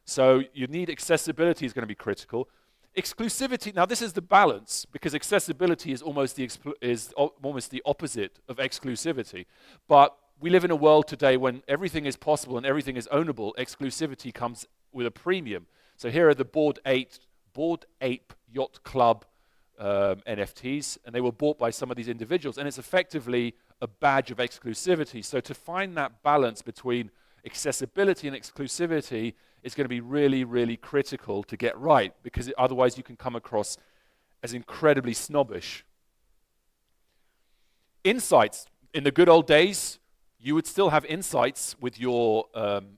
Speaker 19: So you need accessibility is going to be critical. Exclusivity, now this is the balance, because accessibility is almost the opposite of exclusivity. But we live in a world today when everything is possible and everything is ownable. Exclusivity comes with a premium. So here are the Bored Ape Yacht Club NFTs, and they were bought by some of these individuals, and it's effectively a badge of exclusivity. So to find that balance between accessibility and exclusivity is going to be really, really critical to get right, because otherwise you can come across as incredibly snobbish. Insights. In the good old days, you would still have insights with your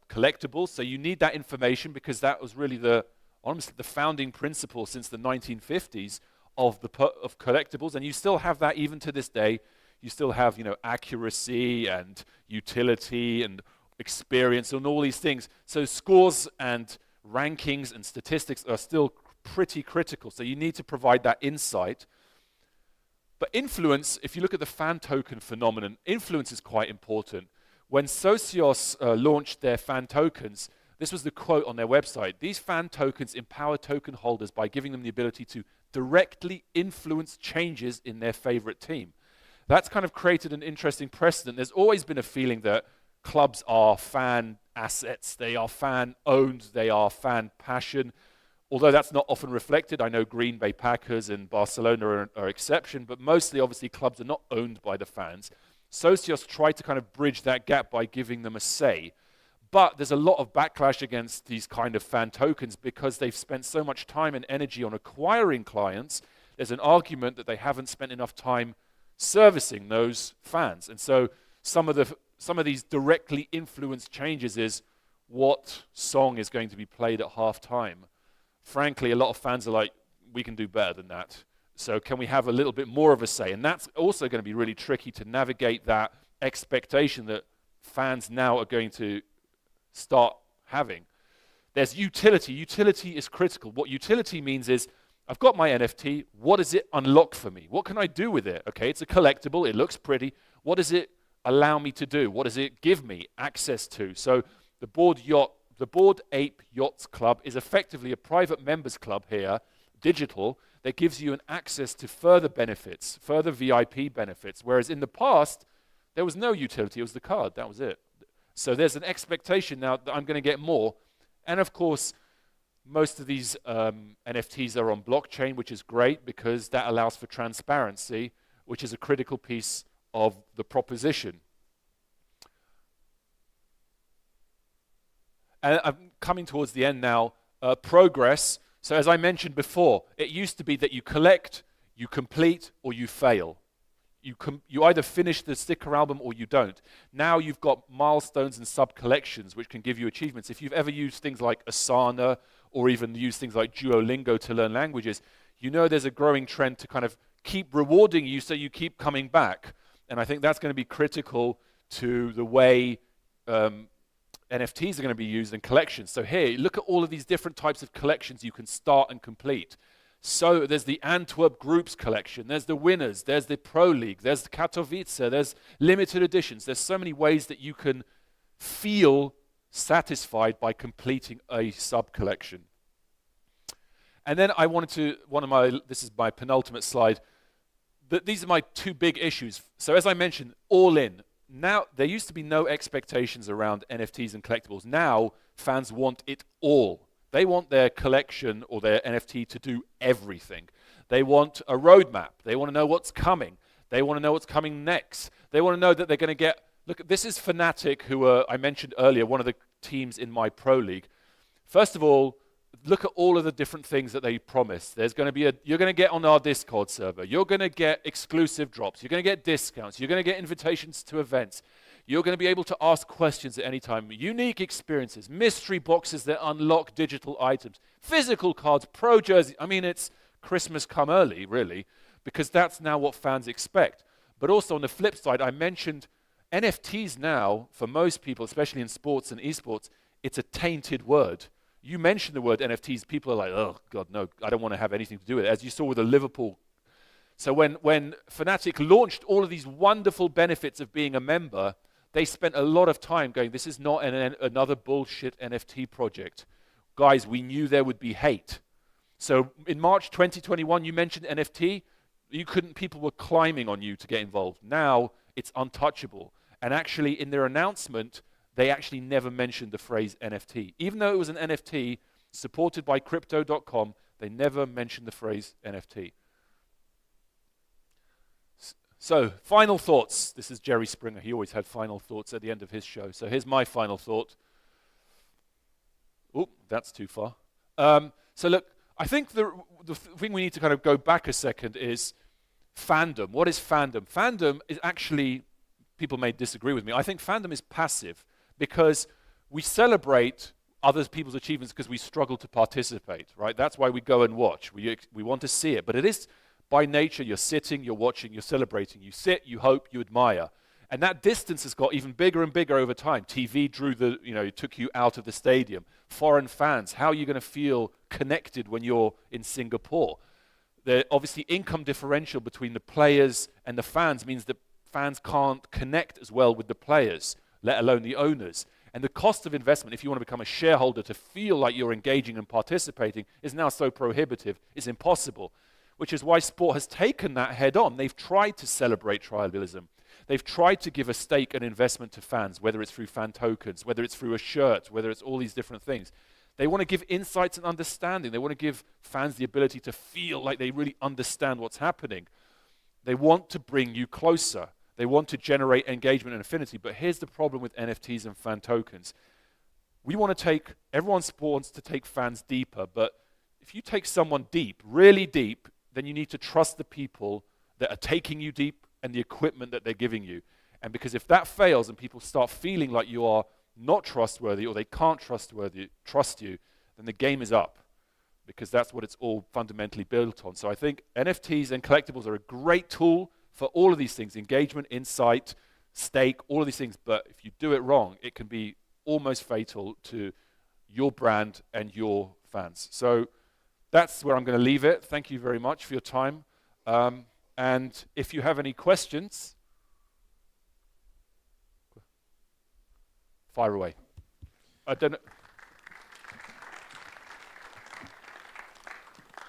Speaker 19: collectibles, so you need that information because that was really honestly the founding principle since the 1950s of collectibles, and you still have that even to this day. You still have, accuracy and utility and experience and all these things. So scores and rankings and statistics are still pretty critical. So you need to provide that insight. But influence, if you look at the fan token phenomenon, influence is quite important. When Socios launched their fan tokens, this was the quote on their website: "These fan tokens empower token holders by giving them the ability to directly influence changes in their favorite team." That's kind of created an interesting precedent. There's always been a feeling that clubs are fan assets, they are fan owned, they are fan passion. Although that's not often reflected. I know Green Bay Packers and Barcelona are exception, but mostly obviously clubs are not owned by the fans. Socios tried to kind of bridge that gap by giving them a say. But there's a lot of backlash against these kind of fan tokens because they've spent so much time and energy on acquiring clients. There's an argument that they haven't spent enough time servicing those fans. And so some of these directly influenced changes is what song is going to be played at halftime. Frankly, a lot of fans are like, we can do better than that. So can we have a little bit more of a say? And that's also going to be really tricky to navigate that expectation that fans now are going to start having. There's utility. Utility is critical. What utility means is, I've got my NFT, what does it unlock for me? What can I do with it? Okay, it's a collectible, it looks pretty. What does it allow me to do? What does it give me access to? So the Bored Ape Yachts Club is effectively a private members club here, digital, that gives you an access to further benefits, further VIP benefits, whereas in the past, there was no utility, it was the card, that was it. So there's an expectation now that I'm going to get more. And of course, most of these NFTs are on blockchain, which is great because that allows for transparency, which is a critical piece of the proposition. And I'm coming towards the end now. Progress. So as I mentioned before, it used to be that you collect, you complete, or you fail. You either finish the sticker album or you don't. Now you've got milestones and sub-collections which can give you achievements. If you've ever used things like Asana or even used things like Duolingo to learn languages, you know there's a growing trend to kind of keep rewarding you so you keep coming back. And I think that's going to be critical to the way NFTs are going to be used in collections. So here, look at all of these different types of collections you can start and complete. So there's the Antwerp Groups collection, there's the Winners, there's the Pro League, there's the Katowice, there's limited editions. There's so many ways that you can feel satisfied by completing a sub-collection. And then I wanted to, this is my penultimate slide, these are my two big issues. So as I mentioned, all in. Now, there used to be no expectations around NFTs and collectibles. Now, fans want it all. They want their collection or their NFT to do everything. They want a roadmap. They want to know what's coming. They want to know what's coming next. They want to know that they're going to get... Look, this is Fnatic, who I mentioned earlier, one of the teams in my Pro League. First of all, look at all of the different things that they promised. There's going to be you're going to get on our Discord server. You're going to get exclusive drops. You're going to get discounts. You're going to get invitations to events. You're going to be able to ask questions at any time. Unique experiences, mystery boxes that unlock digital items, physical cards, pro jerseys. I mean, it's Christmas come early, really, because that's now what fans expect. But also on the flip side, I mentioned NFTs now, for most people, especially in sports and esports, it's a tainted word. You mention the word NFTs, people are like, oh, God, no, I don't want to have anything to do with it, as you saw with the Liverpool. So when Fnatic launched all of these wonderful benefits of being a member, they spent a lot of time going, this is not another bullshit NFT project. Guys, we knew there would be hate. So in March 2021, you mentioned NFT, people were climbing on you to get involved. Now it's untouchable. And actually in their announcement, they actually never mentioned the phrase NFT. Even though it was an NFT supported by Crypto.com, they never mentioned the phrase NFT. So, final thoughts. This is Jerry Springer. He always had final thoughts at the end of his show. So here's my final thought. Oh, that's too far. So look, I think the thing we need to kind of go back a second is fandom. What is fandom? Fandom is actually, people may disagree with me, I think fandom is passive because we celebrate other people's achievements because we struggle to participate, right? That's why we go and watch. We want to see it. But it is, by nature, you're sitting, you're watching, you're celebrating. You sit, you hope, you admire. And that distance has got even bigger and bigger over time. TV took you out of the stadium. Foreign fans, how are you going to feel connected when you're in Singapore? The obviously income differential between the players and the fans means that fans can't connect as well with the players, let alone the owners. And the cost of investment, if you want to become a shareholder to feel like you're engaging and participating, is now so prohibitive, it's impossible. Which is why sport has taken that head on. They've tried to celebrate tribalism. They've tried to give a stake and investment to fans, whether it's through fan tokens, whether it's through a shirt, whether it's all these different things. They want to give insights and understanding. They want to give fans the ability to feel like they really understand what's happening. They want to bring you closer. They want to generate engagement and affinity. But here's the problem with NFTs and fan tokens. Everyone wants to take fans deeper, but if you take someone deep, really deep, then you need to trust the people that are taking you deep and the equipment that they're giving you. And because if that fails and people start feeling like you are not trustworthy or they can't trust you, then the game is up, because that's what it's all fundamentally built on. So I think NFTs and collectibles are a great tool for all of these things: engagement, insight, stake, all of these things. But if you do it wrong, it can be almost fatal to your brand and your fans. So that's where I'm going to leave it. Thank you very much for your time. And if you have any questions, fire away. I don't know.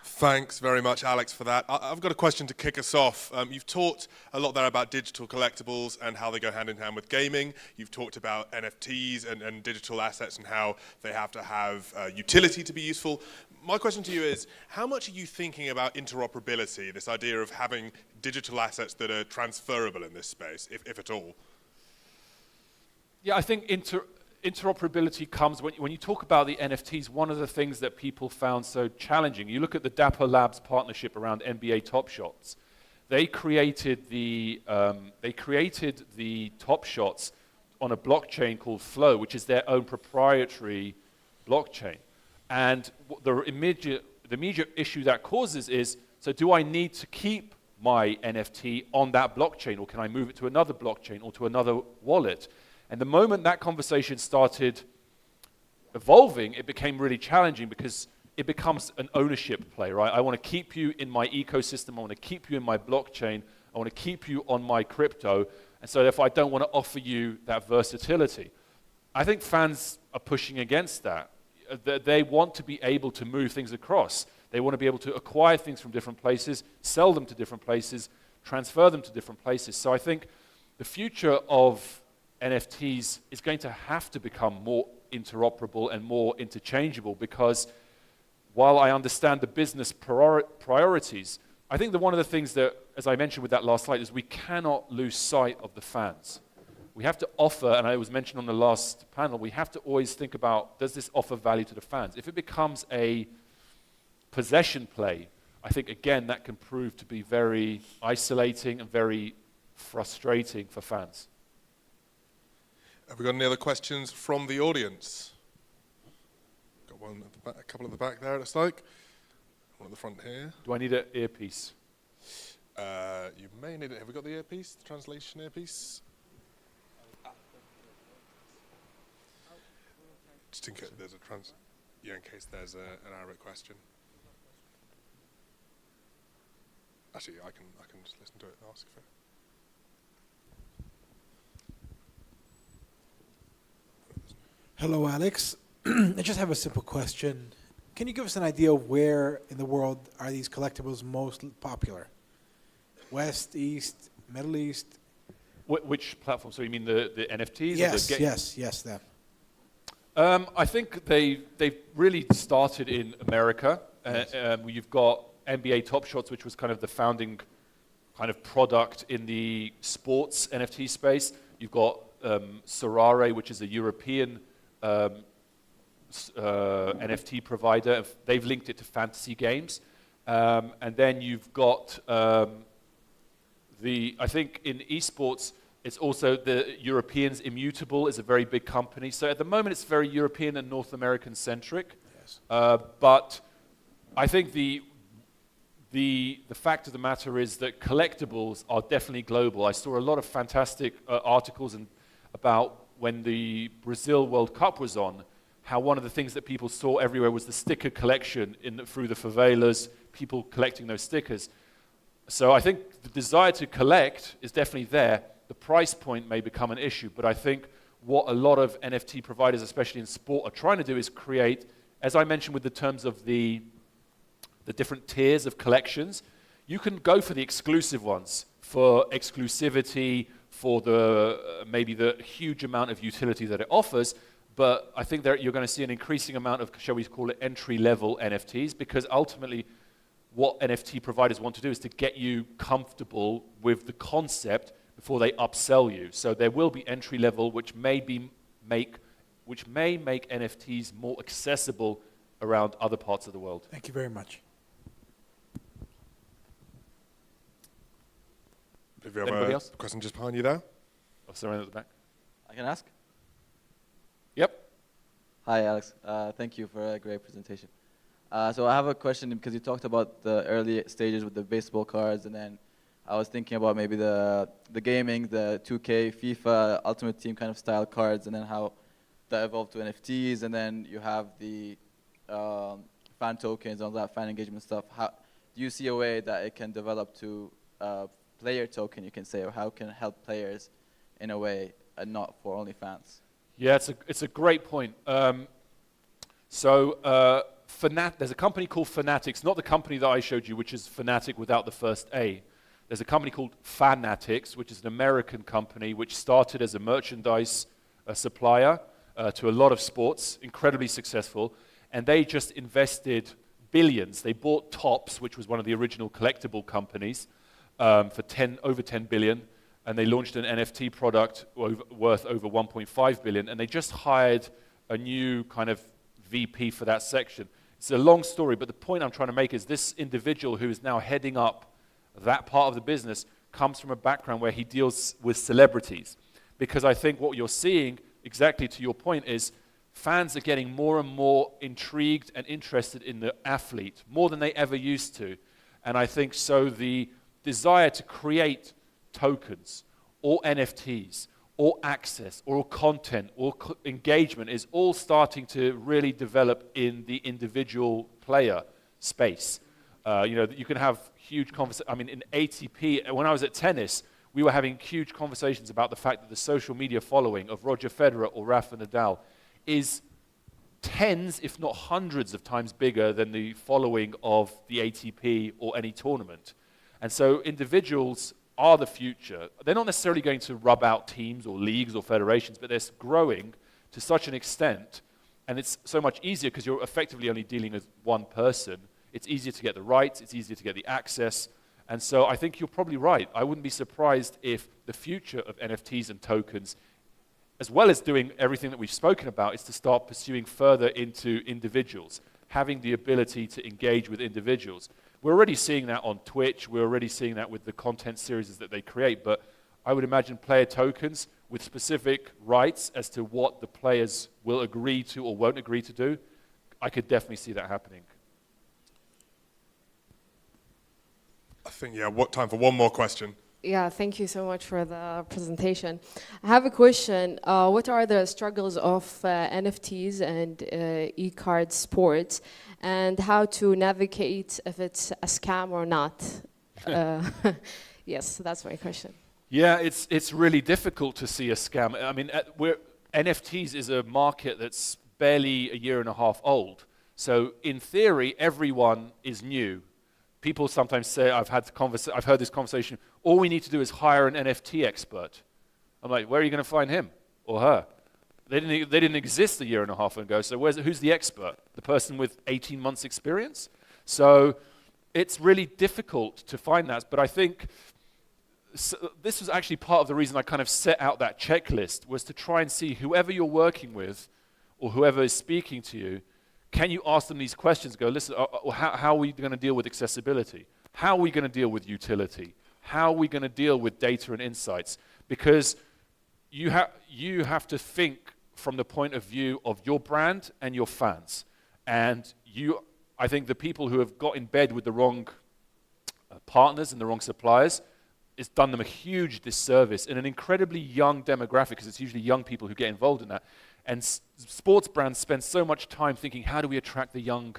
Speaker 7: Thanks very much, Alex, for that. I've got a question to kick us off. You've talked a lot there about digital collectibles and how they go hand in hand with gaming. You've talked about NFTs and digital assets and how they have to have utility to be useful. My question to you is, how much are you thinking about interoperability, this idea of having digital assets that are transferable in this space, if at all?
Speaker 19: Yeah, I think interoperability comes when you talk about the NFTs. One of the things that people found so challenging, you look at the Dapper Labs partnership around NBA Top Shots. They created the Top Shots on a blockchain called Flow, which is their own proprietary blockchain. And the immediate issue that causes is, so do I need to keep my NFT on that blockchain, or can I move it to another blockchain or to another wallet? And the moment that conversation started evolving, it became really challenging, because it becomes an ownership play, right? I want to keep you in my ecosystem. I want to keep you in my blockchain. I want to keep you on my crypto. And so if I don't want to offer you that versatility, I think fans are pushing against that. They want to be able to move things across. They want to be able to acquire things from different places, sell them to different places, transfer them to different places. So I think the future of NFTs is going to have to become more interoperable and more interchangeable, because while I understand the business priorities, I think that one of the things that, as I mentioned with that last slide, is we cannot lose sight of the fans. we have to offer, and it was mentioned on the last panel, we have to always think about, does this offer value to the fans? If it becomes a possession play, I think, again, that can prove to be very isolating and very frustrating for fans.
Speaker 7: Have we got any other questions from the audience? Got one at the back, a couple at the back there, it looks like. One at the front here.
Speaker 19: Do I need an earpiece?
Speaker 7: You may need it. Have we got the earpiece, the translation earpiece? Just in case there's a in case there's an Arabic question. Actually, I can just listen to it and ask if it.
Speaker 9: Hello, Alex. I just have a simple question. Can you give us an idea of where in the world are these collectibles most popular? West, East, Middle East?
Speaker 19: Which platform? So you mean the NFTs?
Speaker 9: Yes,
Speaker 19: or the
Speaker 9: yes, them.
Speaker 19: I think they've really started in America.
Speaker 9: Yes.
Speaker 19: You've got NBA Top Shots, which was kind of the founding kind of product in the sports NFT space. You've got Sorare, which is a European NFT provider. They've linked it to fantasy games. And then you've got I think in esports, it's also the Europeans. Immutable is a very big company. So at the moment, it's very European and North American centric.
Speaker 9: Yes.
Speaker 19: But I think the fact of the matter is that collectibles are definitely global. I saw a lot of fantastic articles about when the Brazil World Cup was on, how one of the things that people saw everywhere was the sticker collection through the favelas, people collecting those stickers. So I think the desire to collect is definitely there. The price point may become an issue, but I think what a lot of NFT providers, especially in sport, are trying to do is create, as I mentioned with the terms of the different tiers of collections, you can go for the exclusive ones, for exclusivity, for maybe the huge amount of utility that it offers, but I think you're going to see an increasing amount of, shall we call it, entry-level NFTs, because ultimately what NFT providers want to do is to get you comfortable with the concept before they upsell you. So there will be entry level, which may make NFTs more accessible around other parts of the world.
Speaker 9: Thank you very much.
Speaker 7: If you have
Speaker 19: Anybody
Speaker 7: a
Speaker 19: else?
Speaker 7: question just behind you there.
Speaker 19: Oh, sorry, at the back.
Speaker 20: I can ask?
Speaker 19: Yep.
Speaker 20: Hi, Alex. Thank you for a great presentation. So I have a question because you talked about the early stages with the baseball cards, and then I was thinking about maybe the gaming, the 2K, FIFA, Ultimate Team kind of style cards, and then how that evolved to NFTs, and then you have the fan tokens, all that fan engagement stuff. How do you see a way that it can develop to player token, you can say, or how can it help players in a way and not for only fans?
Speaker 19: Yeah, it's a great point. There's a company called Fanatics, not the company that I showed you, which is Fanatic without the first A. There's a company called Fanatics, which is an American company which started as a merchandise supplier to a lot of sports, incredibly successful, and they just invested billions. They bought Topps, which was one of the original collectible companies, for over 10 billion, and they launched an NFT product worth over 1.5 billion, and they just hired a new kind of VP for that section. It's a long story, but the point I'm trying to make is this individual who is now heading up that part of the business comes from a background where he deals with celebrities. Because I think what you're seeing, exactly to your point, is fans are getting more and more intrigued and interested in the athlete, more than they ever used to. And I think so the desire to create tokens or NFTs or access or content or engagement is all starting to really develop in the individual player space. You can have huge conversations. I mean, in ATP, when I was at tennis, we were having huge conversations about the fact that the social media following of Roger Federer or Rafa Nadal is tens, if not hundreds of times bigger than the following of the ATP or any tournament. And so individuals are the future. They're not necessarily going to rub out teams or leagues or federations, but they're growing to such an extent, and it's so much easier because you're effectively only dealing with one person. It's easier to get the rights, it's easier to get the access, and so I think you're probably right. I wouldn't be surprised if the future of NFTs and tokens as well as doing everything that we've spoken about, is to start pursuing further into individuals, having the ability to engage with individuals. We're already seeing that on Twitch. We're already seeing that with the content series that they create. But I would imagine player tokens with specific rights as to what the players will agree to or won't agree to do. I could definitely see that happening.
Speaker 7: I think, yeah, what time for one more question?
Speaker 21: Yeah, thank you so much for the presentation. I have a question. What are the struggles of NFTs and e-card sports, and how to navigate if it's a scam or not? Yes, that's my question.
Speaker 19: Yeah, it's really difficult to see a scam. I mean, NFTs is a market that's barely a year and a half old. So in theory, everyone is new. People sometimes say, I've heard this conversation, all we need to do is hire an NFT expert. I'm like, where are you going to find him or her? They didn't exist a year and a half ago, so who's the expert? The person with 18 months experience? So it's really difficult to find that, but I think this was actually part of the reason I kind of set out that checklist, was to try and see whoever you're working with or whoever is speaking to you, can you ask them these questions? Go, listen, how are we going to deal with accessibility? How are we going to deal with utility? How are we going to deal with data and insights? Because you have to think from the point of view of your brand and your fans. And I think the people who have got in bed with the wrong partners and the wrong suppliers, it's done them a huge disservice in an incredibly young demographic, because it's usually young people who get involved in that. And sports brands spend so much time thinking, how do we attract the young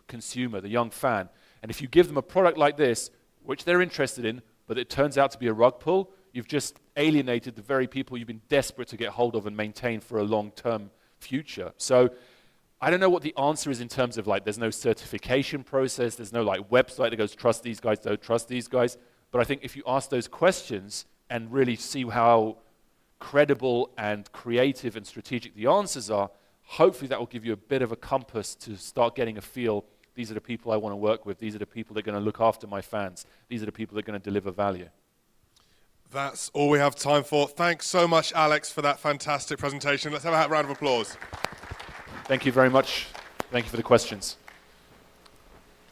Speaker 19: consumer, the young fan? And if you give them a product like this, which they're interested in, but it turns out to be a rug pull, you've just alienated the very people you've been desperate to get hold of and maintain for a long-term future. So I don't know what the answer is in terms of, like, there's no certification process, there's no like website that goes, trust these guys, don't trust these guys. But I think if you ask those questions and really see how credible and creative and strategic the answers are, hopefully that will give you a bit of a compass to start getting a feel. These are the people I want to work with. These are the people that are going to look after my fans. These are the people that are going to deliver value.
Speaker 7: That's all we have time for. Thanks so much, Alex, for that fantastic presentation. Let's have a round of applause.
Speaker 19: Thank you very much. Thank you for the questions.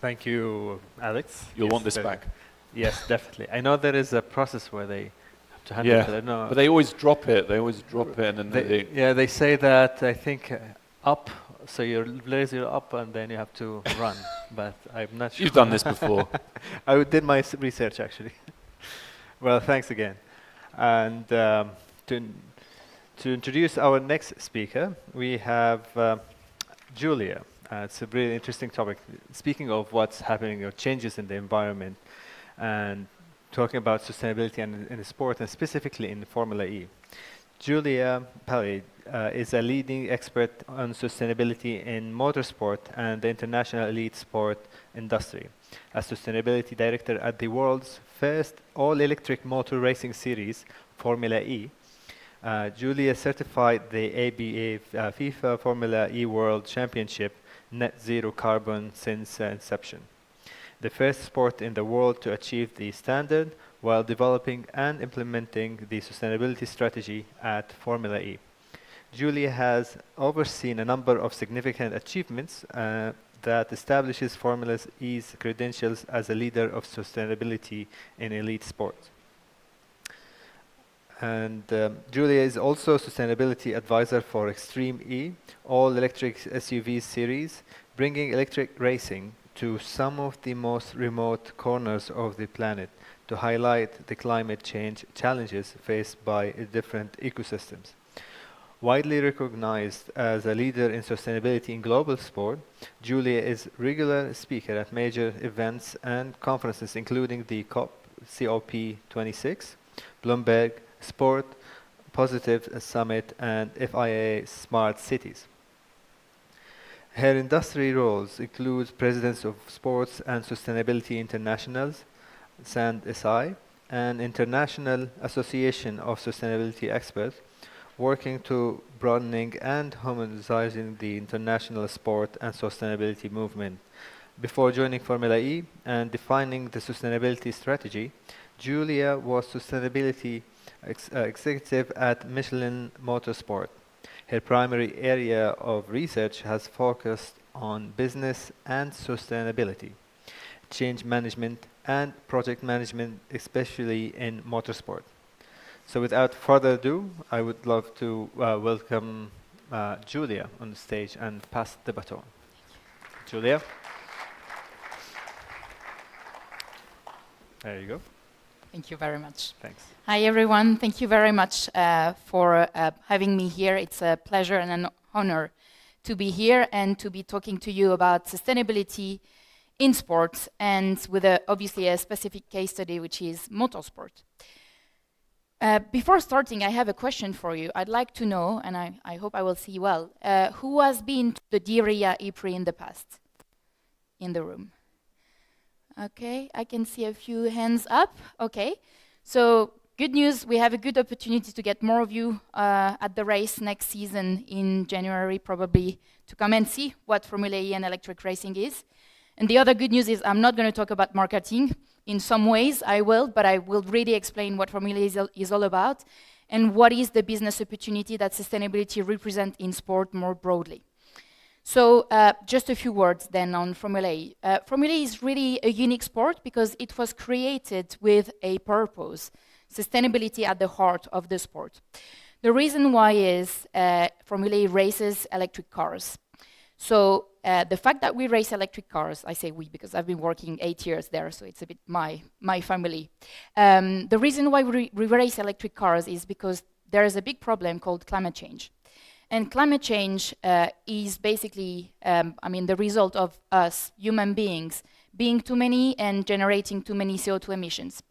Speaker 1: Thank you, Alex.
Speaker 19: You'll want this back.
Speaker 1: Yes, definitely. I know there is a process where they have to hand it.
Speaker 19: But they always drop it. They always drop it, and then
Speaker 1: they say that, I think, up. So you raise it up, and then you have to run. But I'm not sure.
Speaker 19: You've done this before.
Speaker 1: I did my research, actually. Well, thanks again. And to introduce our next speaker, we have Julia. It's a really interesting topic. Speaking of what's happening or changes in the environment, and talking about sustainability in the sport, and specifically in Formula E. Julia Pally is a leading expert on sustainability in motorsport and the international elite sport industry. As sustainability director at the world's first all-electric motor racing series, Formula E, Julia certified the ABA FIFA Formula E World Championship net zero carbon since inception, the first sport in the world to achieve the standard while developing and implementing the sustainability strategy at Formula E. Julia has overseen a number of significant achievements that establishes Formula E's credentials as a leader of sustainability in elite sports. And Julia is also a sustainability advisor for Extreme E, all-electric SUV series, bringing electric racing to some of the most remote corners of the planet to highlight the climate change challenges faced by different ecosystems. Widely recognized as a leader in sustainability in global sport, Julia is a regular speaker at major events and conferences including the COP26, Bloomberg Sport Positive Summit, and FIA Smart Cities. Her industry roles include Presidents of Sports and Sustainability Internationals, SAND-SI, an international association of sustainability experts, working to broadening and homogenizing the international sport and sustainability movement. Before joining Formula E and defining the sustainability strategy, Julia was sustainability executive at Michelin Motorsport. Her primary area of research has focused on business and sustainability, change management, and project management, especially in motorsport. So without further ado, I would love to welcome Julia on the stage and pass the baton. Julia. There you go.
Speaker 2: Thank you very much.
Speaker 1: Thanks.
Speaker 2: Hi, everyone. Thank you very much for having me here. It's a pleasure and an honor to be here and to be talking to you about sustainability in sports, and with obviously a specific case study, which is motorsport. Before starting, I have a question for you. I'd like to know, and I hope I will see well, who has been to the Diriyah Ypres in the past in the room? Okay, I can see a few hands up. Okay, so good news, we have a good opportunity to get more of you at the race next season in January, probably, to come and see what Formula E and electric racing is. And the other good news is I'm not going to talk about marketing. In some ways, I will, but I will really explain what Formula E is all about and what is the business opportunity that sustainability represents in sport more broadly. So just a few words then on Formula E. Formula E is really a unique sport because it was created with a purpose, sustainability at the heart of the sport. The reason why is Formula E races electric cars. So the fact that we race electric cars, I say we because I've been working 8 years there, so it's a bit my family. The reason why we race electric cars is because there is a big problem called climate change. And climate change is basically, the result of us, human beings, being too many and generating too many CO2 emissions.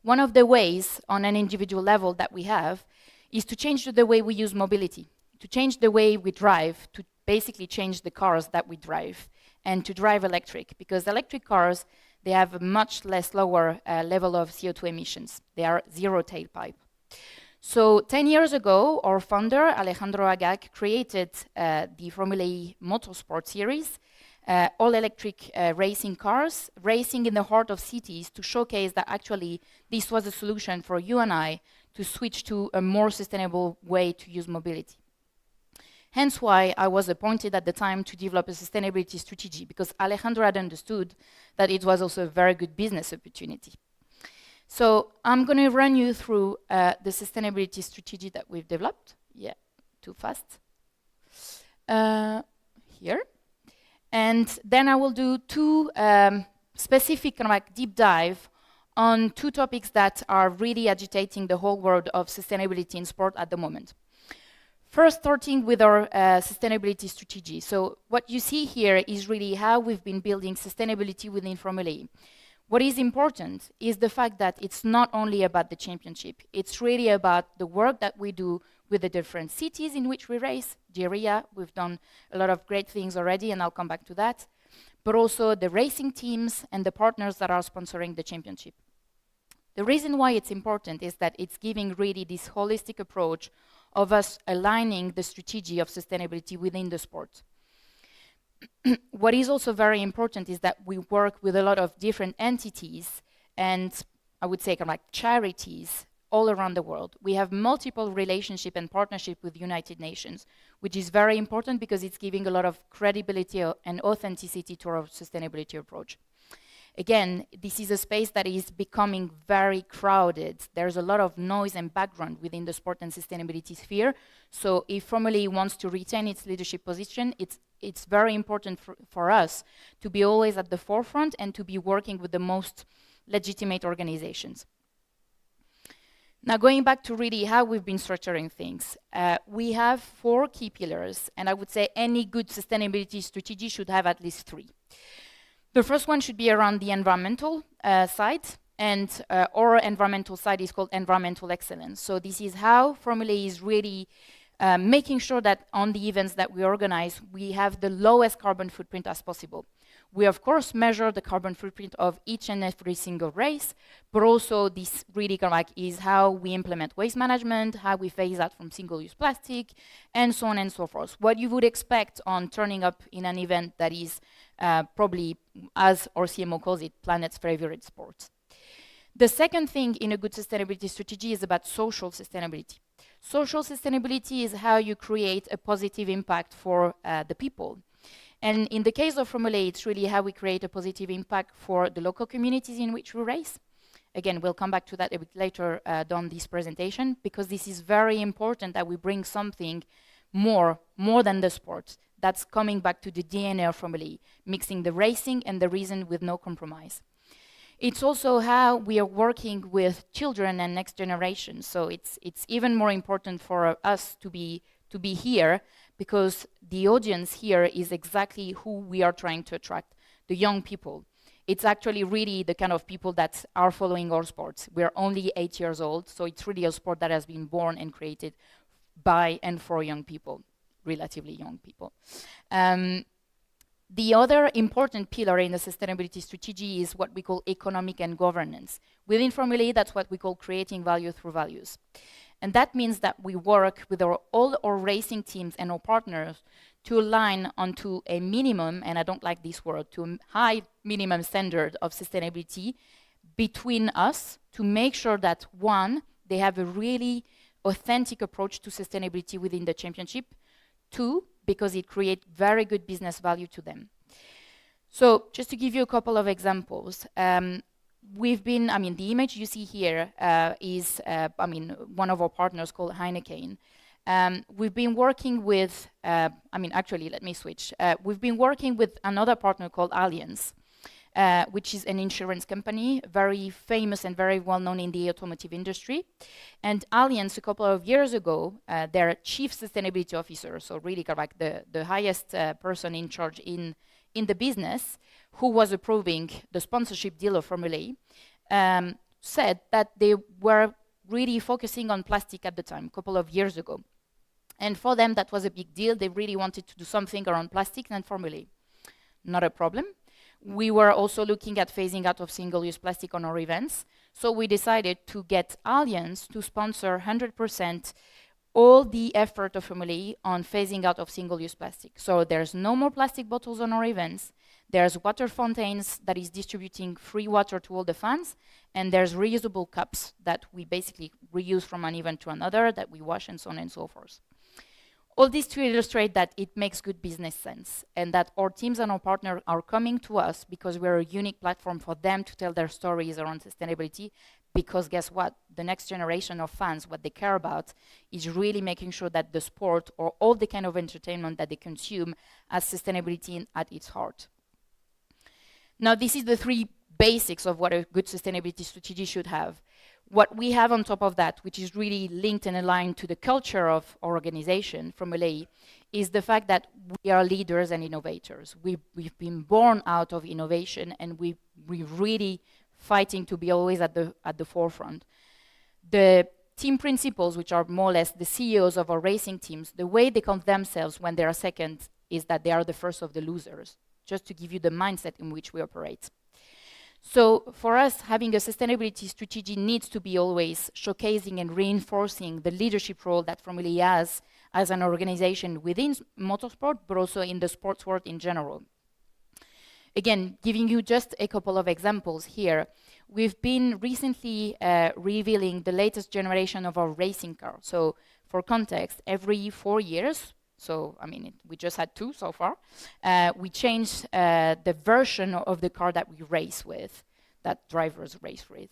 Speaker 2: One of the ways on an individual level that we have is to change the way we use mobility, to change the way we drive, to basically change the cars that we drive, and to drive electric, because electric cars, they have a much less lower level of CO2 emissions. They are zero tailpipe. So 10 years ago, our founder, Alejandro Agag, created the Formula E Motorsport series, all-electric racing cars, racing in the heart of cities to showcase that actually this was a solution for you and I to switch to a more sustainable way to use mobility. Hence why I was appointed at the time to develop a sustainability strategy, because Alejandro had understood that it was also a very good business opportunity. So I'm going to run you through the sustainability strategy that we've developed. Yeah, too fast. Here. And then I will do two specific deep dive on two topics that are really agitating the whole world of sustainability in sport at the moment. First, starting with our sustainability strategy. So what you see here is really how we've been building sustainability within Formula E. What is important is the fact that it's not only about the championship, it's really about the work that we do with the different cities in which we race. Diriyah, we've done a lot of great things already, and I'll come back to that. But also the racing teams and the partners that are sponsoring the championship. The reason why it's important is that it's giving really this holistic approach of us aligning the strategy of sustainability within the sport. What is also very important is that we work with a lot of different entities and I would say charities all around the world. We have multiple relationship and partnership with United Nations, which is very important because it's giving a lot of credibility and authenticity to our sustainability approach. Again, this is a space that is becoming very crowded. There's a lot of noise and background within the sport and sustainability sphere. So if Formula E wants to retain its leadership position, it's very important for us to be always at the forefront and to be working with the most legitimate organizations. Now, going back to really how we've been structuring things, we have 4 key pillars, and I would say any good sustainability strategy should have at least 3. The first one should be around the environmental side, and our environmental side is called environmental excellence. So this is how Formula E is really making sure that on the events that we organize, we have the lowest carbon footprint as possible. We, of course, measure the carbon footprint of each and every single race, but also this really is how we implement waste management, how we phase out from single-use plastic, and so on and so forth. What you would expect on turning up in an event that is probably, as our CMO calls it, planet's favorite sport. The second thing in a good sustainability strategy is about social sustainability. Social sustainability is how you create a positive impact for the people. And in the case of Formula E, it's really how we create a positive impact for the local communities in which we race. Again, we'll come back to that a bit later down this presentation, because this is very important that we bring something more than the sport. That's coming back to the DNA of Formula E, mixing the racing and the reason with no compromise. It's also how we are working with children and next generation. So it's even more important for us to be here, because the audience here is exactly who we are trying to attract, the young people. It's actually really the kind of people that are following our sports. We're only 8 years old, so it's really a sport that has been born and created by and for young people, relatively young people. The other important pillar in the sustainability strategy is what we call economic and governance. Within Formula E, that's what we call creating value through values. And that means that we work with all our racing teams and our partners to align onto a minimum, and I don't like this word, to a high minimum standard of sustainability between us, to make sure that, one, they have a really authentic approach to sustainability within the championship. Two, because it creates very good business value to them. So just to give you a couple of examples, the image you see here is, one of our partners called Heineken. We've been working with, let me switch. We've been working with another partner called Allianz, which is an insurance company, very famous and very well known in the automotive industry. And Allianz, a couple of years ago, their chief sustainability officer, so really like the highest person in charge in the business, who was approving the sponsorship deal of Formula E, said that they were really focusing on plastic at the time, a couple of years ago. And for them, that was a big deal. They really wanted to do something around plastic and Formula E. Not a problem. We were also looking at phasing out of single-use plastic on our events. So we decided to get Allianz to sponsor 100% all the effort of Formula E on phasing out of single-use plastic. So there's no more plastic bottles on our events. There's water fountains that is distributing free water to all the fans. And there's reusable cups that we basically reuse from an event to another, that we wash and so on and so forth. All this to illustrate that it makes good business sense, and that our teams and our partners are coming to us because we're a unique platform for them to tell their stories around sustainability, because guess what? The next generation of fans, what they care about is really making sure that the sport or all the kind of entertainment that they consume has sustainability at its heart. Now, this is the three basics of what a good sustainability strategy should have. What we have on top of that, which is really linked and aligned to the culture of our organization, Formula E, is the fact that we are leaders and innovators. We've been born out of innovation, and we're really fighting to be always at the forefront. The team principals, which are more or less the CEOs of our racing teams, the way they count themselves when they are second is that they are the first of the losers, just to give you the mindset in which we operate. So for us, having a sustainability strategy needs to be always showcasing and reinforcing the leadership role that Formula E has as an organization within motorsport, but also in the sports world in general. Again, giving you just a couple of examples here, we've been recently revealing the latest generation of our racing car. So for context, every 4 years, so, we just had 2 so far. We changed the version of the car that we race with, that drivers race with.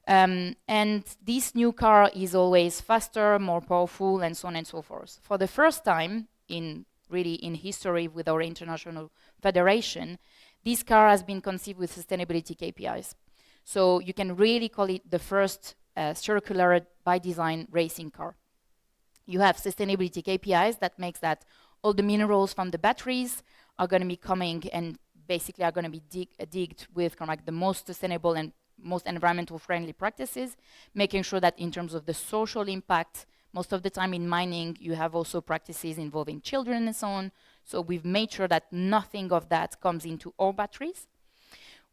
Speaker 2: And this new car is always faster, more powerful, and so on and so forth. For the first time in history with our international federation, this car has been conceived with sustainability KPIs. So you can really call it the first circular by design racing car. You have sustainability KPIs that makes that all the minerals from the batteries are going to be coming and basically are going to be digged with kind of like the most sustainable and most environmental friendly practices, making sure that in terms of the social impact, most of the time in mining, you have also practices involving children and so on. So we've made sure that nothing of that comes into our batteries.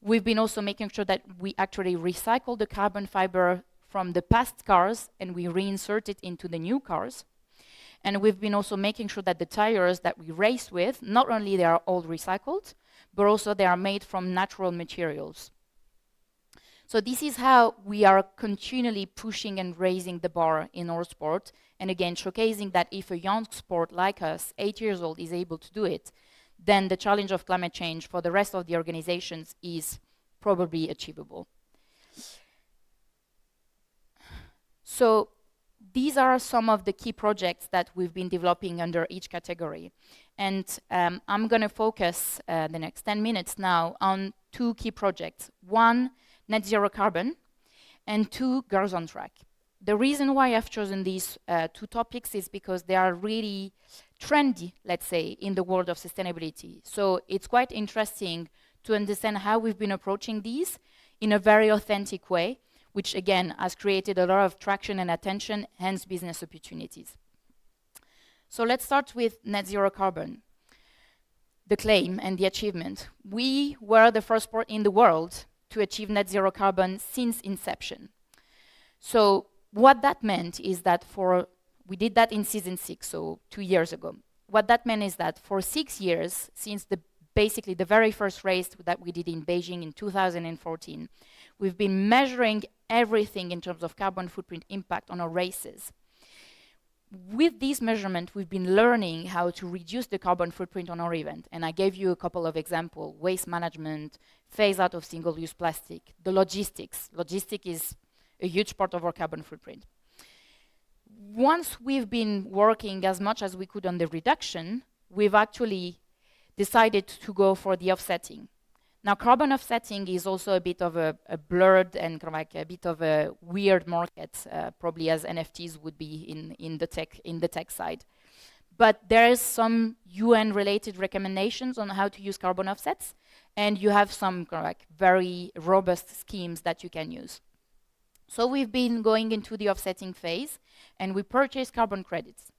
Speaker 2: We've been also making sure that we actually recycle the carbon fiber from the past cars and we reinsert it into the new cars. And we've been also making sure that the tires that we race with, not only they are all recycled, but also they are made from natural materials. So this is how we are continually pushing and raising the bar in our sport, and again showcasing that if a young sport like us, 8 years old, is able to do it, then the challenge of climate change for the rest of the organizations is probably achievable. So these are some of the key projects that we've been developing under each category. And I'm going to focus the next 10 minutes now on 2 key projects. 1, net zero carbon, and 2, girls on track. The reason why I've chosen these 2 topics is because they are really trendy, let's say, in the world of sustainability. So it's quite interesting to understand how we've been approaching these in a very authentic way, which again has created a lot of traction and attention, hence business opportunities. So let's start with net zero carbon, the claim and the achievement. We were the first sport in the world to achieve net zero carbon since inception. So what that meant is that we did that in season 6, so 2 years ago. What that meant is that for 6 years, since basically the very first race that we did in Beijing in 2014, we've been measuring everything in terms of carbon footprint impact on our races. With this measurement, we've been learning how to reduce the carbon footprint on our event. And I gave you a couple of examples: waste management, phase out of single-use plastic, the logistics. Logistics is a huge part of our carbon footprint. Once we've been working as much as we could on the reduction, we've actually decided to go for the offsetting. Now, carbon offsetting is also a bit of a blurred and kind of like a bit of a weird market, probably as NFTs would be in the tech side. But there is some UN-related recommendations on how to use carbon offsets, and you have some kind of like very robust schemes that you can use. So we've been going into the offsetting phase, and we purchased carbon credits.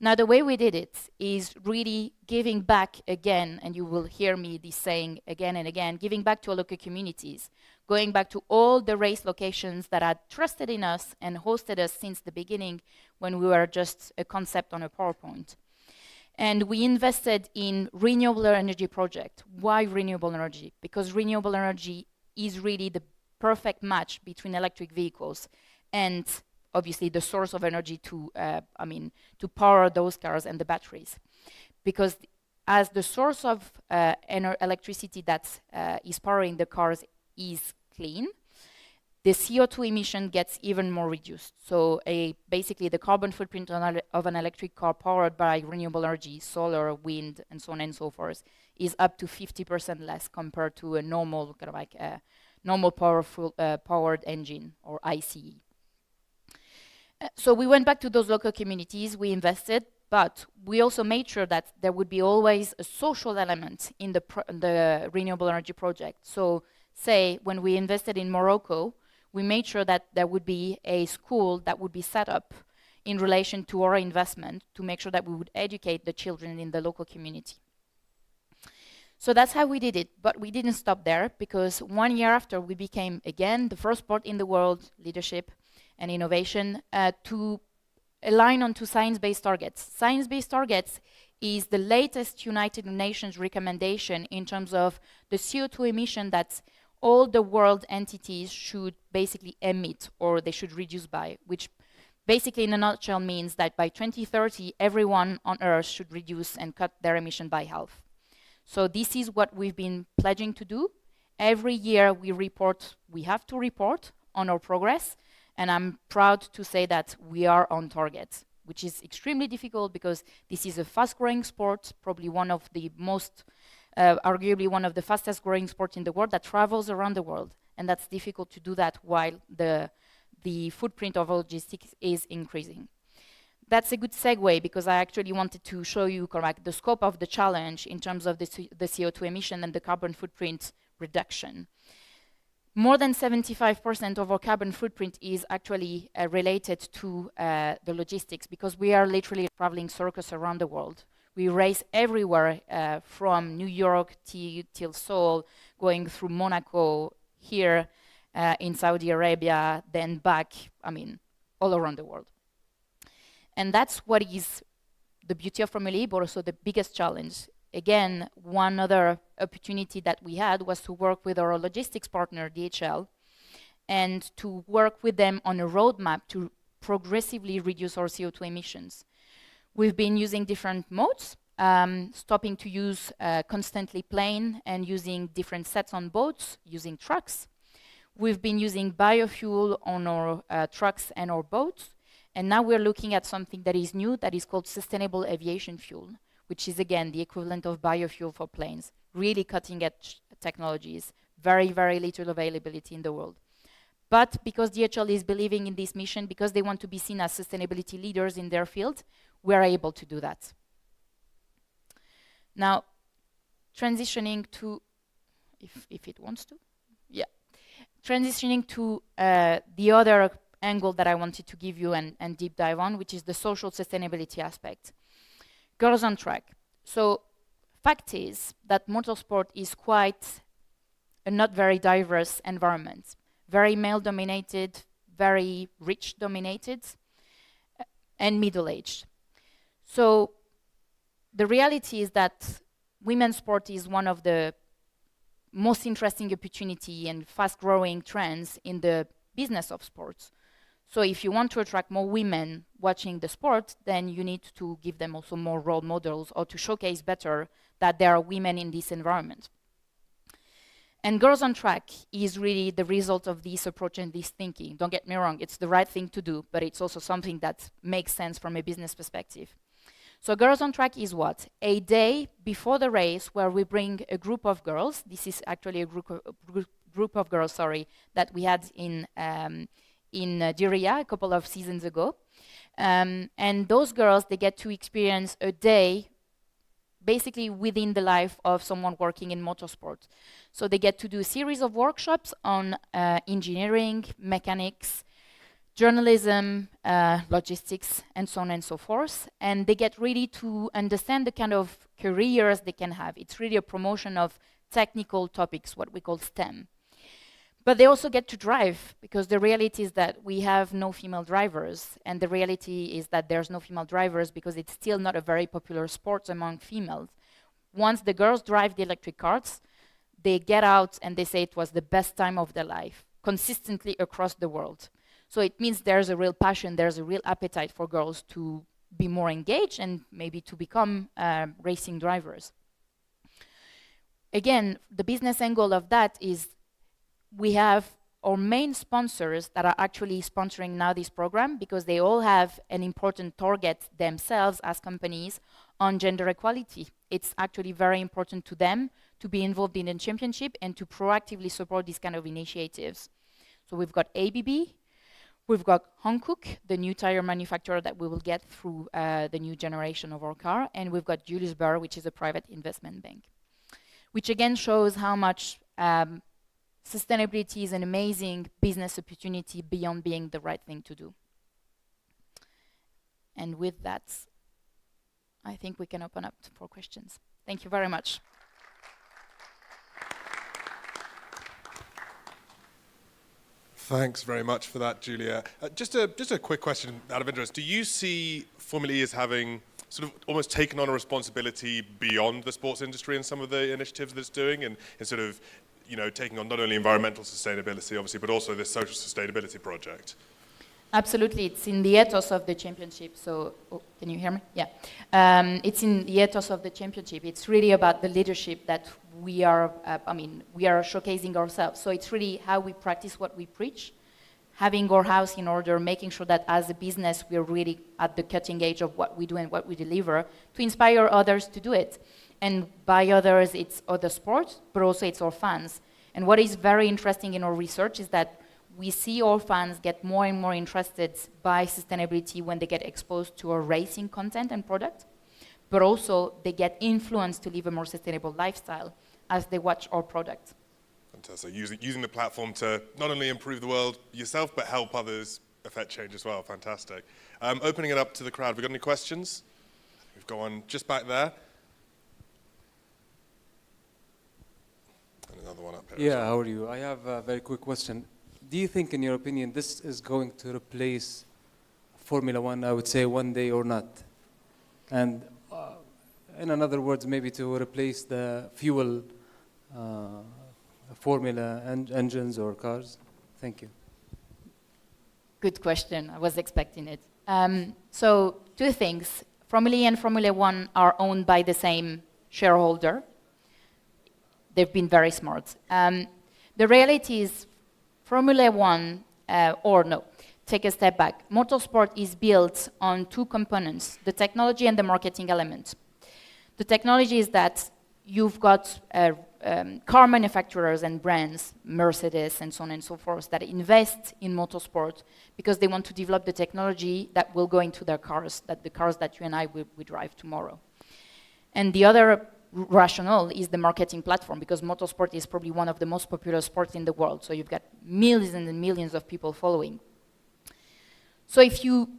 Speaker 2: Now, the way we did it is really giving back again, and you will hear me this saying again and again, giving back to our local communities, going back to all the race locations that had trusted in us and hosted us since the beginning when we were just a concept on a PowerPoint. And we invested in renewable energy project. Why renewable energy? Because renewable energy is really the perfect match between electric vehicles and obviously the source of energy to power those cars and the batteries. Because as the source of electricity that is powering the cars is clean, the CO2 emission gets even more reduced. So basically the carbon footprint of an electric car powered by renewable energy, solar, wind, and so on and so forth, is up to 50% less compared to a normal kind of like normal powered engine or ICE. So we went back to those local communities, we invested, but we also made sure that there would be always a social element in the renewable energy project. So say when we invested in Morocco, we made sure that there would be a school that would be set up in relation to our investment to make sure that we would educate the children in the local community. So that's how we did it, but we didn't stop there, because 1 year after we became again the first sport in the world, leadership and innovation, to align onto science-based targets. Science-based targets is the latest United Nations recommendation in terms of the CO2 emission that all the world entities should basically emit, or they should reduce by, which basically in a nutshell means that by 2030, everyone on Earth should reduce and cut their emission by half. So this is what we've been pledging to do. Every year we have to report on our progress, and I'm proud to say that we are on target, which is extremely difficult because this is a fast-growing sport, probably one of the most, arguably one of the fastest-growing sports in the world that travels around the world, and that's difficult to do that while the footprint of logistics is increasing. That's a good segue, because I actually wanted to show you the scope of the challenge in terms of the CO2 emission and the carbon footprint reduction. More than 75% of our carbon footprint is actually related to the logistics, because we are literally traveling circus around the world. We race everywhere, from New York till Seoul, going through Monaco, here in Saudi Arabia, then back, all around the world. And that's what is the beauty of Formula E, but also the biggest challenge. Again, one other opportunity that we had was to work with our logistics partner, DHL, and to work with them on a roadmap to progressively reduce our CO2 emissions. We've been using different modes, stopping to use constantly plane and using different sets on boats, using trucks. We've been using biofuel on our trucks and our boats. And now we're looking at something that is new that is called sustainable aviation fuel, which is again the equivalent of biofuel for planes. Really cutting edge technologies, very, very little availability in the world. But because DHL is believing in this mission, because they want to be seen as sustainability leaders in their field, we're able to do that. Now, transitioning to, if it wants to, yeah. Transitioning to the other angle that I wanted to give you and deep dive on, which is the social sustainability aspect. Girls on track. So, fact is that motorsport is quite a not very diverse environment. Very male-dominated, very rich-dominated, and middle-aged. So the reality is that women's sport is one of the most interesting opportunity and fast-growing trends in the business of sports. So if you want to attract more women watching the sport, then you need to give them also more role models or to showcase better that there are women in this environment. And Girls on Track is really the result of this approach and this thinking. Don't get me wrong, it's the right thing to do, but it's also something that makes sense from a business perspective. So Girls on Track is what? A day before the race where we bring a group of girls. This is actually a group of girls, that we had in Diriyah a couple of seasons ago. And those girls, they get to experience a day basically within the life of someone working in motorsport. So they get to do a series of workshops on engineering, mechanics, journalism, logistics, and so on and so forth. And they get really to understand the kind of careers they can have. It's really a promotion of technical topics, what we call STEM. But they also get to drive, because the reality is that we have no female drivers, and the reality is that there's no female drivers because it's still not a very popular sport among females. Once the girls drive the electric cars, they get out and they say it was the best time of their life, consistently across the world. So it means there's a real passion, there's a real appetite for girls to be more engaged and maybe to become racing drivers. Again, the business angle of that is we have our main sponsors that are actually sponsoring now this program because they all have an important target themselves as companies on gender equality. It's actually very important to them to be involved in the championship and to proactively support these kind of initiatives. So we've got ABB, we've got Hankook, the new tire manufacturer that we will get through the new generation of our car, and we've got Julius Baer, which is a private investment bank, which again shows how much sustainability is an amazing business opportunity beyond being the right thing to do. And with that, I think we can open up for questions. Thank you very much.
Speaker 7: Thanks very much for that, Julia. Just a quick question out of interest. Do you see Formula E as having sort of almost taken on a responsibility beyond the sports industry in some of the initiatives that it's doing, and sort of, you know, taking on not only environmental sustainability, obviously, but also this social sustainability project?
Speaker 2: Absolutely, it's in the ethos of the championship. So, can you hear me? Yeah, it's in the ethos of the championship. It's really about the leadership that we are. We are showcasing ourselves. So it's really how we practice what we preach, having our house in order, making sure that as a business we're really at the cutting edge of what we do and what we deliver to inspire others to do it. And by others, it's other sports, but also it's our fans. And what is very interesting in our research is that we see our fans get more and more interested by sustainability when they get exposed to our racing content and product, but also they get influenced to live a more sustainable lifestyle as they watch our product.
Speaker 7: Fantastic. Using the platform to not only improve the world yourself, but help others affect change as well. Fantastic. Opening it up to the crowd. Have we got any questions? We've got one just back there. And another one up here.
Speaker 5: Yeah, how are you? I have a very quick question. Do you think, in your opinion, this is going to replace Formula One, I would say, one day or not? And in other words, maybe to replace the fuel Formula engines or cars? Thank you.
Speaker 2: Good question. I was expecting it. So two things. Formula E and Formula One are owned by the same shareholder. They've been very smart. The reality is Formula One, take a step back. Motorsport is built on two components, the technology and the marketing element. The technology is that you've got car manufacturers and brands, Mercedes and so on and so forth, that invest in motorsport because they want to develop the technology that will go into their cars, the cars that you and I will drive tomorrow. And the other rationale is the marketing platform, because motorsport is probably one of the most popular sports in the world. So you've got millions and millions of people following. So if you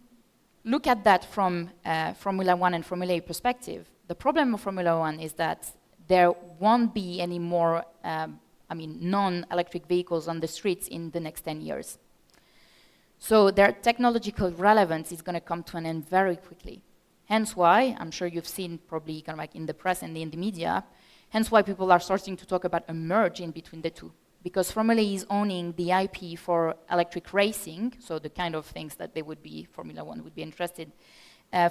Speaker 2: look at that from Formula One and Formula E perspective, the problem of Formula One is that there won't be any more non-electric vehicles on the streets in the next 10 years. So their technological relevance is going to come to an end very quickly. Hence why, I'm sure you've seen probably kind of like in the press and in the media, hence why people are starting to talk about a merge in between the two. Because Formula E is owning the IP for electric racing, so the kind of things that they would be, Formula One would be interested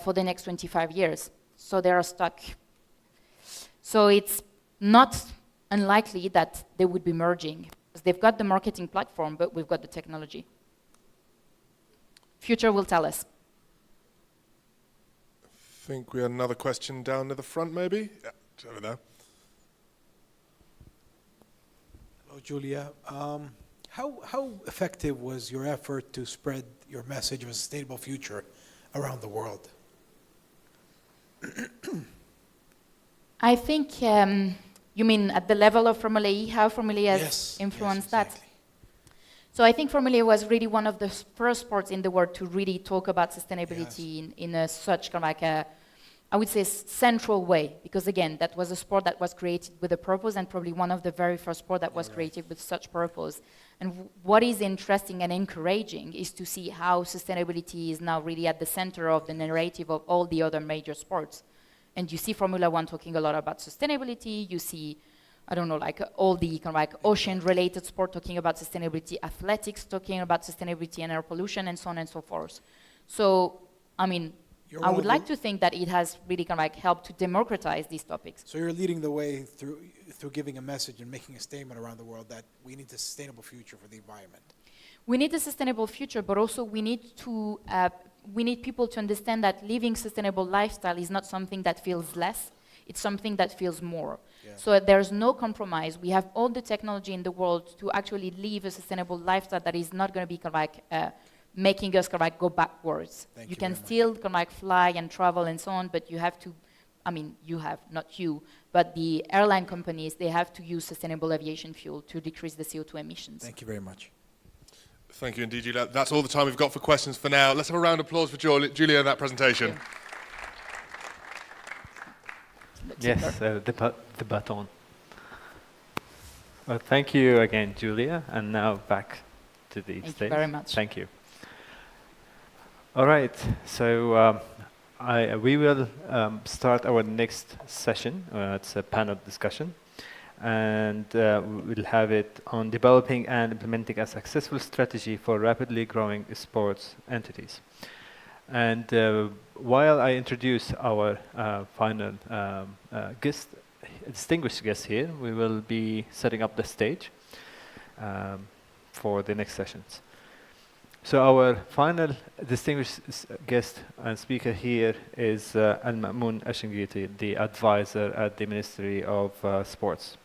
Speaker 2: for the next 25 years. So they are stuck. So it's not unlikely that they would be merging, because they've got the marketing platform, but we've got the technology. Future will tell us.
Speaker 7: I think we had another question down to the front, maybe? Yeah, it's over there.
Speaker 9: Hello, Julia. How effective was your effort to spread your message of a sustainable future around the world?
Speaker 2: I think you mean at the level of Formula E, how Formula E has influenced that? So I think Formula E was really one of the first sports in the world to really talk about sustainability in a such kind of like a, I would say, central way. Because again, that was a sport that was created with a purpose, and probably one of the very first sport that was created with such purpose. And what is interesting and encouraging is to see how sustainability is now really at the center of the narrative of all the other major sports. And you see Formula One talking a lot about sustainability. You see, I don't know, like all the kind of like ocean-related sport talking about sustainability, athletics talking about sustainability and air pollution, and so on and so forth. So, I mean, I would like to think that it has really kind of like helped to democratize these topics.
Speaker 9: So you're leading the way through giving a message and making a statement around the world that we need a sustainable future for the environment.
Speaker 2: We need a sustainable future, but also we need people to understand that living sustainable lifestyle is not something that feels less, it's something that feels more. Yeah. So there's no compromise. We have all the technology in the world to actually live a sustainable lifestyle that is not going to be kind of like making us kind of like go backwards. You can still kind of like fly and travel and so on, but you have to, not you, but the airline companies, they have to use sustainable aviation fuel to decrease the CO2 emissions.
Speaker 9: Thank you very much.
Speaker 7: Thank you indeed, Julia. That's all the time we've got for questions for now. Let's have a round of applause for Julia and that presentation.
Speaker 1: Yes, the baton. Well, thank you again, Julia. And now back to the stage.
Speaker 2: Thank you very much.
Speaker 1: Thank you. All right, so we will start our next session. It's a panel discussion. And we'll have it on developing and implementing a successful strategy for rapidly growing sports entities. And while I introduce our final guest, distinguished guest here, we will be setting up the stage for the next sessions. So our final distinguished guest and speaker here is Al-Ma'moon Ashingiti, the advisor at the Ministry of Sports.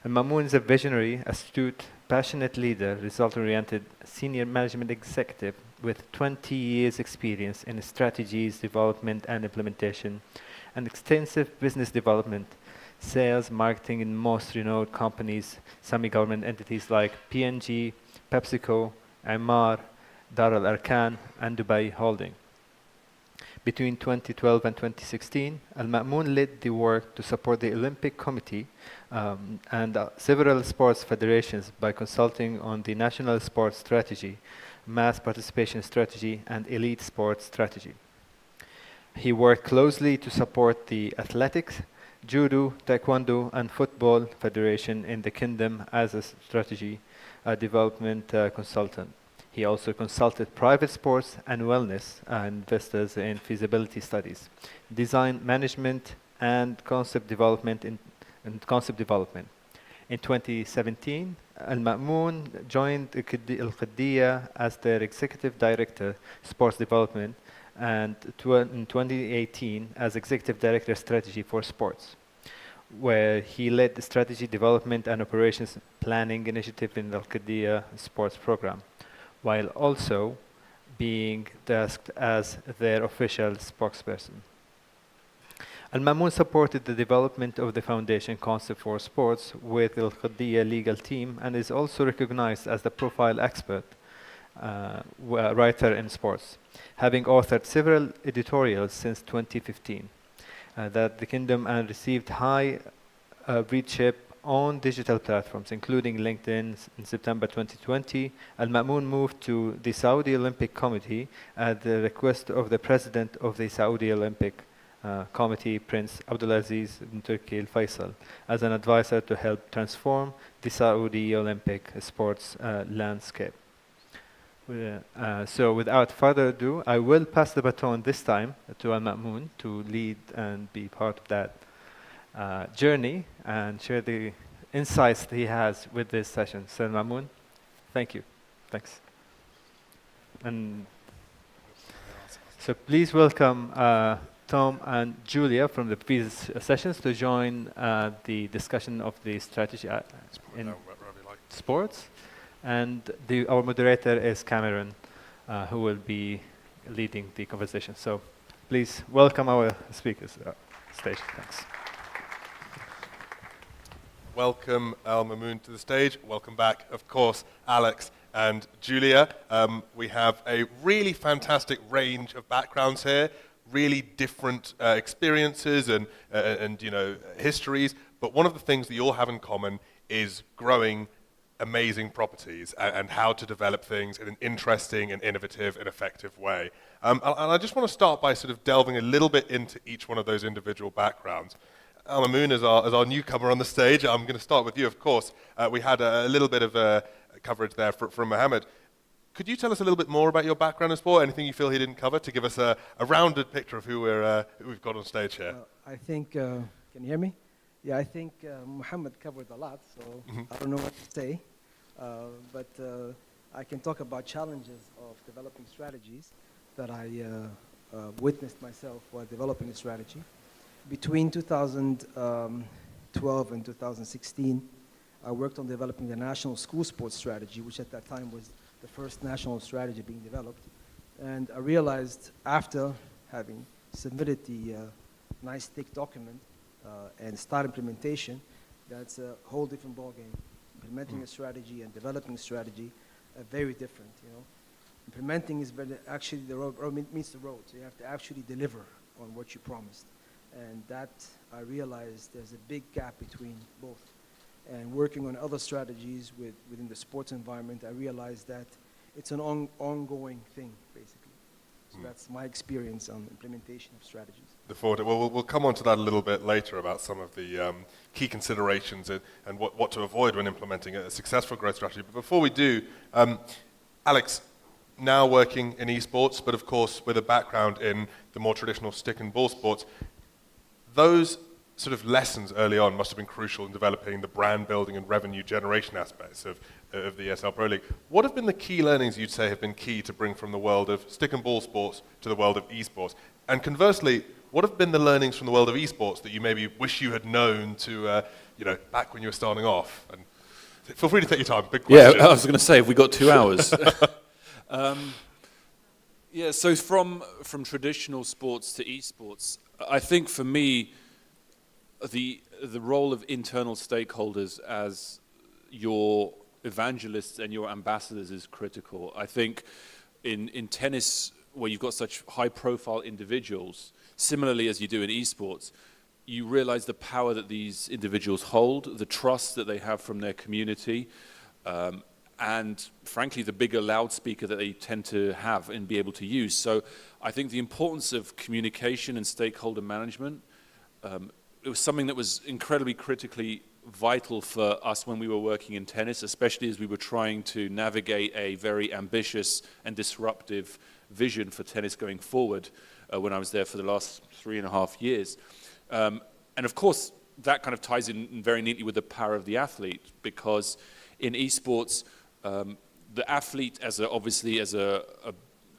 Speaker 1: Al-Ma'moon is a visionary, astute, passionate leader, result-oriented senior management executive with 20 years experience in strategies, development and implementation, and extensive business development, sales, marketing in most renowned companies, semi-government entities like P&G, PepsiCo, Emaar, Dar al-Arkan, and Dubai Holding. Between 2012 and 2016, Al-Ma'moon led the work to support the Olympic Committee and several sports federations by consulting on the national sports strategy, mass participation strategy, and elite sports strategy. He worked closely to support the athletics, judo, taekwondo, and football federation in the kingdom as a strategy development consultant. He also consulted private sports and wellness investors in feasibility studies, design management, and concept development. In 2017, Al-Ma'moon joined Al-Qiddiya as their executive director, sports development, and in 2018 as executive director, strategy for sports, where he led the strategy development and operations planning initiative in the Al-Qiddiya sports program, while also being tasked as their official spokesperson. Al-Ma'moon supported the development of the foundation concept for sports with the Al-Qiddiya legal team and is also recognized as the profile expert writer in sports, having authored several editorials since 2015 that the Kingdom and received high readership on digital platforms, including LinkedIn. In September 2020, Al-Ma'moon moved to the Saudi Olympic Committee at the request of the president of the Saudi Olympic Committee, Prince Abdulaziz bin Turki Al Faisal, as an advisor to help transform the Saudi Olympic sports landscape. So without further ado, I will pass the baton this time to Al-Ma'moon to lead and be part of that journey and share the insights that he has with this session. So Al-Ma'moon, thank you. Thanks. And so please welcome Tom and Julia from the previous sessions to join the discussion of the strategy in sports. And our moderator is Cameron, who will be leading the conversation. So please welcome our speakers stage. Thanks.
Speaker 7: Welcome Al-Ma'moon to the stage. Welcome back, of course, Alex and Julia. We have a really fantastic range of backgrounds here, really different experiences and histories. But one of the things that you all have in common is growing amazing properties and how to develop things in an interesting and innovative and effective way. And I just want to start by sort of delving a little bit into each one of those individual backgrounds. Al-Ma'moon is our newcomer on the stage. I'm going to start with you, of course. We had a little bit of coverage there from Mohammed. Could you tell us a little bit more about your background in sport? Anything you feel he didn't cover to give us a rounded picture of who we've got on stage here?
Speaker 6: I think, can you hear me? Yeah, I think Mohammed covered a lot, so I don't know what to say. But I can talk about challenges of developing strategies that I witnessed myself while developing a strategy. Between 2012 and 2016, I worked on developing the national school sports strategy, which at that time was the first national strategy being developed. And I realized after having submitted the nice thick document and start implementation, that's a whole different ballgame. Implementing a strategy and developing a strategy are very different, you know. Implementing is actually the road meets the road, so you have to actually deliver on what you promised. And that, I realized there's a big gap between both. And working on other strategies within the sports environment, I realized that it's an ongoing thing, basically. So that's my experience on implementation of strategies.
Speaker 7: We'll come on to that a little bit later about some of the key considerations and what to avoid when implementing a successful growth strategy. But before we do, Alex, now working in esports, but of course with a background in the more traditional stick and ball sports, those sort of lessons early on must have been crucial in developing the brand building and revenue generation aspects of the ESL Pro League. What have been the key learnings you'd say have been key to bring from the world of stick and ball sports to the world of esports? And conversely, what have been the learnings from the world of esports that you maybe wish you had known to, back when you were starting off? And feel free to take your time. Big question.
Speaker 22: Yeah, I was going to say, have we got 2 hours? Yeah, so from traditional sports to esports, I think for me, the role of internal stakeholders as your evangelists and your ambassadors is critical. I think in tennis, where you've got such high-profile individuals, similarly as you do in esports, you realize the power that these individuals hold, the trust that they have from their community, and frankly, the bigger loudspeaker that they tend to have and be able to use. So I think the importance of communication and stakeholder management, it was something that was incredibly critically vital for us when we were working in tennis, especially as we were trying to navigate a very ambitious and disruptive vision for tennis going forward when I was there for the last 3.5 years. And of course, that kind of ties in very neatly with the power of the athlete, because in esports, the athlete obviously as a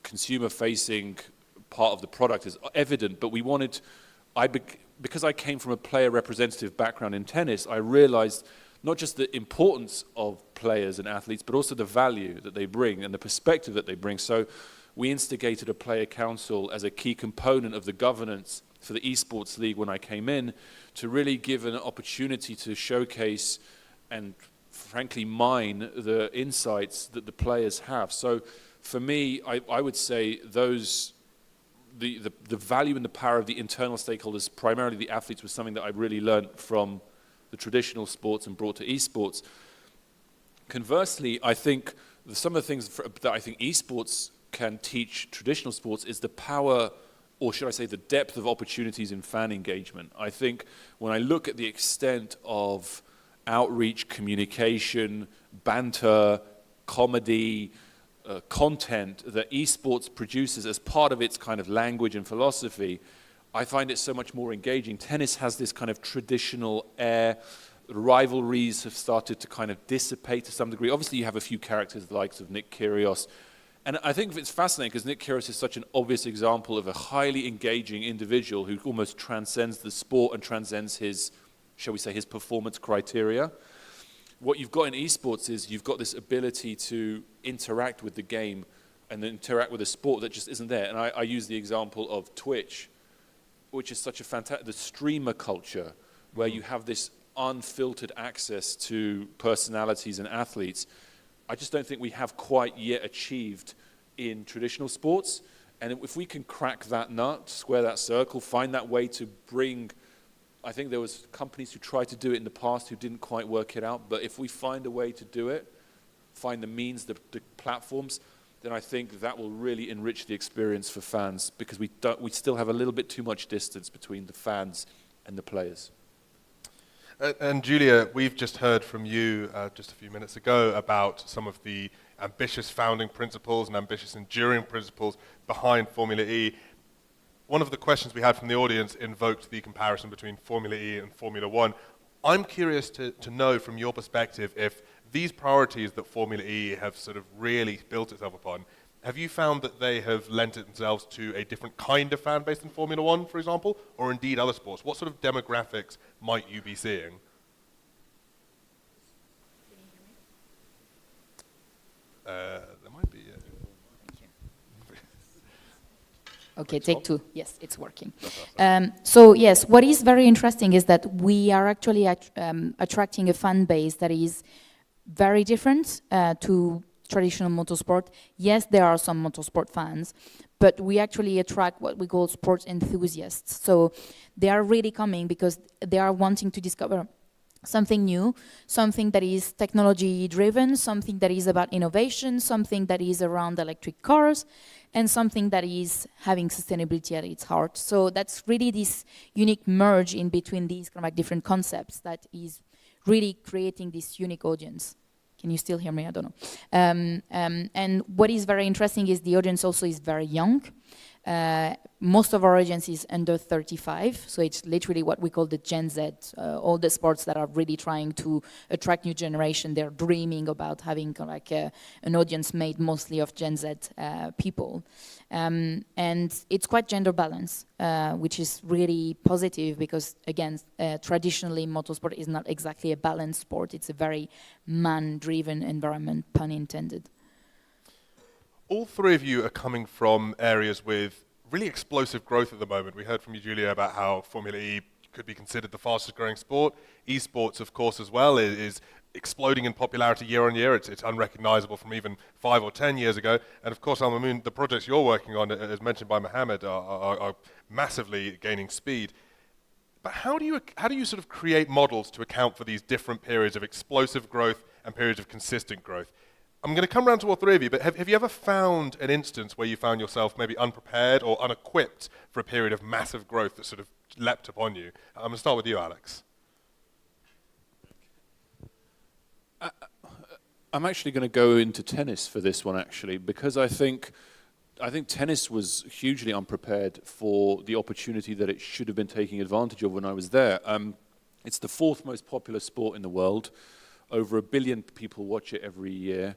Speaker 22: consumer-facing part of the product is evident, but we wanted, because I came from a player representative background in tennis, I realized not just the importance of players and athletes, but also the value that they bring and the perspective that they bring. So we instigated a player council as a key component of the governance for the esports league when I came in, to really give an opportunity to showcase and frankly mine the insights that the players have. So for me, I would say the value and the power of the internal stakeholders, primarily the athletes, was something that I really learned from the traditional sports and brought to esports. Conversely, I think some of the things that I think esports can teach traditional sports is the power, or should I say the depth of opportunities in fan engagement. I think when I look at the extent of outreach, communication, banter, comedy, content that esports produces as part of its kind of language and philosophy, I find it so much more engaging. Tennis has this kind of traditional air. Rivalries have started to kind of dissipate to some degree. Obviously, you have a few characters the likes of Nick Kyrgios. And I think it's fascinating because Nick Kyrgios is such an obvious example of a highly engaging individual who almost transcends the sport and transcends his, shall we say, his performance criteria. What you've got in esports is you've got this ability to interact with the game and then interact with a sport that just isn't there. And I use the example of Twitch, which is such a fantastic, the streamer culture, where you have this unfiltered access to personalities and athletes. I just don't think we have quite yet achieved in traditional sports. And if we can crack that nut, square that circle, find that way to bring, I think there was companies who tried to do it in the past who didn't quite work it out, but if we find a way to do it, find the means, the platforms, then I think that will really enrich the experience for fans, because we still have a little bit too much distance between the fans and the players.
Speaker 7: And Julia, we've just heard from you just a few minutes ago about some of the ambitious founding principles and ambitious enduring principles behind Formula E. One of the questions we had from the audience invoked the comparison between Formula E and Formula One. I'm curious to know from your perspective if these priorities that Formula E have sort of really built itself upon, have you found that they have lent themselves to a different kind of fan base than Formula One, for example, or indeed other sports? What sort of demographics might you be seeing? There might be.
Speaker 2: Okay, take two. Yes, it's working. So yes, what is very interesting is that we are actually attracting a fan base that is very different to traditional motorsport. Yes, there are some motorsport fans, but we actually attract what we call sports enthusiasts. So they are really coming because they are wanting to discover something new, something that is technology driven, something that is about innovation, something that is around electric cars, and something that is having sustainability at its heart. So that's really this unique merge in between these kind of like different concepts that is really creating this unique audience. Can you still hear me? I don't know. And what is very interesting is the audience also is very young. Most of our audience is under 35, so it's literally what we call the Gen Z, all the sports that are really trying to attract new generation. They're dreaming about having kind of like an audience made mostly of Gen Z people. And it's quite gender balanced, which is really positive because, again, traditionally motorsport is not exactly a balanced sport. It's a very man-driven environment, pun intended.
Speaker 7: All three of you are coming from areas with really explosive growth at the moment. We heard from you, Julia, about how Formula E could be considered the fastest growing sport. Esports, of course, as well, is exploding in popularity year on year. It's unrecognizable from even 5 or 10 years ago. And of course, Al Mamoun, the projects you're working on, as mentioned by Mohammed, are massively gaining speed. But how do you sort of create models to account for these different periods of explosive growth and periods of consistent growth? I'm going to come around to all three of you, but have you ever found an instance where you found yourself maybe unprepared or unequipped for a period of massive growth that sort of leapt upon you? I'm going to start with you, Alex.
Speaker 22: I'm actually going to go into tennis for this one, actually, because I think tennis was hugely unprepared for the opportunity that it should have been taking advantage of when I was there. It's the 4th most popular sport in the world. Over 1 billion people watch it every year.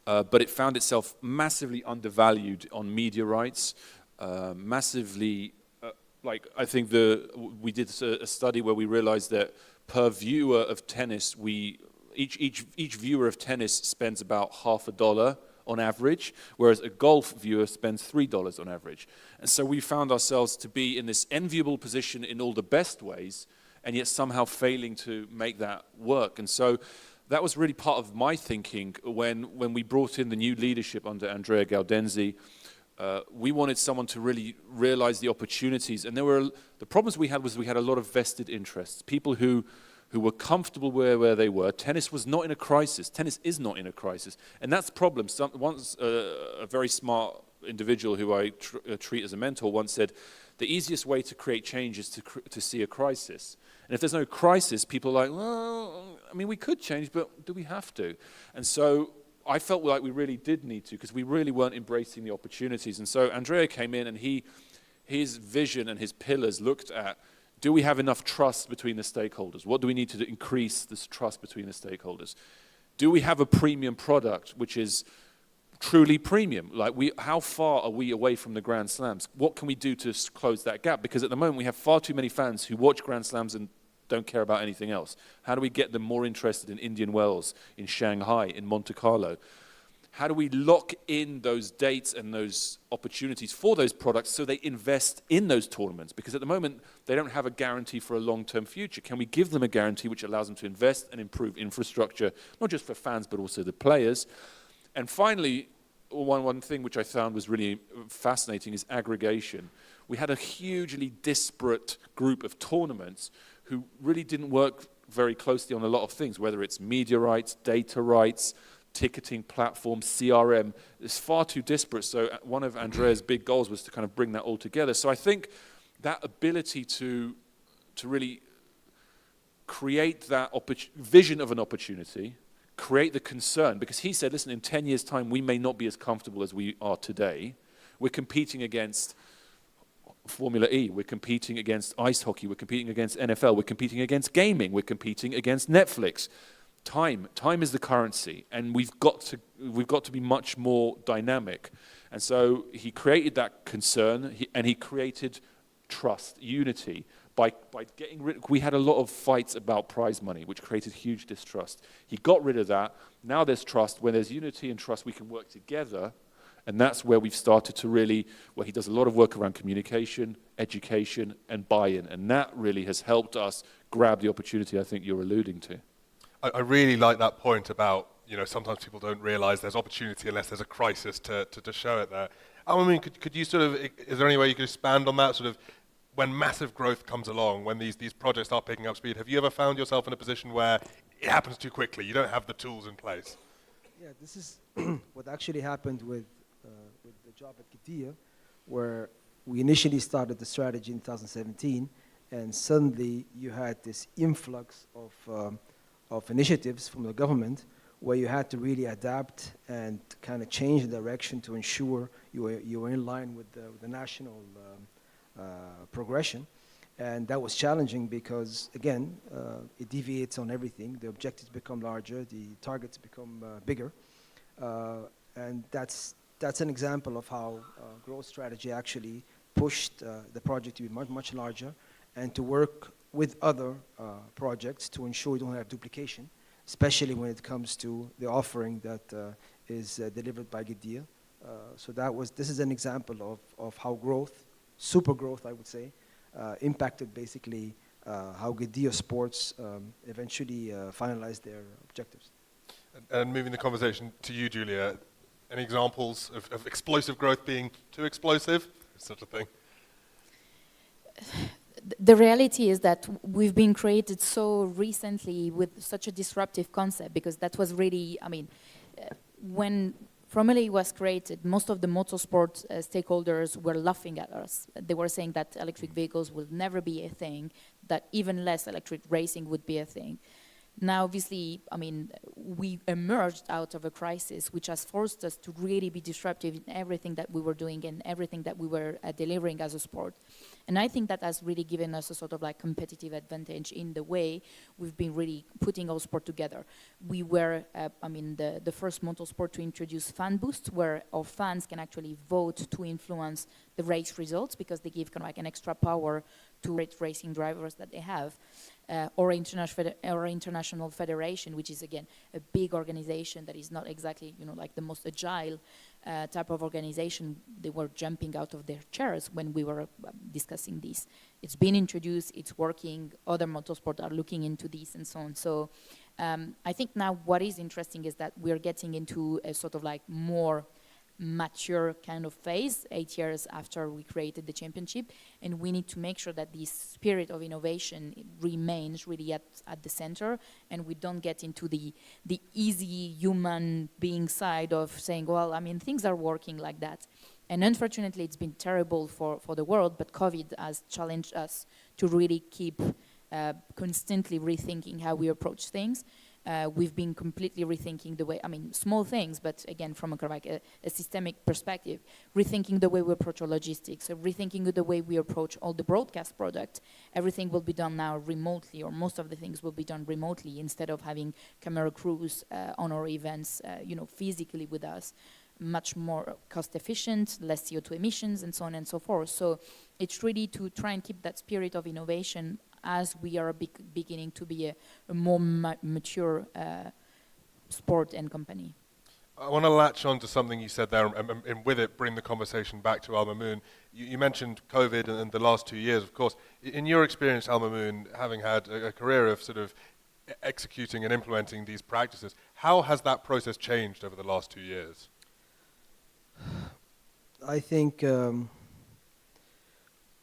Speaker 22: But it found itself massively undervalued on media rights, massively, I think we did a study where we realized that per viewer of tennis, each viewer of tennis spends about $50 on average, whereas a golf viewer spends $3 on average. And so we found ourselves to be in this enviable position in all the best ways, and yet somehow failing to make that work. And so that was really part of my thinking when we brought in the new leadership under Andrea Gaudenzi. We wanted someone to really realize the opportunities. And the problems we had was we had a lot of vested interests, people who were comfortable where they were. Tennis was not in a crisis. Tennis is not in a crisis. And that's the problem. Once a very smart individual who I treat as a mentor once said, the easiest way to create change is to see a crisis. And if there's no crisis, people are like, well, I mean, we could change, but do we have to? And so I felt like we really did need to, because we really weren't embracing the opportunities. And so Andrea came in, and his vision and his pillars looked at, do we have enough trust between the stakeholders? What do we need to increase this trust between the stakeholders? Do we have a premium product which is truly premium? How far are we away from the Grand Slams? What can we do to close that gap? Because at the moment we have far too many fans who watch Grand Slams and don't care about anything else. How do we get them more interested in Indian Wells, in Shanghai, in Monte Carlo? How do we lock in those dates and those opportunities for those products so they invest in those tournaments? Because at the moment, they don't have a guarantee for a long-term future. Can we give them a guarantee which allows them to invest and improve infrastructure, not just for fans, but also the players? And finally, one thing which I found was really fascinating is aggregation. We had a hugely disparate group of tournaments who really didn't work very closely on a lot of things, whether it's media rights, data rights, ticketing platforms, CRM. It's far too disparate. So one of Andrea's big goals was to kind of bring that all together. So I think that ability to really create that vision of an opportunity, create the concern, because he said, listen, in 10 years' time, we may not be as comfortable as we are today. We're competing against Formula E, we're competing against ice hockey, we're competing against NFL, we're competing against gaming, we're competing against Netflix. Time is the currency, and we've got to be much more dynamic. And so he created that concern, and he created trust, unity, by getting rid. We had a lot of fights about prize money, which created huge distrust. He got rid of that. Now there's trust. When there's unity and trust, we can work together, and that's where we've started to really. Where he does a lot of work around communication, education, and buy-in, and that really has helped us grab the opportunity I think you're alluding to.
Speaker 7: I really like that point about, sometimes people don't realize there's opportunity unless there's a crisis to show it there. I mean, could you is there any way you could expand on that, sort of, when massive growth comes along, when these projects start picking up speed, have you ever found yourself in a position where it happens too quickly, you don't have the tools in place?
Speaker 6: Yeah, this is what actually happened with the job at Qiddiya, where we initially started the strategy in 2017, and suddenly you had this influx of initiatives from the government where you had to really adapt and kind of change the direction to ensure you were in line with the national progression. And that was challenging because, again, it deviates on everything. The objectives become larger, the targets become bigger. And that's an example of how growth strategy actually pushed the project to be much, much larger and to work with other projects to ensure we don't have duplication, especially when it comes to the offering that is delivered by Qiddiya. So this is an example of how growth, super growth I would say, impacted basically how Qiddiya Sports eventually finalized their objectives.
Speaker 7: And moving the conversation to you, Julia, any examples of explosive growth being too explosive? Is such a thing?
Speaker 2: The reality is that we've been created so recently with such a disruptive concept, because that was really, when Formula E was created, most of the motorsport stakeholders were laughing at us. They were saying that electric vehicles will never be a thing, that even less electric racing would be a thing. Now, obviously, I mean, we emerged out of a crisis, which has forced us to really be disruptive in everything that we were doing and everything that we were delivering as a sport. And I think that has really given us a sort of like competitive advantage in the way we've been really putting our sport together. We were, I mean, the first motorsport to introduce fan boosts, where our fans can actually vote to influence the race results, because they give kind of like an extra power to racing drivers that they have. Or international federation, which is again a big organization that is not exactly, you know, like the most agile type of organization. They were jumping out of their chairs when we were discussing this. It's been introduced, it's working, other motorsports are looking into this and so on. So I think now what is interesting is that we're getting into a sort of like more mature kind of phase 8 years after we created the championship, and we need to make sure that this spirit of innovation remains really at the center, and we don't get into the easy human being side of saying, well, I mean, things are working like that. And unfortunately, it's been terrible for the world, but COVID has challenged us to really keep constantly rethinking how we approach things. We've been completely rethinking the way, I mean, small things, but again, from a, kind of like a systemic perspective, rethinking the way we approach our logistics, rethinking the way we approach all the broadcast product. Everything will be done now remotely, or most of the things will be done remotely, instead of having camera crews on our events, you know, physically with us. Much more cost efficient, less CO2 emissions, and so on and so forth. So it's really to try and keep that spirit of innovation as we are beginning to be a more mature sport and company.
Speaker 7: I want to latch on to something you said there, and with it bring the conversation back to Al Mamoun. You mentioned COVID and the last 2 years, of course. In your experience, Al Mamoun, having had a career of sort of executing and implementing these practices, how has that process changed over the last 2 years?
Speaker 6: I think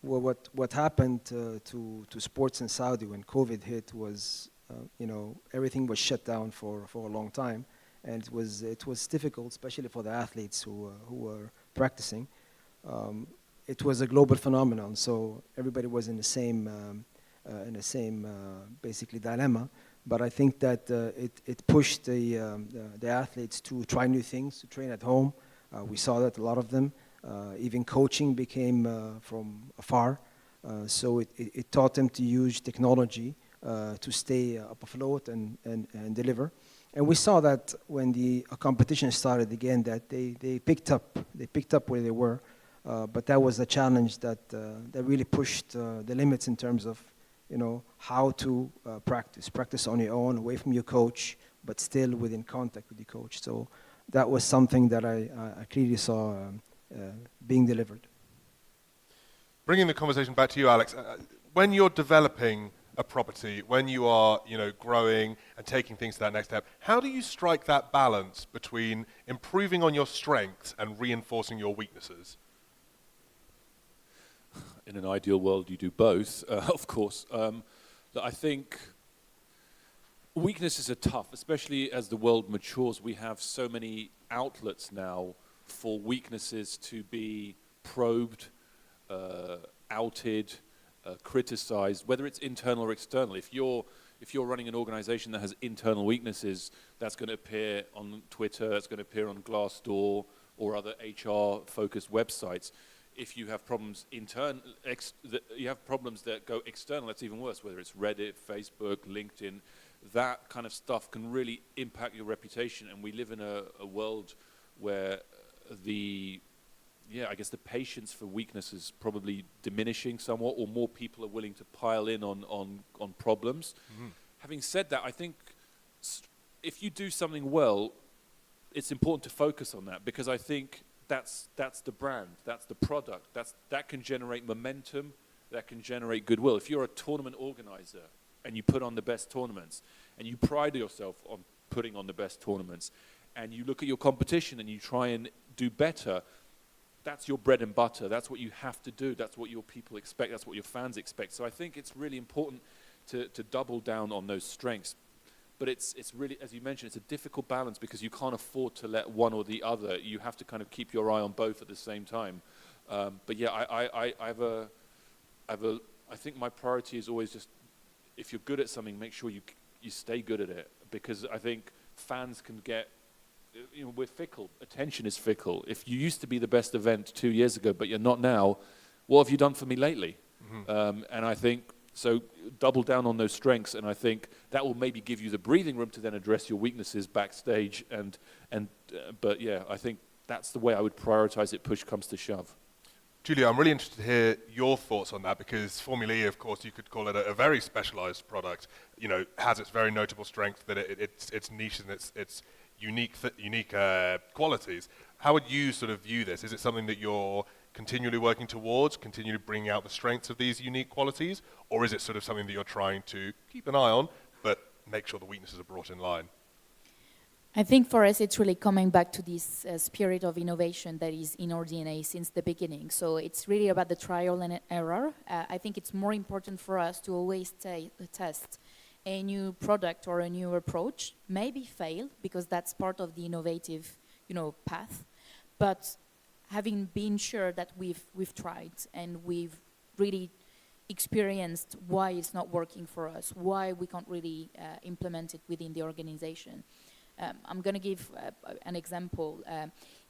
Speaker 6: what happened to sports in Saudi when COVID hit was, you know, everything was shut down for a long time, and it was difficult, especially for the athletes who were practicing. It was a global phenomenon, so everybody was in the same basically dilemma. But I think that it pushed the athletes to try new things, to train at home. We saw that a lot of them. Even coaching became from afar. So it taught them to use technology to stay up afloat and deliver. And we saw that when the competition started again, that they picked up where they were. But that was a challenge that really pushed the limits in terms of, you know, how to practice on your own, away from your coach, but still within contact with the coach. So that was something that I clearly saw being delivered.
Speaker 7: Bringing the conversation back to you, Alex, when you're developing a property, when you are, you know, growing and taking things to that next step, how do you strike that balance between improving on your strengths and reinforcing your weaknesses?
Speaker 22: In an ideal world, you do both, of course. I think weaknesses are tough, especially as the world matures. We have so many outlets now for weaknesses to be probed, outed, criticized, whether it's internal or external. If you're running an organization that has internal weaknesses, that's going to appear on Twitter, that's going to appear on Glassdoor or other HR-focused websites. If you have problems you have problems that go external, that's even worse, whether it's Reddit, Facebook, LinkedIn. That kind of stuff can really impact your reputation, and we live in a world where I guess the patience for weakness is probably diminishing somewhat, or more people are willing to pile in on problems. Mm-hmm. Having said that, I think if you do something well, it's important to focus on that, because I think that's the brand, that's the product, that can generate momentum, that can generate goodwill. If you're a tournament organizer and you put on the best tournaments, and you pride yourself on putting on the best tournaments, and you look at your competition and you try and do better, that's your bread and butter. That's what you have to do. That's what your people expect. That's what your fans expect. So I think it's really important to double down on those strengths. But it's really, as you mentioned, it's a difficult balance, because you can't afford to let one or the other. You have to kind of keep your eye on both at the same time. But yeah, I think my priority is always just, if you're good at something, make sure you you stay good at it, because I think fans can get, you know, we're fickle. Attention is fickle. If you used to be the best event 2 years ago, but you're not now, what have you done for me lately? And I think, so double down on those strengths, and I think that will maybe give you the breathing room to then address your weaknesses backstage. But yeah, I think that's the way I would prioritize it, push comes to shove.
Speaker 7: Julia, I'm really interested to hear your thoughts on that, because Formula E, of course, you could call it a very specialized product. You know, has its very notable strength that it's niche and its unique qualities. How would you sort of view this? Is it something that you're continually working towards, continually bringing out the strengths of these unique qualities, or is it sort of something that you're trying to keep an eye on, but make sure the weaknesses are brought in line?
Speaker 2: I think for us it's really coming back to this spirit of innovation that is in our DNA since the beginning. So it's really about the trial and error. I think it's more important for us to always test a new product or a new approach, maybe fail, because that's part of the innovative, you know, path. But having been sure that we've tried and we've really experienced why it's not working for us, why we can't really implement it within the organization. I'm going to give an example.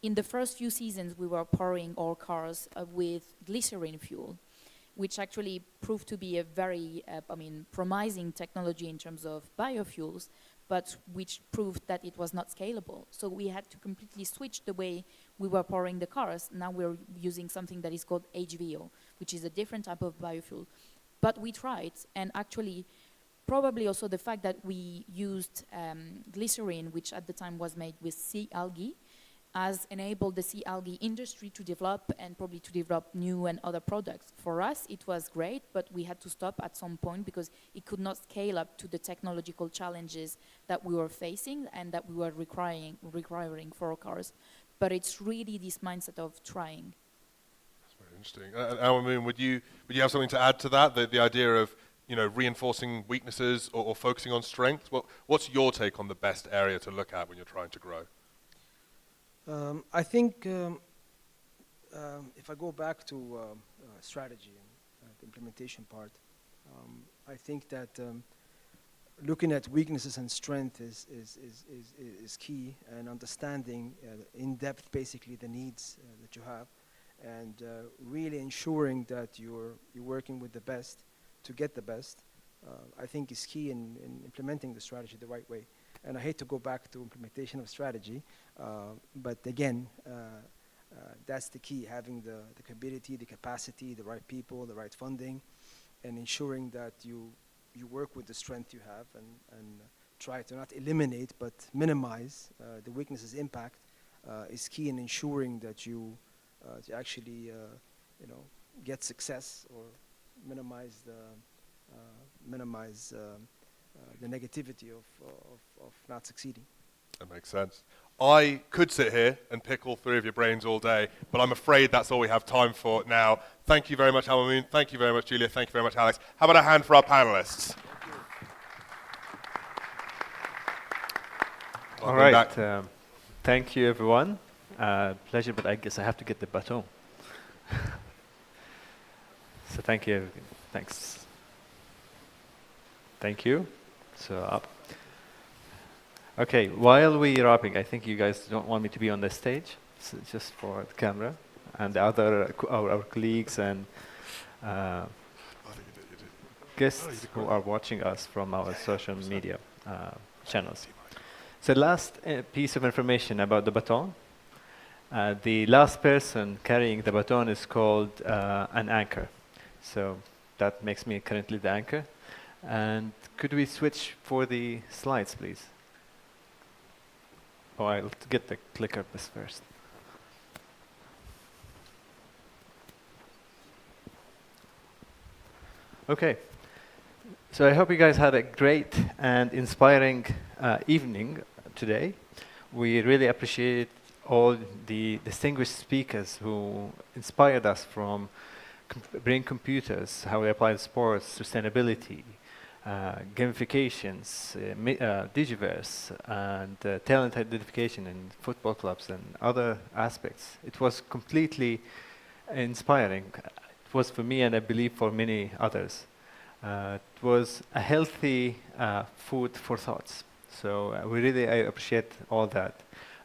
Speaker 2: In the first few seasons, we were powering our cars with glycerin fuel, which actually proved to be a very, promising technology in terms of biofuels, but which proved that it was not scalable. So we had to completely switch the way we were powering the cars. Now we're using something that is called HVO, which is a different type of biofuel. But we tried, and actually, probably also the fact that we used glycerin, which at the time was made with sea algae, has enabled the sea algae industry to develop and probably to develop new and other products. For us, it was great, but we had to stop at some point because it could not scale up to the technological challenges that we were facing and that we were requiring for our cars. But it's really this mindset of trying.
Speaker 7: That's very interesting. Al-Mamoun, would you have something to add to that? The idea of, you know, reinforcing weaknesses or focusing on strengths? What's your take on the best area to look at when you're trying to grow?
Speaker 6: I think if I go back to strategy and the implementation part, I think that looking at weaknesses and strength is key, and understanding in depth basically the needs that you have, and really ensuring that you're working with the best to get the best, I think is key in implementing the strategy the right way. And I hate to go back to implementation of strategy, but again, that's the key, having the capability, the capacity, the right people, the right funding, and ensuring that you work with the strength you have and try to not eliminate but minimize the weaknesses' impact is key in ensuring that you actually get success or minimize the negativity of not succeeding.
Speaker 7: That makes sense. I could sit here and pick all three of your brains all day, but I'm afraid that's all we have time for now. Thank you very much, Al-Mamoun. Thank you very much, Julia. Thank you very much, Alex. How about a hand for our panelists?
Speaker 1: All right. Thank you, everyone. Pleasure, but I guess I have to get the baton. So thank you. Thanks. Thank you. So up. Okay, while we're wrapping, I think you guys don't want me to be on the stage, so just for the camera and the other our colleagues and guests who are watching us from our social media channels. So last piece of information about the baton. The last person carrying the baton is called an anchor. So that makes me currently the anchor. And could we switch for the slides, please? Oh, I'll get the clicker first. Okay. So I hope you guys had a great and inspiring evening today. We really appreciate all the distinguished speakers who inspired us from brain computers, how we apply sports, sustainability, gamifications, digiverse, and talent identification in football clubs and other aspects. It was completely inspiring. It was for me, and I believe for many others. It was a healthy food for thoughts. So I appreciate all that.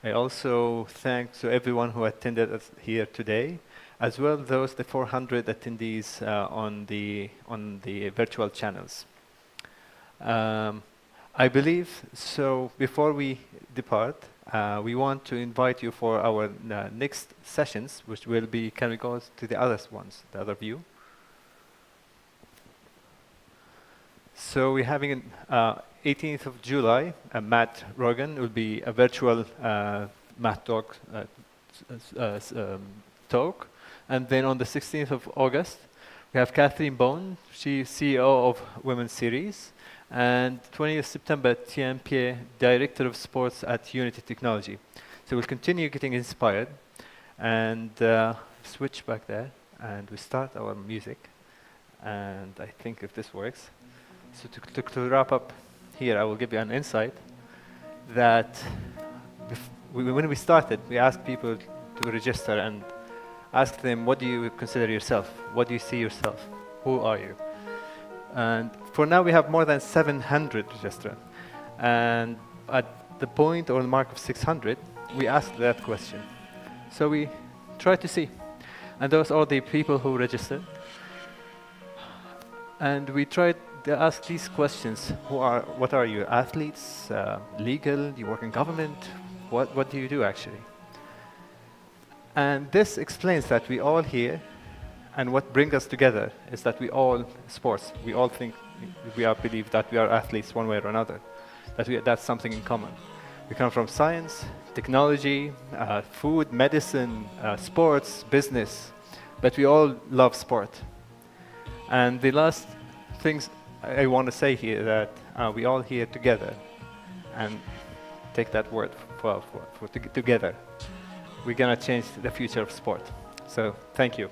Speaker 1: I also thank to everyone who attended us here today, as well those the 400 attendees on the virtual channels. I believe so. Before we depart, we want to invite you for our next sessions, which will be. Can we go to the other ones, the other view? So we're having 18th of July, Matt Rogan will be a virtual Matt talk, and then on the 16th of August, we have Catherine Bone, she's CEO of Women's Series, and 20th September, Tian Director of Sports at Unity Technology. So we'll continue getting inspired, and switch back there, and we start our music, and I think if this works. So to wrap up here, I will give you an insight that when we started, we asked people to register and ask them, what do you consider yourself? What do you see yourself? Who are you? And for now, we have more than 700 registrants. And at the point or the mark of 600, we asked that question. So we tried to see. And those are the people who registered. And we tried to ask these questions. What are you? Athletes? Legal? Do you work in government? What do you do actually? And this explains that we all here, and what brings us together is that we all sports. We all think believe that we are athletes one way or another. That's something in common. We come from science, technology, food, medicine, sports, business, but we all love sport. And the last things I want to say here that we all here together, and take that word for together. We're gonna change the future of sport. So thank you.